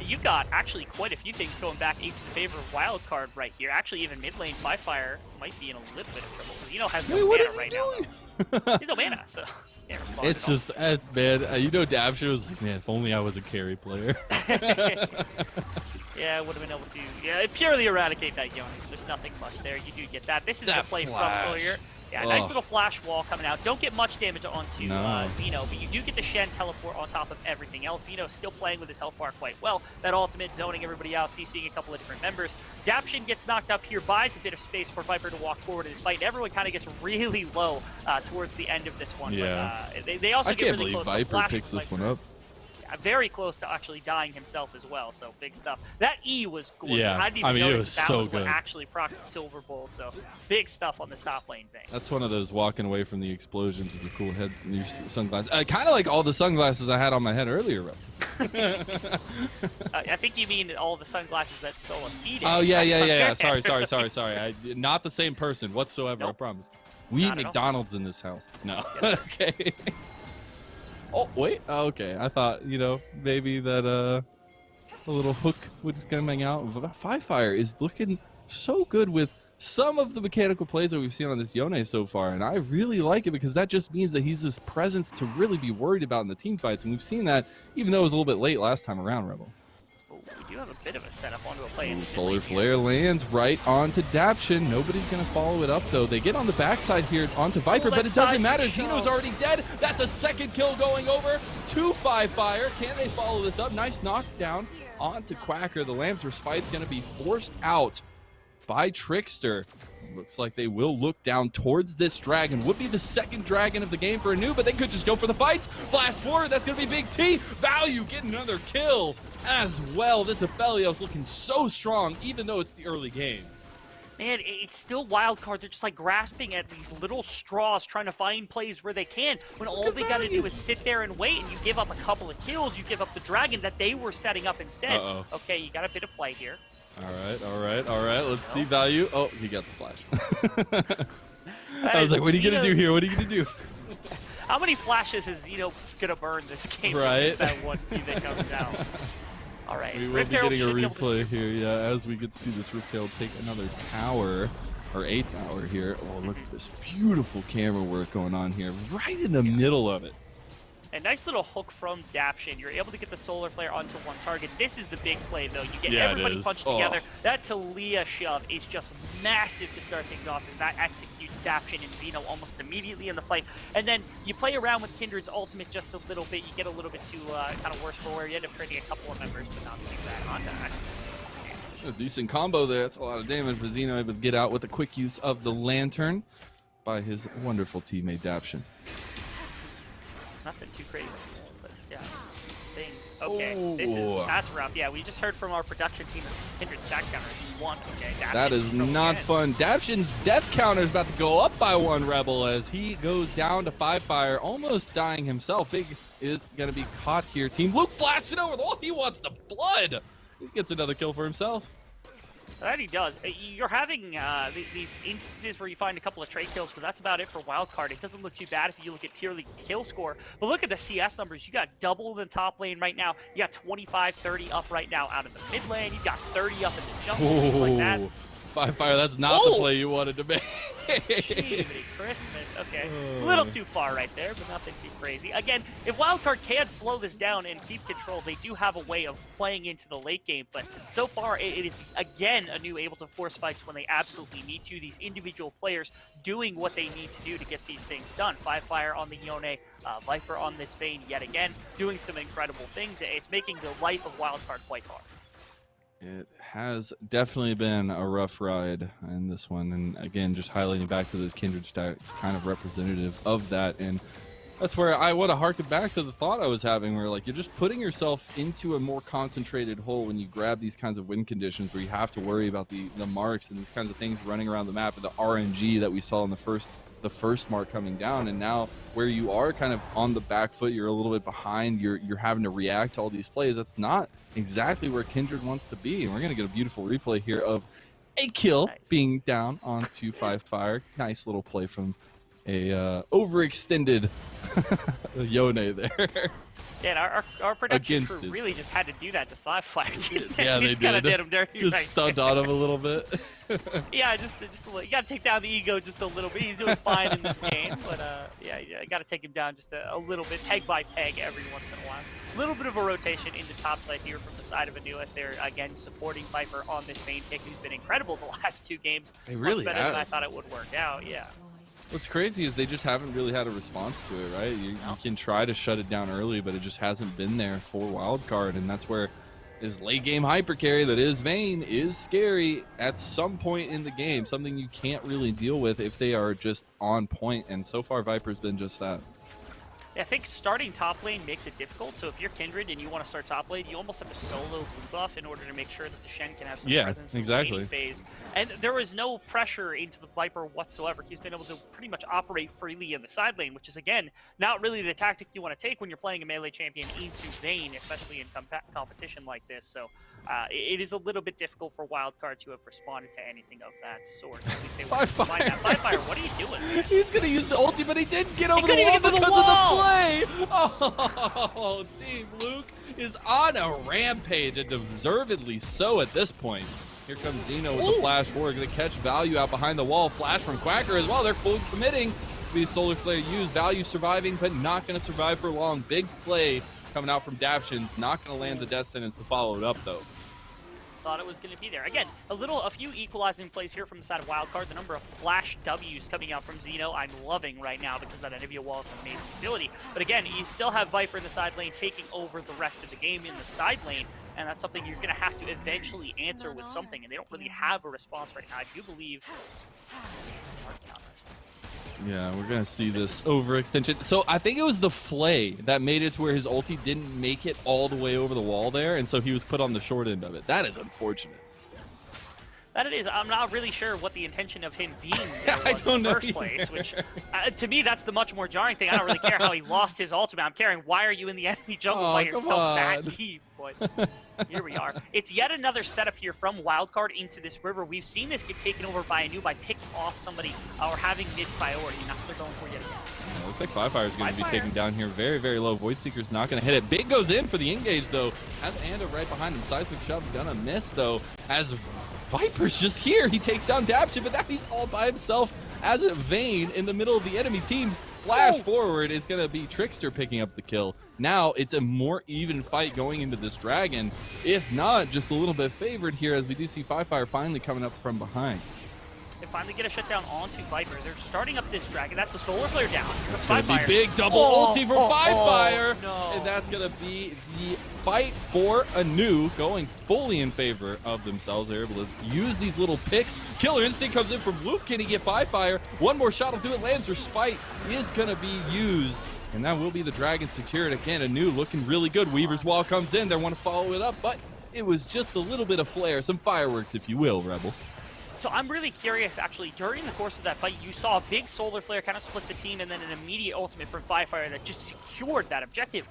You've got actually quite a few things going back into the favor of Wildcard right here. Actually, even mid lane Fire might be in a little bit of trouble. Zeno has no mana right now. He's no mana, so can't respond it's just, man, Dabshin was like, man, if only I was a carry player. Yeah, would have been able to purely eradicate that Yoni. There's nothing much there. You do get that. This is the play from earlier. Yeah, nice little flash wall coming out. Don't get much damage onto Zeno, but you do get the Shen teleport on top of everything else. Zeno still playing with his health bar quite well. That ultimate zoning everybody out, CCing a couple of different members. Dapshin gets knocked up here, buys a bit of space for Viper to walk forward in his fight. Everyone kind of gets really low towards the end of this one. Yeah. But, they also get really close. I can't believe Viper picks this one up. Very close to actually dying himself as well, so big stuff. That E was good. Yeah, I didn't even it notice was that so was good. What actually procced Silver Bolt, so big stuff on this top lane thing. That's one of those walking away from the explosions with your cool head, your sunglasses. Kind of like all the sunglasses I had on my head earlier, Rob. I think you mean all the sunglasses that stole a feed. Oh, yeah. Sorry. Not the same person whatsoever, I promise. We eat McDonald's in this house. No. Okay. Oh, wait. Oh, okay. I thought, maybe that a little hook was coming out. Fire is looking so good with some of the mechanical plays that we've seen on this Yone so far, and I really like it because that just means that he's this presence to really be worried about in the team fights, and we've seen that even though it was a little bit late last time around, Rebel. We do have a bit of a setup onto a play. Solar Flare lands right onto Dapshin. Nobody's going to follow it up, though. They get on the backside here onto Viper, but it doesn't matter. Zeno's already dead. That's a second kill going over to Fire. Can they follow this up? Nice knockdown onto Quacker. The Lamb's Respite's going to be forced out by Trickster. Looks like they will look down towards this dragon. Would be the second dragon of the game for ANEW, but they could just go for the fights. Flash forward, that's going to be Big T. Value getting another kill as well. This Aphelios looking so strong, even though it's the early game. Man, it's still Wildcard. They're just like grasping at these little straws, trying to find plays where they can, when all they got to do is sit there and wait, and you give up a couple of kills, you give up the dragon that they were setting up instead. Okay, you got a bit of play here. All right. Let's see Value. Oh, he got splashed. I was like, what are you going to do here? What are you going to do? How many flashes is going to burn this game? Right. That one key that comes down. All right. We will be getting a replay here, as we get to see this Riptail take another tower, or a tower here. Oh, look at this beautiful camera work going on here, right in the middle of it. A nice little hook from Dapshin. You're able to get the Solar Flare onto one target. This is the big play, though. You get everybody punched together. That Talia shove is just massive to start things off, and that executes Dapshin and Zeno almost immediately in the fight. And then you play around with Kindred's ultimate just a little bit. You get a little bit too kind of worse for wear. You end up trading a couple of members, but not doing that on that. A decent combo there. That's a lot of damage, but Zeno able to get out with a quick use of the Lantern by his wonderful teammate Dapshin. Nothing too crazy, but yeah, things. Okay, that's rough. Yeah, we just heard from our production team that Kindred stack counter is 1. Okay, that is not fun. Dapshin's death counter is about to go up by 1 Rebel as he goes down to Fire, almost dying himself. Big is going to be caught here. Team Luke flashed it over the wall. He wants the blood. He gets another kill for himself. That he does. You're having these instances where you find a couple of trade kills, but that's about it for Wildcard. It doesn't look too bad if you look at purely kill score. But look at the CS numbers. You got double the top lane right now. You got 25, 30 up right now out of the mid lane. You got 30 up in the jungle, like that. Fire, that's not the play you wanted to make. Jiminy Christmas. Okay, a little too far right there, but nothing too crazy. Again, if Wildcard can slow this down and keep control, they do have a way of playing into the late game. But so far, it is, again, ANEW able to force fights when they absolutely need to. These individual players doing what they need to do to get these things done. Fire on the Yone, Viper on this Vayne yet again, doing some incredible things. It's making the life of Wildcard quite hard. It has definitely been a rough ride in this one, and again, just highlighting back to those kindred stacks, kind of representative of that. And that's where I want to harken back to the thought I was having, where like you're just putting yourself into a more concentrated hole when you grab these kinds of win conditions, where you have to worry about the marks and these kinds of things running around the map, and the RNG that we saw in the first mark coming down. And now where you are kind of on the back foot, you're a little bit behind, you're having to react to all these plays. That's not exactly where Kindred wants to be. And we're going to get a beautiful replay here of a kill being down onto Fire. Nice little play from a overextended Yone there. Yeah, our production Against crew this. really just had to do that to Fire. Yeah, they just kind of did. did him dirty. Just right stunned there. on him a little bit. Yeah, just a little. You got to take down the ego just a little bit. He's doing fine in this game, but yeah, you got to take him down just a little bit, peg by peg, every once in a while. A little bit of a rotation in the top side here from the side of ANEW. They're again supporting Viper on this main pick, who's been incredible the last two games. They really Much better than I has. thought it would work out. Yeah. What's crazy is they just haven't really had a response to it, right? You can try to shut it down early, but it just hasn't been there for Wildcard, and that's where this late game hyper carry that is Vayne is scary at some point in the game, something you can't really deal with if they are just on point, and so far Viper's been just that. Yeah, I think starting top lane makes it difficult. So if you're Kindred and you want to start top lane, you almost have to solo blue buff in order to make sure that the Shen can have some presence in the laning phase. And there was no pressure into the Viper whatsoever. He's been able to pretty much operate freely in the side lane, which is, again, not really the tactic you want to take when you're playing a melee champion into Vayne, especially in competition like this. So it is a little bit difficult for Wildcard to have responded to anything of that sort. At least they wanted to find that. Fire, what are you doing, man? He's going to use the ulti, but he didn't get over He the wall couldn't even get because to the of the wall! play. Oh, Team Luke is on a rampage, and deservedly so at this point. Here comes Zeno with the flash forward, going to catch Value out behind the wall. Flash from Quacker as well. They're full committing. Speed Solar Flare used. Value surviving, but not going to survive for long. Big play coming out from Daptions. Not going to land the death sentence to follow it up, though. Thought it was going to be there. Again, a few equalizing plays here from the side of Wildcard. The number of flash W's coming out from Zeno, I'm loving right now because that ANEW wall is an amazing ability. But again, you still have Viper in the side lane taking over the rest of the game in the side lane, and that's something you're going to have to eventually answer with something, and they don't really have a response right now. I do believe... Yeah, we're going to see this overextension. So I think it was the flay that made it to where his ulti didn't make it all the way over the wall there, and so he was put on the short end of it. That is unfortunate. That it is. I'm not really sure what the intention of him being there was I don't in the know first place, which to me, that's the much more jarring thing. I don't really care how he lost his ultimate. I'm caring, why are you in the enemy jungle by yourself that deep? But here we are. It's yet another setup here from Wildcard into this river. We've seen this get taken over by ANEW by picking off somebody or having mid priority. Not what they're going for yet again. Yeah, looks like Fire is going to be taken down here very, very low. Void Seeker's not going to hit it. Big goes in for the engage, though. Has Anda right behind him. Seismic Shove gonna miss, though, as Viper's just here. He takes down Dapchin, but now he's all by himself as a Vayne in the middle of the enemy team. Flash forward is going to be Trickster picking up the kill. Now it's a more even fight going into this Dragon. If not, just a little bit favored here, as we do see Fire finally coming up from behind. They finally get a shutdown onto Viper. They're starting up this Dragon. That's the Solar Flare down. It's going to be big double ulti for Fire. No. And that's going to be the fight for ANEW, going fully in favor of themselves. They're able to use these little picks. Killer Instinct comes in from Luke. Can he get Fire? One more shot will do it. Lands. Respite is going to be used. And that will be the Dragon secured. Again, ANEW looking really good. Weaver's Wall comes in. They want to follow it up, but it was just a little bit of flare. Some fireworks, if you will, Rebel. So I'm really curious, actually, during the course of that fight, you saw a big Solar Flare kind of split the team and then an immediate ultimate from Fire that just secured that objective.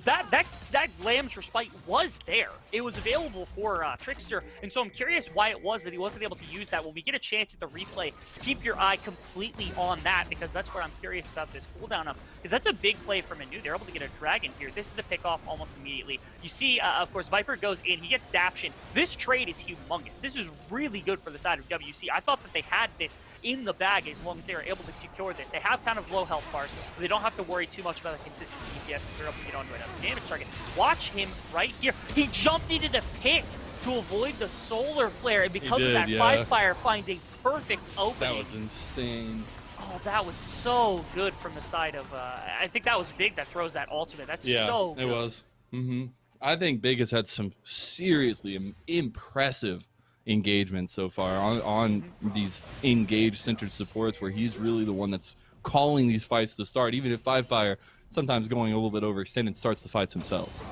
that Lamb's Respite was there. It was available for Trickster, and so I'm curious why it was that he wasn't able to use that. When we get a chance at the replay, keep your eye completely on that, because that's where I'm curious about this cooldown up, because that's a big play from ANEW. They're able to get a Dragon here. This is the pick off almost immediately. You see, of course, Viper goes in. He gets Daption. This trade is humongous. This is really good for the side of WC. I thought that they had this in the bag as long as they were able to secure this. They have kind of low health bars, so they don't have to worry too much about the consistent DPS if they're able to get onto another damage target. Watch him right here. He jumped into the pit to avoid the solar flare, and because of that, Fire finds a perfect opening. That was insane. Oh, that was so good from the side of, I think that was Big that throws that ultimate. That's so good. It was. I think Big has had some seriously impressive engagement so far on these engaged centered supports, where he's really the one that's calling these fights to start, even if Fire sometimes going a little bit overextended starts the fights themselves.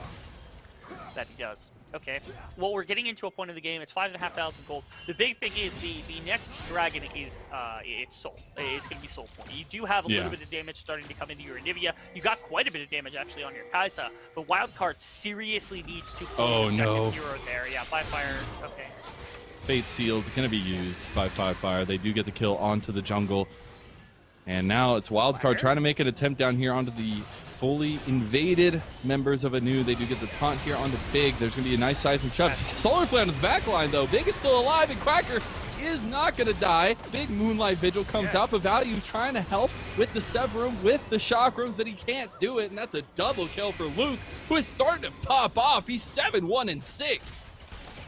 That he does. Okay, well, we're getting into a point of the game. It's 5,500 gold. The big thing is the next dragon is it's soul. It's going to be soul point. You do have a little bit of damage starting to come into your Anivia. You got quite a bit of damage actually on your Kaisa, but Wildcard seriously needs to hero there. Yeah, Fire. Okay. Fate sealed, going to be used by Fire. They do get the kill onto the jungle, and now it's Wildcard trying to make an attempt down here onto the fully invaded members of ANEW. They do get the taunt here on the Big. There's going to be a nice seismic shove. Solar Flare on the back line, though. Big is still alive, and Quacker is not going to die. Big Moonlight Vigil comes out, but Value's trying to help with the Severum, with the Chakrams, but he can't do it, and that's a double kill for Luke, who is starting to pop off. He's 7-1-6.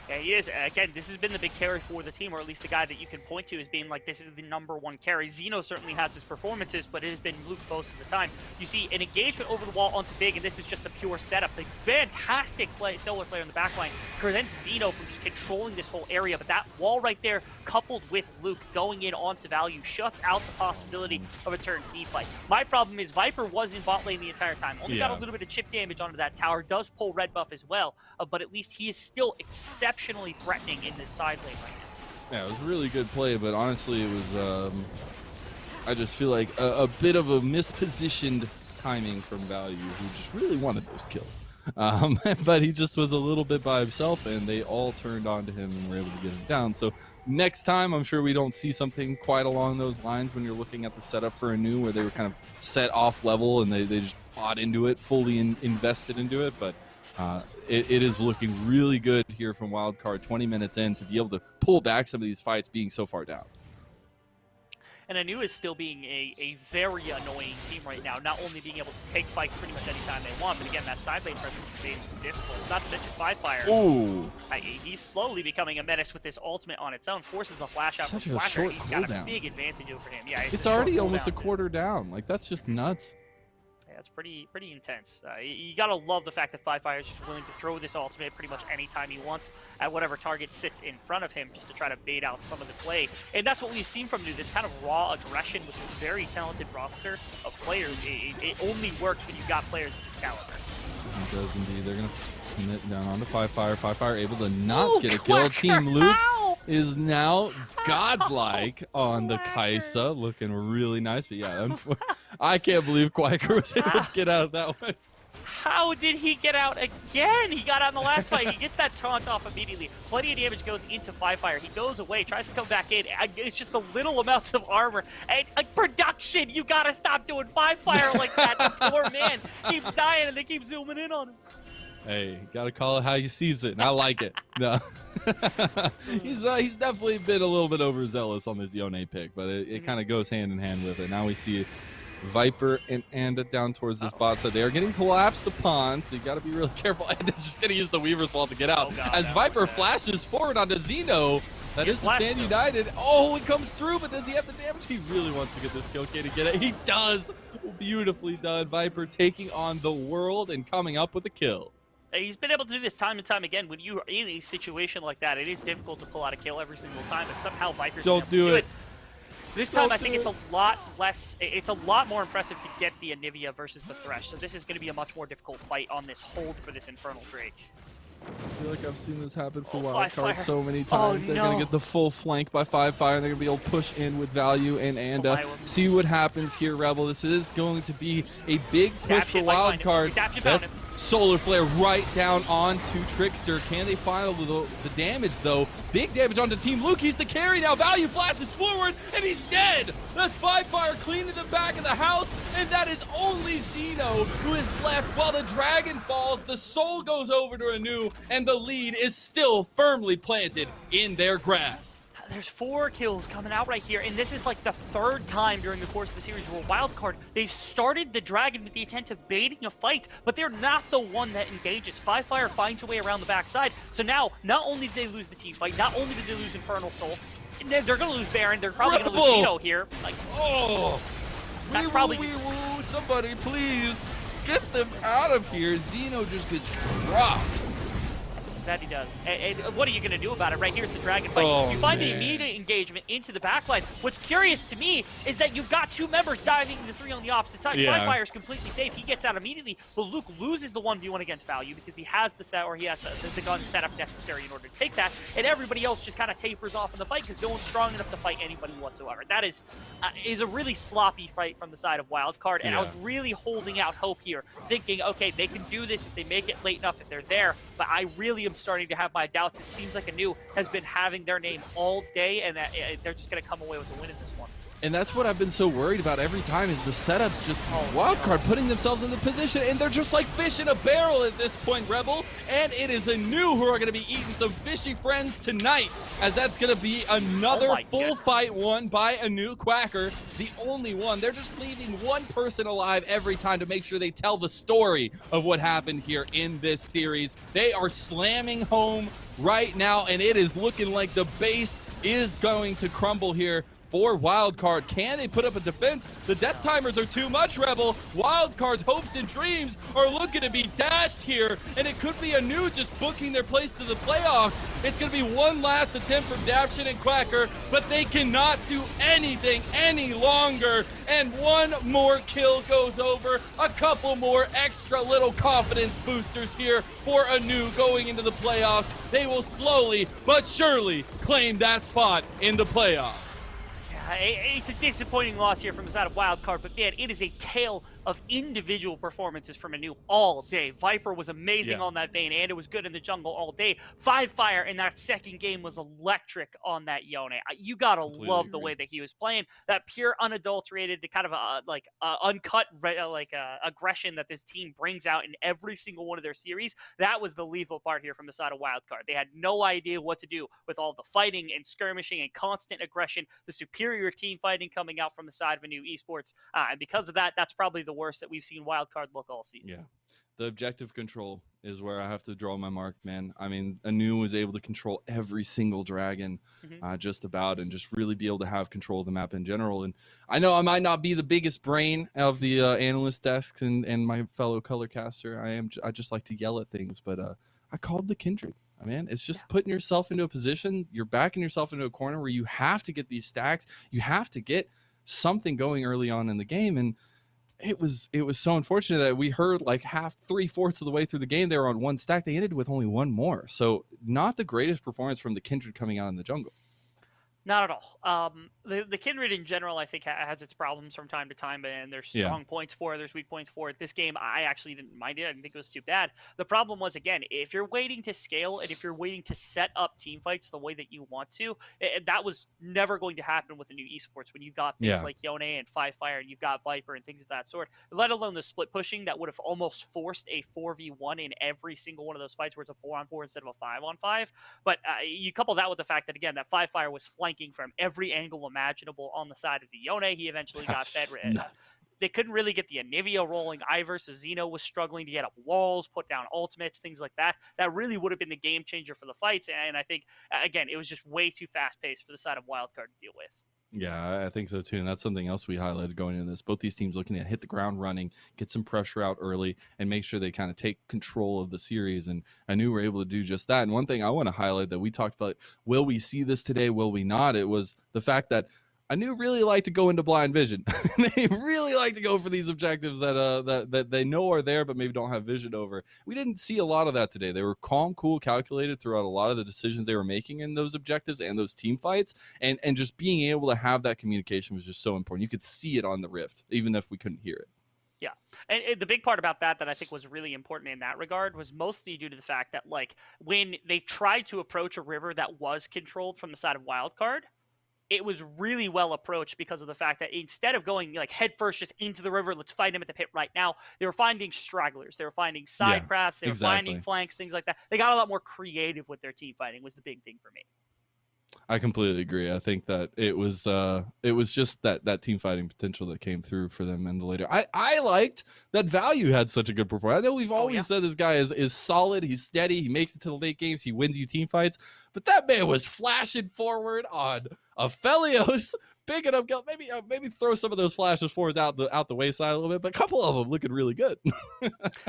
Yeah, he is. Again, this has been the big carry for the team, or at least the guy that you can point to as being like, this is the #1 carry. Xeno certainly has his performances, but it has been Luke most of the time. You see an engagement over the wall onto Big, and this is just a pure setup. The fantastic play, Solar Flare in the backline, prevents Xeno from just controlling this whole area, but that wall right there, coupled with Luke going in onto Value, shuts out the possibility of a turn team fight. My problem is Viper was in bot lane the entire time. Only got a little bit of chip damage onto that tower, does pull red buff as well, but at least he is still exceptionally threatening in this side lane right now. Yeah, it was a really good play, but honestly it was, I just feel like a bit of a mispositioned timing from Value, who just really wanted those kills. But he just was a little bit by himself, and they all turned on to him and were able to get him down. So next time, I'm sure we don't see something quite along those lines when you're looking at the setup for ANEW, where they were kind of set off level and they just bought into it, fully invested into it. But it is looking really good here from Wildcard 20 minutes in to be able to pull back some of these fights being so far down. And ANEW is still being a very annoying team right now, not only being able to take fights pretty much anytime they want, but again, that side lane presence is being difficult. Not to mention Fire. Ooh. He's slowly becoming a menace with this ultimate on its own, forces the flash out. Such from a Flasher. short He's got a cooldown. big advantage over him. Yeah, It's already almost a quarter down. Like, that's just nuts. Yeah, it's pretty intense. You gotta love the fact that Fire is just willing to throw this ultimate pretty much anytime he wants at whatever target sits in front of him, just to try to bait out some of the play. And that's what we've seen from ANEW, this kind of raw aggression with a very talented roster of players. It only works when you've got players of this caliber. It does indeed. They're going to commit down onto Fire. Fire able to not get a kill. Team Luke is now godlike on the Kaisa, looking really nice. But yeah, I can't believe Quaker was able to get out of that one. How did he get out again? He got out in the last fight. He gets that taunt off immediately. Plenty of damage goes into Fire. He goes away, tries to come back in. It's just the little amounts of armor. And production, you gotta stop doing Fire like that. The poor man keeps dying and they keep zooming in on him. Hey, gotta call it how you sees it, and I like it. No. He's definitely been a little bit overzealous on this Yone pick, but it kind of goes hand in hand with it. Now we see Viper and Anda down towards this bot side. They are getting collapsed upon, so you got to be really careful. Anda just going to use the Weaver's Wall to get out. As Viper flashes forward onto Xeno. That is the Stand United. Oh, he comes through, but does he have the damage? He really wants to get this kill. Can he get it? He does. Beautifully done. Viper taking on the world and coming up with a kill. He's been able to do this time and time again. When you are in a situation like that, it is difficult to pull out a kill every single time, but somehow Viper's been able to do it. This time, I think it's a lot less. It's a lot more impressive to get the Anivia versus the Thresh. So this is going to be a much more difficult fight on this hold for this Infernal Drake. I feel like I've seen this happen for Wildcard so many times. They're going to get the full flank by Fire, and they're going to be able to push in with Value and Anda. See what happens here, Rebel. This is going to be a big push for Wildcard. Solar Flare right down onto Trickster. Can they find the damage, though? Big damage onto Team Luke. He's the carry now. Value flashes forward, and he's dead. That's Fire cleaning the back of the house, and that is only Zeno who is left while the dragon falls. The soul goes over to ANEW, and the lead is still firmly planted in their grasp. There's 4 kills coming out right here, and this is like the 3rd time during the course of the series where Wildcard, they've started the Dragon with the intent of baiting a fight, but they're not the one that engages. Fire finds a way around the backside, so now, not only did they lose the team fight, not only did they lose Infernal Soul, they're going to lose Baron, they're probably going to lose Zeno here. Like, oh! That's probably... Wee-woo, somebody please get them out of here. Zeno just gets dropped. That he does. And what are you going to do about it? Right here's the dragon fight. Oh, you find man. the immediate engagement into the backline. What's curious to me is that you've got 2 members diving into 3 on the opposite side. Yeah. Fire is completely safe. He gets out immediately, but Luke loses the 1v1 against Value because he has the set, or he has the gun setup necessary in order to take that, and everybody else just kind of tapers off in the fight because no one's strong enough to fight anybody whatsoever. That is a really sloppy fight from the side of Wildcard, and I was really holding out hope here, thinking, okay, they can do this if they make it late enough, if they're there, but I really am starting to have my doubts. It seems like ANEW has been having their name all day, and that they're just going to come away with the win in this one. And that's what I've been so worried about every time is the setups just Wildcard putting themselves in the position, and they're just like fish in a barrel at this point, Rebel. And it is ANEW who are going to be eating some fishy friends tonight, as that's going to be another full fight won by ANEW. Quacker, the only one. They're just leaving one person alive every time to make sure they tell the story of what happened here in this series. They are slamming home right now, and it is looking like the base is going to crumble here for Wildcard. Can they put up a defense? The death timers are too much, Rebel. Wildcard's hopes and dreams are looking to be dashed here, and it could be ANEW just booking their place to the playoffs. It's going to be one last attempt from Daption and Quacker, but they cannot do anything any longer, and one more kill goes over. A couple more extra little confidence boosters here for ANEW going into the playoffs. They will slowly but surely claim that spot in the playoffs. It's a disappointing loss here from the side of Wildcard, but man, it is a tale of individual performances from ANEW all day. Viper was amazing on that vein, and it was good in the jungle all day. Fire in that second game was electric on that Yone. You gotta love the way that he was playing. That pure, unadulterated, kind of uncut aggression that this team brings out in every single one of their series. That was the lethal part here from the side of Wildcard. They had no idea what to do with all the fighting and skirmishing and constant aggression, the superior team fighting coming out from the side of ANEW Esports. And because of that, that's probably the worst that we've seen Wildcard look all season. Yeah. The objective control is where I have to draw my mark, man. I mean, ANEW was able to control every single dragon just about, and just really be able to have control of the map in general. And I know I might not be the biggest brain of the analyst desks and my fellow color caster. I just like to yell at things, but I called the Kindred. Man, it's just putting yourself into a position, you're backing yourself into a corner where you have to get these stacks, you have to get something going early on in the game. And it was so unfortunate that we heard like half, 3/4 of the way through the game they were on one stack. They ended with only one more. So not the greatest performance from the Kindred coming out in the jungle. Not at all. The Kindred in general, I think, has its problems from time to time, and there's strong points for it, there's weak points for it. This game, I actually didn't mind it. I didn't think it was too bad. The problem was, again, if you're waiting to scale and if you're waiting to set up team fights the way that you want to, that was never going to happen with ANEW Esports when you've got things like Yone and Fire, and you've got Viper and things of that sort, let alone the split pushing that would have almost forced a 4v1 in every single one of those fights where it's a 4-on-4 instead of a 5-on-5. But you couple that with the fact that, again, that Fire was flanking from every angle imaginable on the side of the Yone. He eventually got fed. They couldn't really get the Anivia rolling either, so Zeno was struggling to get up walls, put down ultimates, things like that. That really would have been the game changer for the fights, and I think, again, it was just way too fast-paced for the side of Wildcard to deal with. Yeah, I think so too, and that's something else we highlighted going into this. Both these teams looking to hit the ground running, get some pressure out early, and make sure they kind of take control of the series, and I knew we were able to do just that. And one thing I want to highlight that we talked about, will we see this today, will we not, it was the fact that ANEW really like to go into blind vision. They really like to go for these objectives that they know are there, but maybe don't have vision over. We didn't see a lot of that today. They were calm, cool, calculated throughout a lot of the decisions they were making in those objectives and those team fights. And just being able to have that communication was just so important. You could see it on the Rift, even if we couldn't hear it. Yeah. And the big part about that I think was really important in that regard was mostly due to the fact that, like, when they tried to approach a river that was controlled from the side of Wildcard, it was really well approached because of the fact that instead of going like head first just into the river, let's fight him at the pit right now, they were finding stragglers. They were finding side paths. They were finding flanks, things like that. They got a lot more creative with their team fighting was the big thing for me. I completely agree. I think that it was just that team fighting potential that came through for them in the later. I liked that Value had such a good performance. I know we've always said this guy is solid, he's steady, he makes it to the late games, he wins you team fights, but that man was flashing forward on Aphelios, picking up maybe throw some of those flashes forwards out the wayside a little bit, but a couple of them looking really good.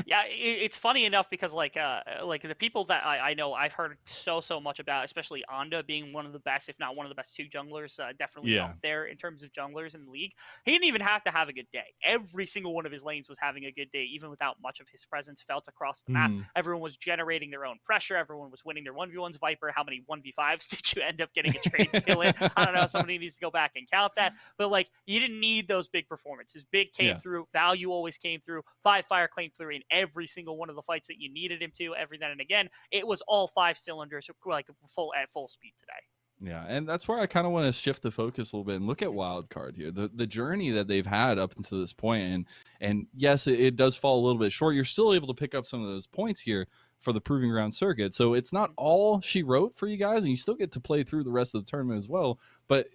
Yeah, it's funny enough because like the people that I know I've heard so much about, especially Onda being one of the best, if not one of the best two junglers, definitely up there in terms of junglers in the league. He didn't even have to have a good day. Every single one of his lanes was having a good day, even without much of his presence felt across the map. Everyone was generating their own pressure. Everyone was winning their 1v1s. Viper, how many 1v5s did you end up getting a trade kill in? I don't know. Somebody needs to go back and count that. But like, you didn't need those big performances. Big came through. Value always came through. 5Fire came through in every single one of the fights that you needed him to. Every then and again, it was all 5 cylinders, like at full speed today. Yeah, and that's where I kind of want to shift the focus a little bit and look at Wildcard here. The journey that they've had up until this point, and yes, it does fall a little bit short. You're still able to pick up some of those points here for the Proving Ground circuit. So it's not all she wrote for you guys, and you still get to play through the rest of the tournament as well. But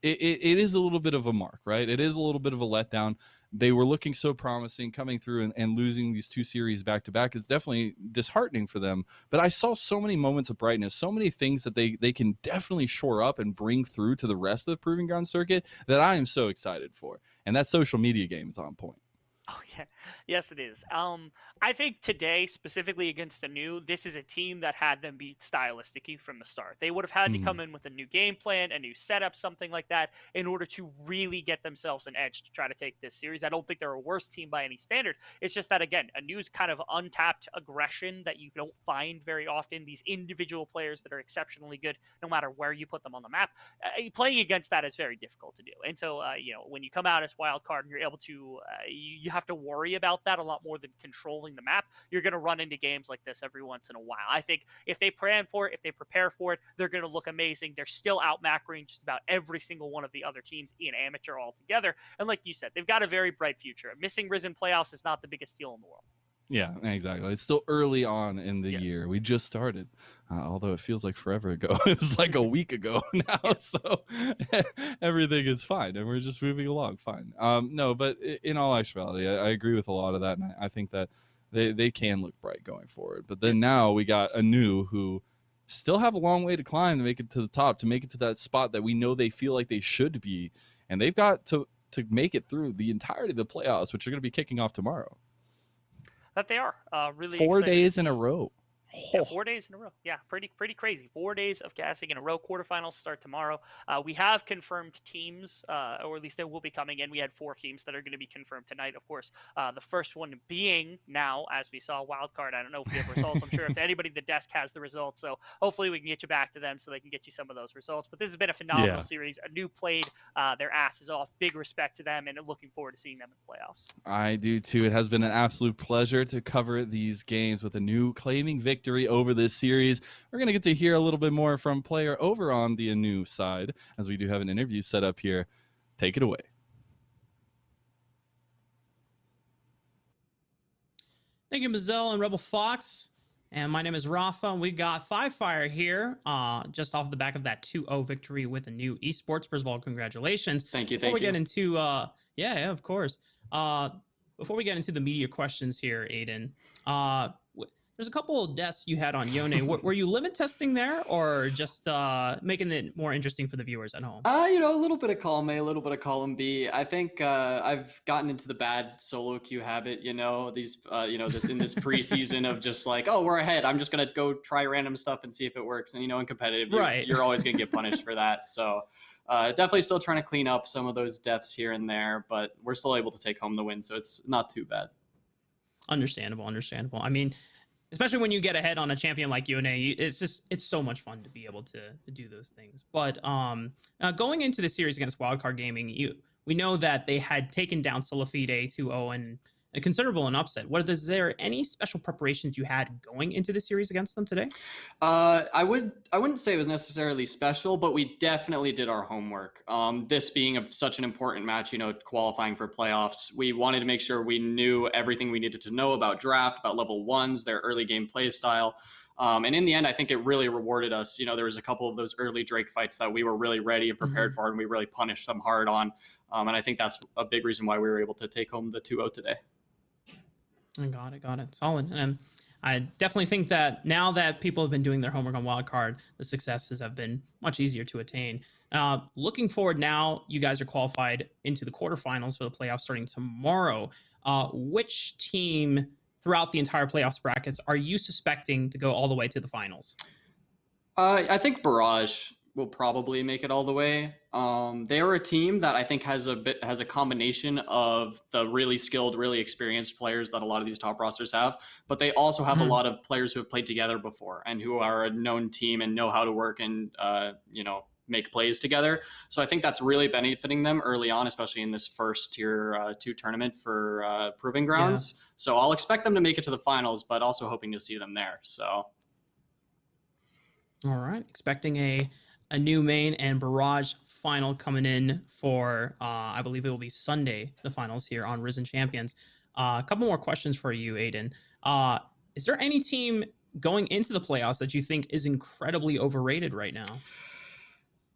it is a little bit of a mark, right? It is a little bit of a letdown. They were looking so promising coming through, and losing these 2 series back to back is definitely disheartening for them. But I saw so many moments of brightness, so many things that they can definitely shore up and bring through to the rest of the Proving Ground circuit that I am so excited for. And that social media game is on point. Oh yeah, yes it is. I think today, specifically against ANEW, this is a team that had them beat stylistically from the start. They would have had to come in with a new game plan, a new setup, something like that, in order to really get themselves an edge to try to take this series. I don't think they're a worse team by any standard. It's just that, again, ANEW's kind of untapped aggression that you don't find very often. These individual players that are exceptionally good, no matter where you put them on the map. Playing against that is very difficult to do. And so, when you come out as Wildcard and you're able to, you have to worry about that a lot more than controlling the map. You're going to run into games like this every once in a while. I think if they plan for it, if they prepare for it, they're going to look amazing. They're still out macroing just about every single one of the other teams in amateur altogether. And like you said, they've got a very bright future. Missing Risen playoffs is not the biggest deal in the world. Yeah, exactly. It's still early on in the year. We just started, although it feels like forever ago. It was like a week ago now, so everything is fine, and we're just moving along fine. No, but in all actuality, I agree with a lot of that, and I think that they can look bright going forward. But then now we got ANEW, who still have a long way to climb to make it to the top, to make it to that spot that we know they feel like they should be, and they've got to make it through the entirety of the playoffs, which are going to be kicking off tomorrow. That they are really 4 excited. days in a row. Yeah, 4 days in a row. Yeah, pretty crazy. 4 days of gassing in a row. Quarterfinals start tomorrow. We have confirmed teams, or at least they will be coming in. We had 4 teams that are going to be confirmed tonight, of course. The first one being now, as we saw, Wildcard. I don't know if we have results. I'm sure if anybody at the desk has the results, so hopefully we can get you back to them so they can get you some of those results. But this has been a phenomenal series. ANEW played their asses off. Big respect to them, and looking forward to seeing them in the playoffs. I do too. It has been an absolute pleasure to cover these games with ANEW claiming victory over this series. We're going to get to hear a little bit more from player over on the ANEW side, as we do have an interview set up here. Take it away. Thank you, Mazel and Rebel Fox. And my name is Rafa, and we got 5Fire here, just off the back of that 2-0 victory with ANEW Esports. First of all, congratulations. Thank you. Before we get into, yeah, of course. Before we get into the media questions here, Aiden, there's a couple of deaths you had on Yone. Were you limit testing there, or just making it more interesting for the viewers at home? A little bit of column A, a little bit of column B. I think I've gotten into the bad solo queue habit. This in this preseason of just like, oh, we're ahead. I'm just gonna go try random stuff and see if it works. And in competitive, you're always gonna get punished for that. So definitely still trying to clean up some of those deaths here and there, but we're still able to take home the win, so it's not too bad. Understandable. I mean, especially when you get ahead on a champion like Yone, it's so much fun to be able to do those things. But going into the series against Wildcard Gaming, we know that they had taken down Solafide 2-0, and considerable an upset. Is there any special preparations you had going into the series against them today? I wouldn't say it was necessarily special, but we definitely did our homework. This being such an important match, qualifying for playoffs, we wanted to make sure we knew everything we needed to know about draft, about level ones, their early game play style. And in the end, I think it really rewarded us. There was a couple of those early Drake fights that we were really ready and prepared for, and we really punished them hard on. And I think that's a big reason why we were able to take home the 2-0 today. I got it. Solid. And I definitely think that now that people have been doing their homework on Wildcard, the successes have been much easier to attain. Looking forward now, you guys are qualified into the quarterfinals for the playoffs starting tomorrow. Which team throughout the entire playoffs brackets are you suspecting to go all the way to the finals? I think Barrage will probably make it all the way. They are a team that I think has a combination of the really skilled, really experienced players that a lot of these top rosters have, but they also have a lot of players who have played together before and who are a known team and know how to work and make plays together. So I think that's really benefiting them early on, especially in this first tier 2 tournament for Proving Grounds. Yeah. So I'll expect them to make it to the finals, but also hoping to see them there. So. All right, expecting a new main and Barrage final coming in for, I believe it will be Sunday, the finals here on Risen Champions. A couple more questions for you, Aiden. Is there any team going into the playoffs that you think is incredibly overrated right now?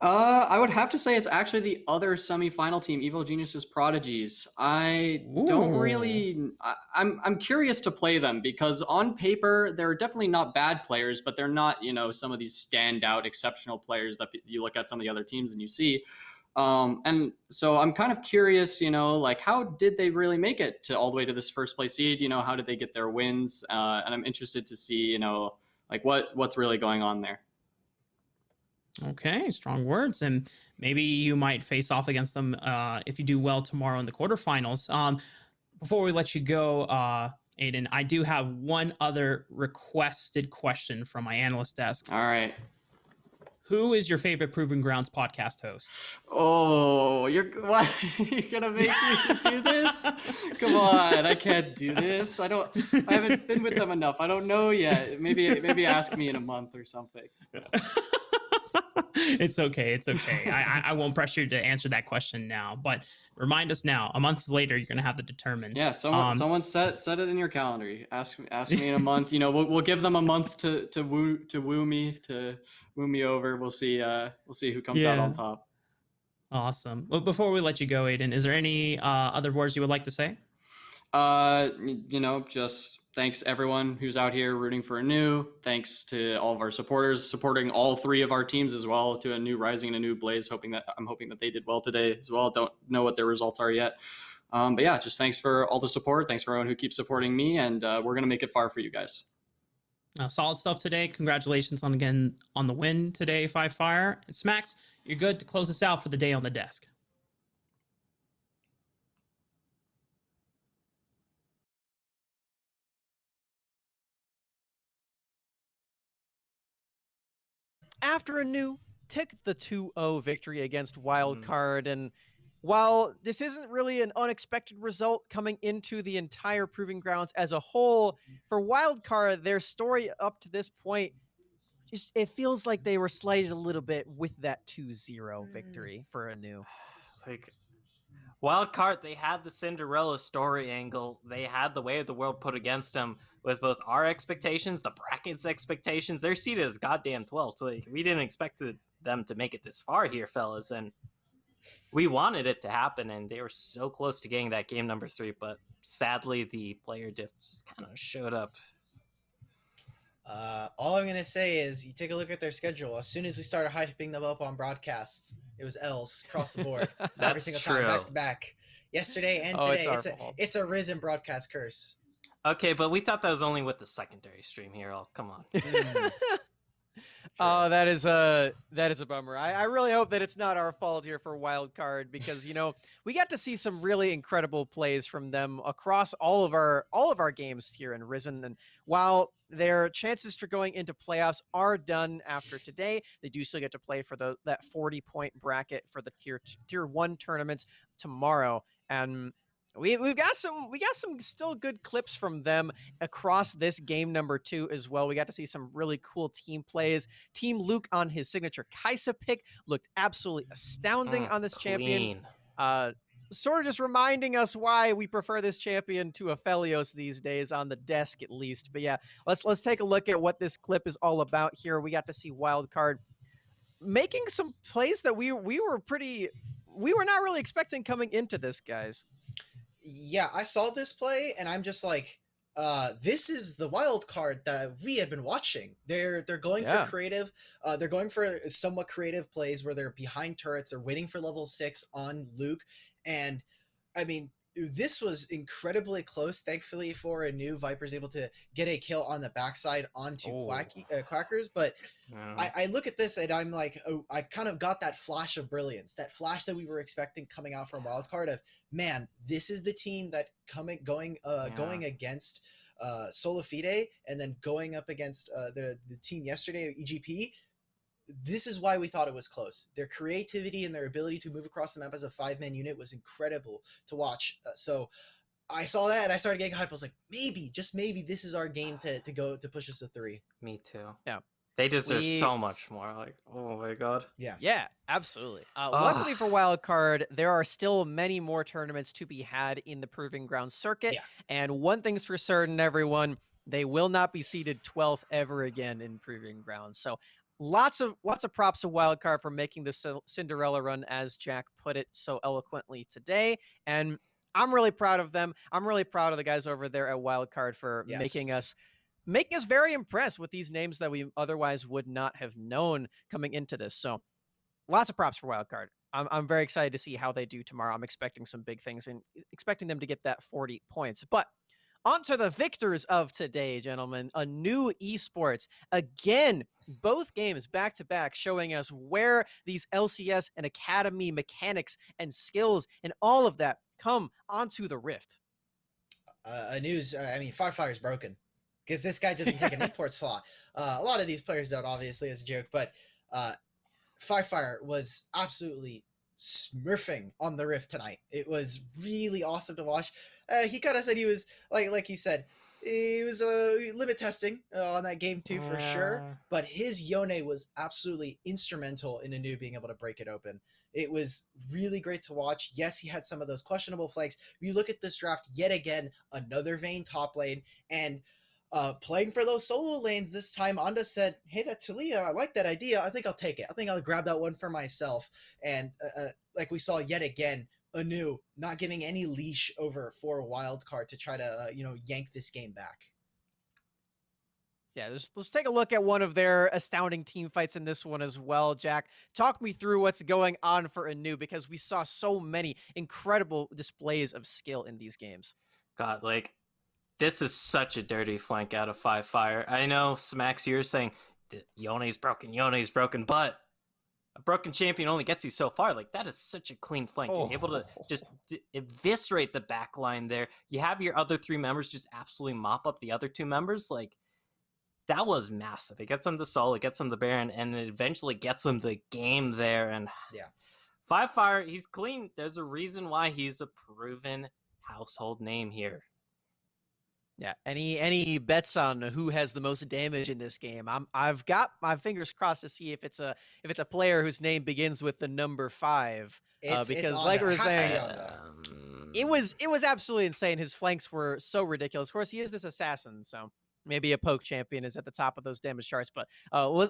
I would have to say it's actually the other semifinal team, Evil Genius's Prodigies. Don't really. I'm curious to play them because on paper they're definitely not bad players, but they're not some of these standout exceptional players that you look at some of the other teams and you see. And so I'm kind of curious, how did they really make it to all the way to this first place seed? How did they get their wins? And I'm interested to see, what's really going on there. Okay, strong words. And maybe you might face off against them if you do well tomorrow in the quarterfinals. Before we let you go, Aiden, I do have one other requested question from my analyst desk. All right. Who is your favorite Proving Grounds podcast host? Oh, you're gonna make me do this? Come on, I can't do this. I haven't been with them enough. I don't know yet. Maybe ask me in a month or something. It's okay. I won't pressure you to answer that question now, but remind us now. A month later, you're gonna have to determine. Yeah, someone set it in your calendar. Ask me in a month. We'll give them a month to woo me over. We'll see who comes out on top. Awesome. Well, before we let you go, Aiden, is there any other words you would like to say? Just thanks everyone who's out here rooting for ANEW. Thanks to all of our supporters supporting all 3 of our teams as well, to ANEW Rising and ANEW Blaze. I'm hoping that they did well today as well. Don't know what their results are yet. But yeah, just thanks for all the support. Thanks for everyone who keeps supporting me, and we're going to make it far for you guys. Solid stuff today. Congratulations on the win today, Five Fire. And Smacks, you're good to close us out for the day on the desk. After ANEW took the 2-0 victory against Wildcard, and while this isn't really an unexpected result coming into the entire Proving Grounds as a whole, for Wildcard, their story up to this point, it feels like they were slighted a little bit with that 2-0 victory for ANEW. Wildcard, they had the Cinderella story angle. They had the way of the world put against them with both our expectations, the bracket's expectations. They're seated as goddamn 12, so we didn't expect them to make it this far here, fellas. And we wanted it to happen, and they were so close to getting that game number 3, but sadly the player diff just kind of showed up. All I'm going to say is you take a look at their schedule. As soon as we started hyping them up on broadcasts, it was L's across the board. Every single time, back to back. Yesterday and today. It's a Risen broadcast curse. Okay, but we thought that was only with the secondary stream here. Oh, come on. Oh, that is a bummer. I really hope that it's not our fault here for Wildcard, because we got to see some really incredible plays from them across all of our games here in Risen. And while their chances for going into playoffs are done after today, they do still get to play for that 40-point bracket for the tier 1 tournaments tomorrow. And we've got some still good clips from them across this game number 2 as well. We got to see some really cool team plays. Team Luke on his signature Kaisa pick looked absolutely astounding on this champion. Sort of just reminding us why we prefer this champion to Aphelios these days, on the desk at least. But yeah, let's take a look at what this clip is all about here. We got to see Wildcard making some plays that we were not really expecting coming into this, guys. Yeah, I saw this play and I'm just like, this is the wild card that we have been watching. They're going for creative. They're going for somewhat creative plays where they're behind turrets. They're waiting for level 6 on Luke. And I mean, this was incredibly close. Thankfully for ANEW, Viper's able to get a kill on the backside onto Quackers. But I look at this and I'm like, I kind of got that flash of brilliance, that flash that we were expecting coming out from Wildcard of, man, this is the team that going against Solafide and then going up against the team yesterday, EGP. This is why we thought it was close. Their creativity and their ability to move across the map as a 5-man unit was incredible to watch. So I saw that and I started getting hype. I was like, maybe, just maybe, this is our game to push us to 3. Me too. Yeah. They deserve so much more. Like, oh my god. Yeah, absolutely. Luckily for Wildcard, there are still many more tournaments to be had in the Proving Ground circuit. Yeah. And one thing's for certain, everyone, they will not be seeded 12th ever again in Proving Ground. So lots of props to Wildcard for making this Cinderella run, as Jack put it so eloquently today. And I'm really proud of them. I'm really proud of the guys over there at Wildcard for making us very impressed with these names that we otherwise would not have known coming into this. So lots of props for Wildcard. I'm very excited to see how they do tomorrow. I'm expecting some big things and expecting them to get that 40 points. But on to the victors of today, gentlemen. ANEW Esports. Again, both games back-to-back showing us where these LCS and Academy mechanics and skills and all of that come onto the Rift. Firefire is broken because this guy doesn't take an import slot. A lot of these players don't, obviously, as a joke, but Firefire was absolutely smurfing on the Rift tonight. It was really awesome to watch. He kind of said he was like he said he was limit testing on that game too, for sure, but his Yone was absolutely instrumental in ANEW being able to break it open. It was really great to watch. Yes, he had some of those questionable flanks. You look at this draft yet again, another Vayne top lane, and playing for those solo lanes this time. Anda said, hey, that Talia, I like that idea. I think I'll take it. I think I'll grab that one for myself. And like we saw yet again, ANEW not giving any leash over for a Wildcard to try to yank this game back. Yeah, let's take a look at one of their astounding team fights in this one as well. Jack, talk me through what's going on for ANEW, because we saw so many incredible displays of skill in these games. God, this is such a dirty flank out of Fire. I know, Smax, you're saying Yone's broken, but a broken champion only gets you so far. That is such a clean flank. You're able to just eviscerate the back line there. You have your other 3 members just absolutely mop up the other 2 members. That was massive. It gets them the Sol, it gets them the Baron, and it eventually gets them the game there. And Fire, he's clean. There's a reason why he's a proven household name here. Yeah. Any bets on who has the most damage in this game? I've got my fingers crossed to see if it's a player whose name begins with the number 5. Because like we were saying, it was absolutely insane. His flanks were so ridiculous. Of course, he is this assassin, so maybe a poke champion is at the top of those damage charts. But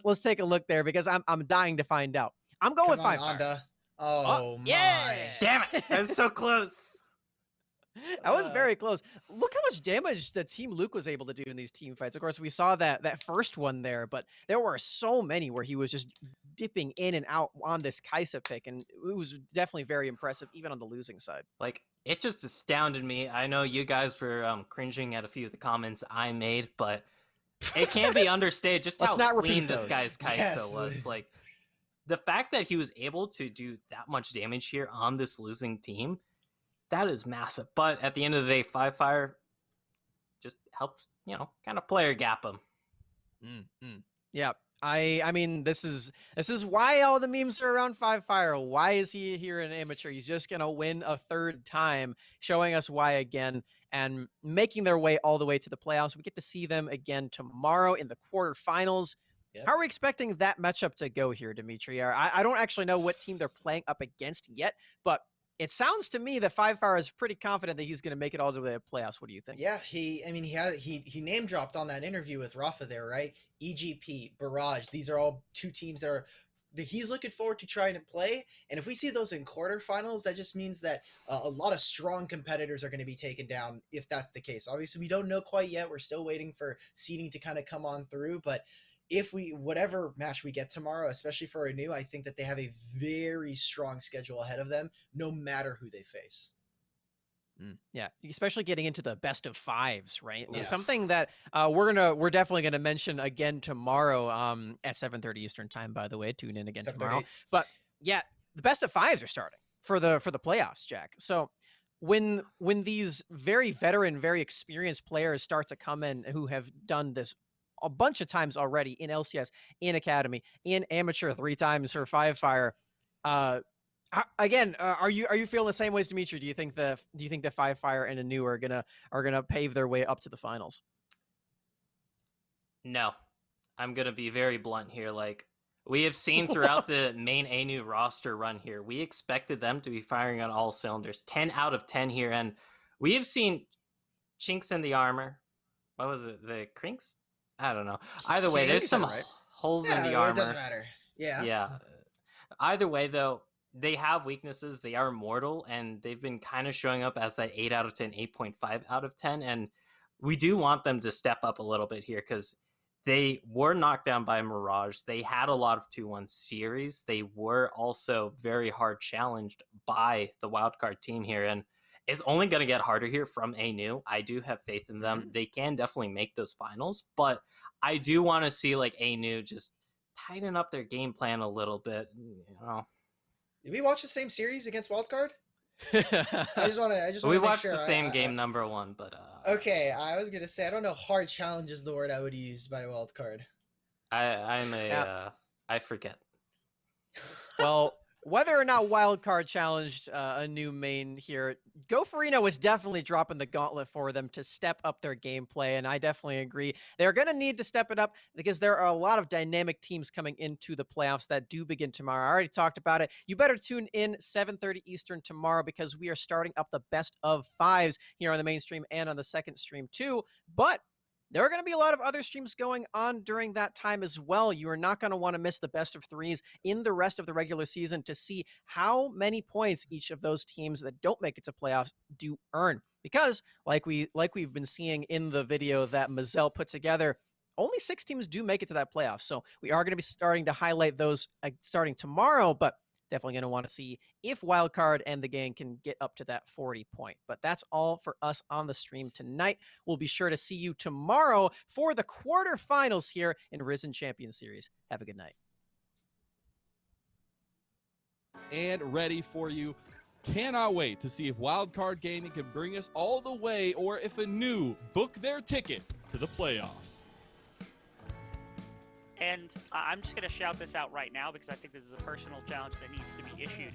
let's take a look there, because I'm dying to find out. I'm going with 5. Oh my! Yeah. Damn it! That was so close. That was very close. Look how much damage the Team Luke was able to do in these team fights. Of course, we saw that first one there, but there were so many where he was just dipping in and out on this Kaisa pick, and it was definitely very impressive, even on the losing side. It just astounded me. I know you guys were cringing at a few of the comments I made, but it can't be understated just how clean this guy's Kaisa was. The fact that he was able to do that much damage here on this losing team, that is massive. But at the end of the day, Fire just helps, kind of player gap him. Yeah. I mean, this is why all the memes are around Five Fire. Why is he here in Amateur? He's just gonna win a third time, showing us why again, and making their way all the way to the playoffs. We get to see them again tomorrow in the quarterfinals. Yep. How are we expecting that matchup to go here, Dimitri? I don't actually know what team they're playing up against yet, but it sounds to me that Five Fire is pretty confident that he's going to make it all the way to the playoffs. What do you think? Yeah, he name dropped on that interview with Rafa there, right? EGP, Barrage, these are all two teams that he's looking forward to trying to play. And if we see those in quarterfinals, that just means that a lot of strong competitors are going to be taken down if that's the case. Obviously, we don't know quite yet. We're still waiting for seeding to kind of come on through, but whatever match we get tomorrow, especially for ANEW, I think that they have a very strong schedule ahead of them, no matter who they face. Yeah, especially getting into the best of fives, right? Yes. Something that we're definitely gonna mention again tomorrow at 7:30 Eastern time. By the way, tune in again tomorrow. But yeah, the best of fives are starting for the playoffs, Jack. So when these very veteran, very experienced players start to come in who have done this a bunch of times already in LCS, in Academy, in Amateur 3 times for Five Fire. Again, are you feeling the same ways, Dimitri? Do you think the Five Fire and ANEW are gonna pave their way up to the finals? No, I'm gonna be very blunt here. Like we have seen throughout the main ANEW roster run here, we expected them to be firing on all cylinders. 10 out of 10 here, and we have seen chinks in the armor. What was it? The crinks? I don't know. Either way, there's some holes in the armor. It doesn't matter. Yeah. Yeah. Either way, though, they have weaknesses. They are mortal, and they've been kind of showing up as that 8 out of 10, 8.5 out of 10. And we do want them to step up a little bit here because they were knocked down by Mirage. They had a lot of 2-1 series. They were also very hard challenged by the Wildcard team here. And it's only going to get harder here from ANEW. I do have faith in them. They can definitely make those finals, but I do want to see like ANEW just tighten up their game plan a little bit. You know. Did we watch the same series against Wildcard? I just want to. We watched the same game number 1, but okay. I was gonna say I don't know. Hard challenge is the word I would use by Wildcard. I forget. Well, whether or not Wildcard challenged a new main here, Goferino was definitely dropping the gauntlet for them to step up their gameplay, and I definitely agree. They're going to need to step it up because there are a lot of dynamic teams coming into the playoffs that do begin tomorrow. I already talked about it. You better tune in 7:30 Eastern tomorrow because we are starting up the best of fives here on the main stream and on the second stream too. But there are going to be a lot of other streams going on during that time as well. You are not going to want to miss the best of threes in the rest of the regular season to see how many points each of those teams that don't make it to playoffs do earn. Because like we've been seeing in the video that Mazel put together, only 6 teams do make it to that playoff. So we are going to be starting to highlight those starting tomorrow, but definitely going to want to see if Wildcard and the gang can get up to that 40 point. But that's all for us on the stream tonight. We'll be sure to see you tomorrow for the quarterfinals here in Risen Champion Series. Have a good night. And ready for you. Cannot wait to see if Wildcard Gaming can bring us all the way or if ANEW book their ticket to the playoffs. And I'm just going to shout this out right now because I think this is a personal challenge that needs to be issued.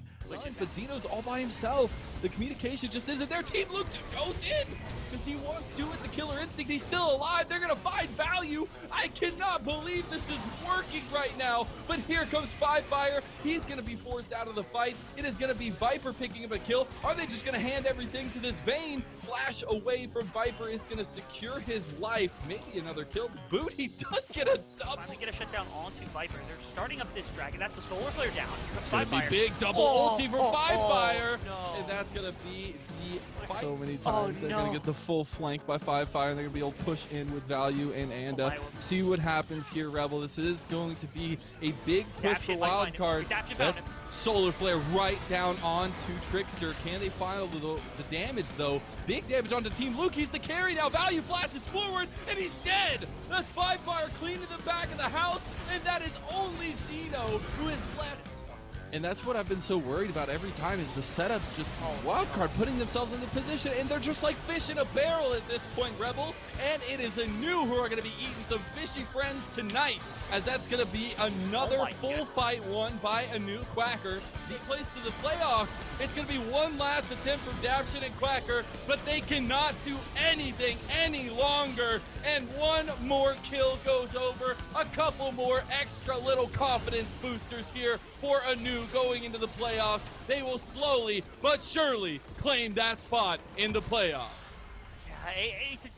But Zeno's all by himself. The communication just isn't there. Team Luke just goes in because he wants to with the killer instinct. He's still alive. They're going to find value. I cannot believe this is working right now. But here comes Five Fire. He's going to be forced out of the fight. It is going to be Viper picking up a kill. Are they just going to hand everything to this Vayne? Flash away from Viper is going to secure his life. Maybe another kill to boot. He does get a double. Finally get a shutdown onto Viper. They're starting up this dragon. That's the solar flare down. It's going to be big double ulti for Five Fire. No. And that's going to be the fight. So many times they're going to get the full flank by Five Fire. And they're going to be able to push in with value and Anda. See what happens here, Rebel. This is going to be a big push for Wildcard. That's solar flare right down onto Trickster. Can they final the damage, though? Big damage onto Team Luke. He's the carry now. Value flashes forward, and he's dead. That's Five Fire cleaning the back of the house, and that is only Zeno who is left. And that's what I've been so worried about every time is the setups just Wildcard putting themselves in the position, and they're just like fish in a barrel at this point, Rebel. And it is ANEW who are going to be eating some fishy friends tonight, as that's going to be another full fight won by ANEW Quacker. The place to the playoffs, it's going to be one last attempt from Dabshin and Quacker, but they cannot do anything any longer. And one more kill goes over, a couple more extra little confidence boosters here for ANEW going into the playoffs. They will slowly but surely claim that spot in the playoffs. Yeah, it's a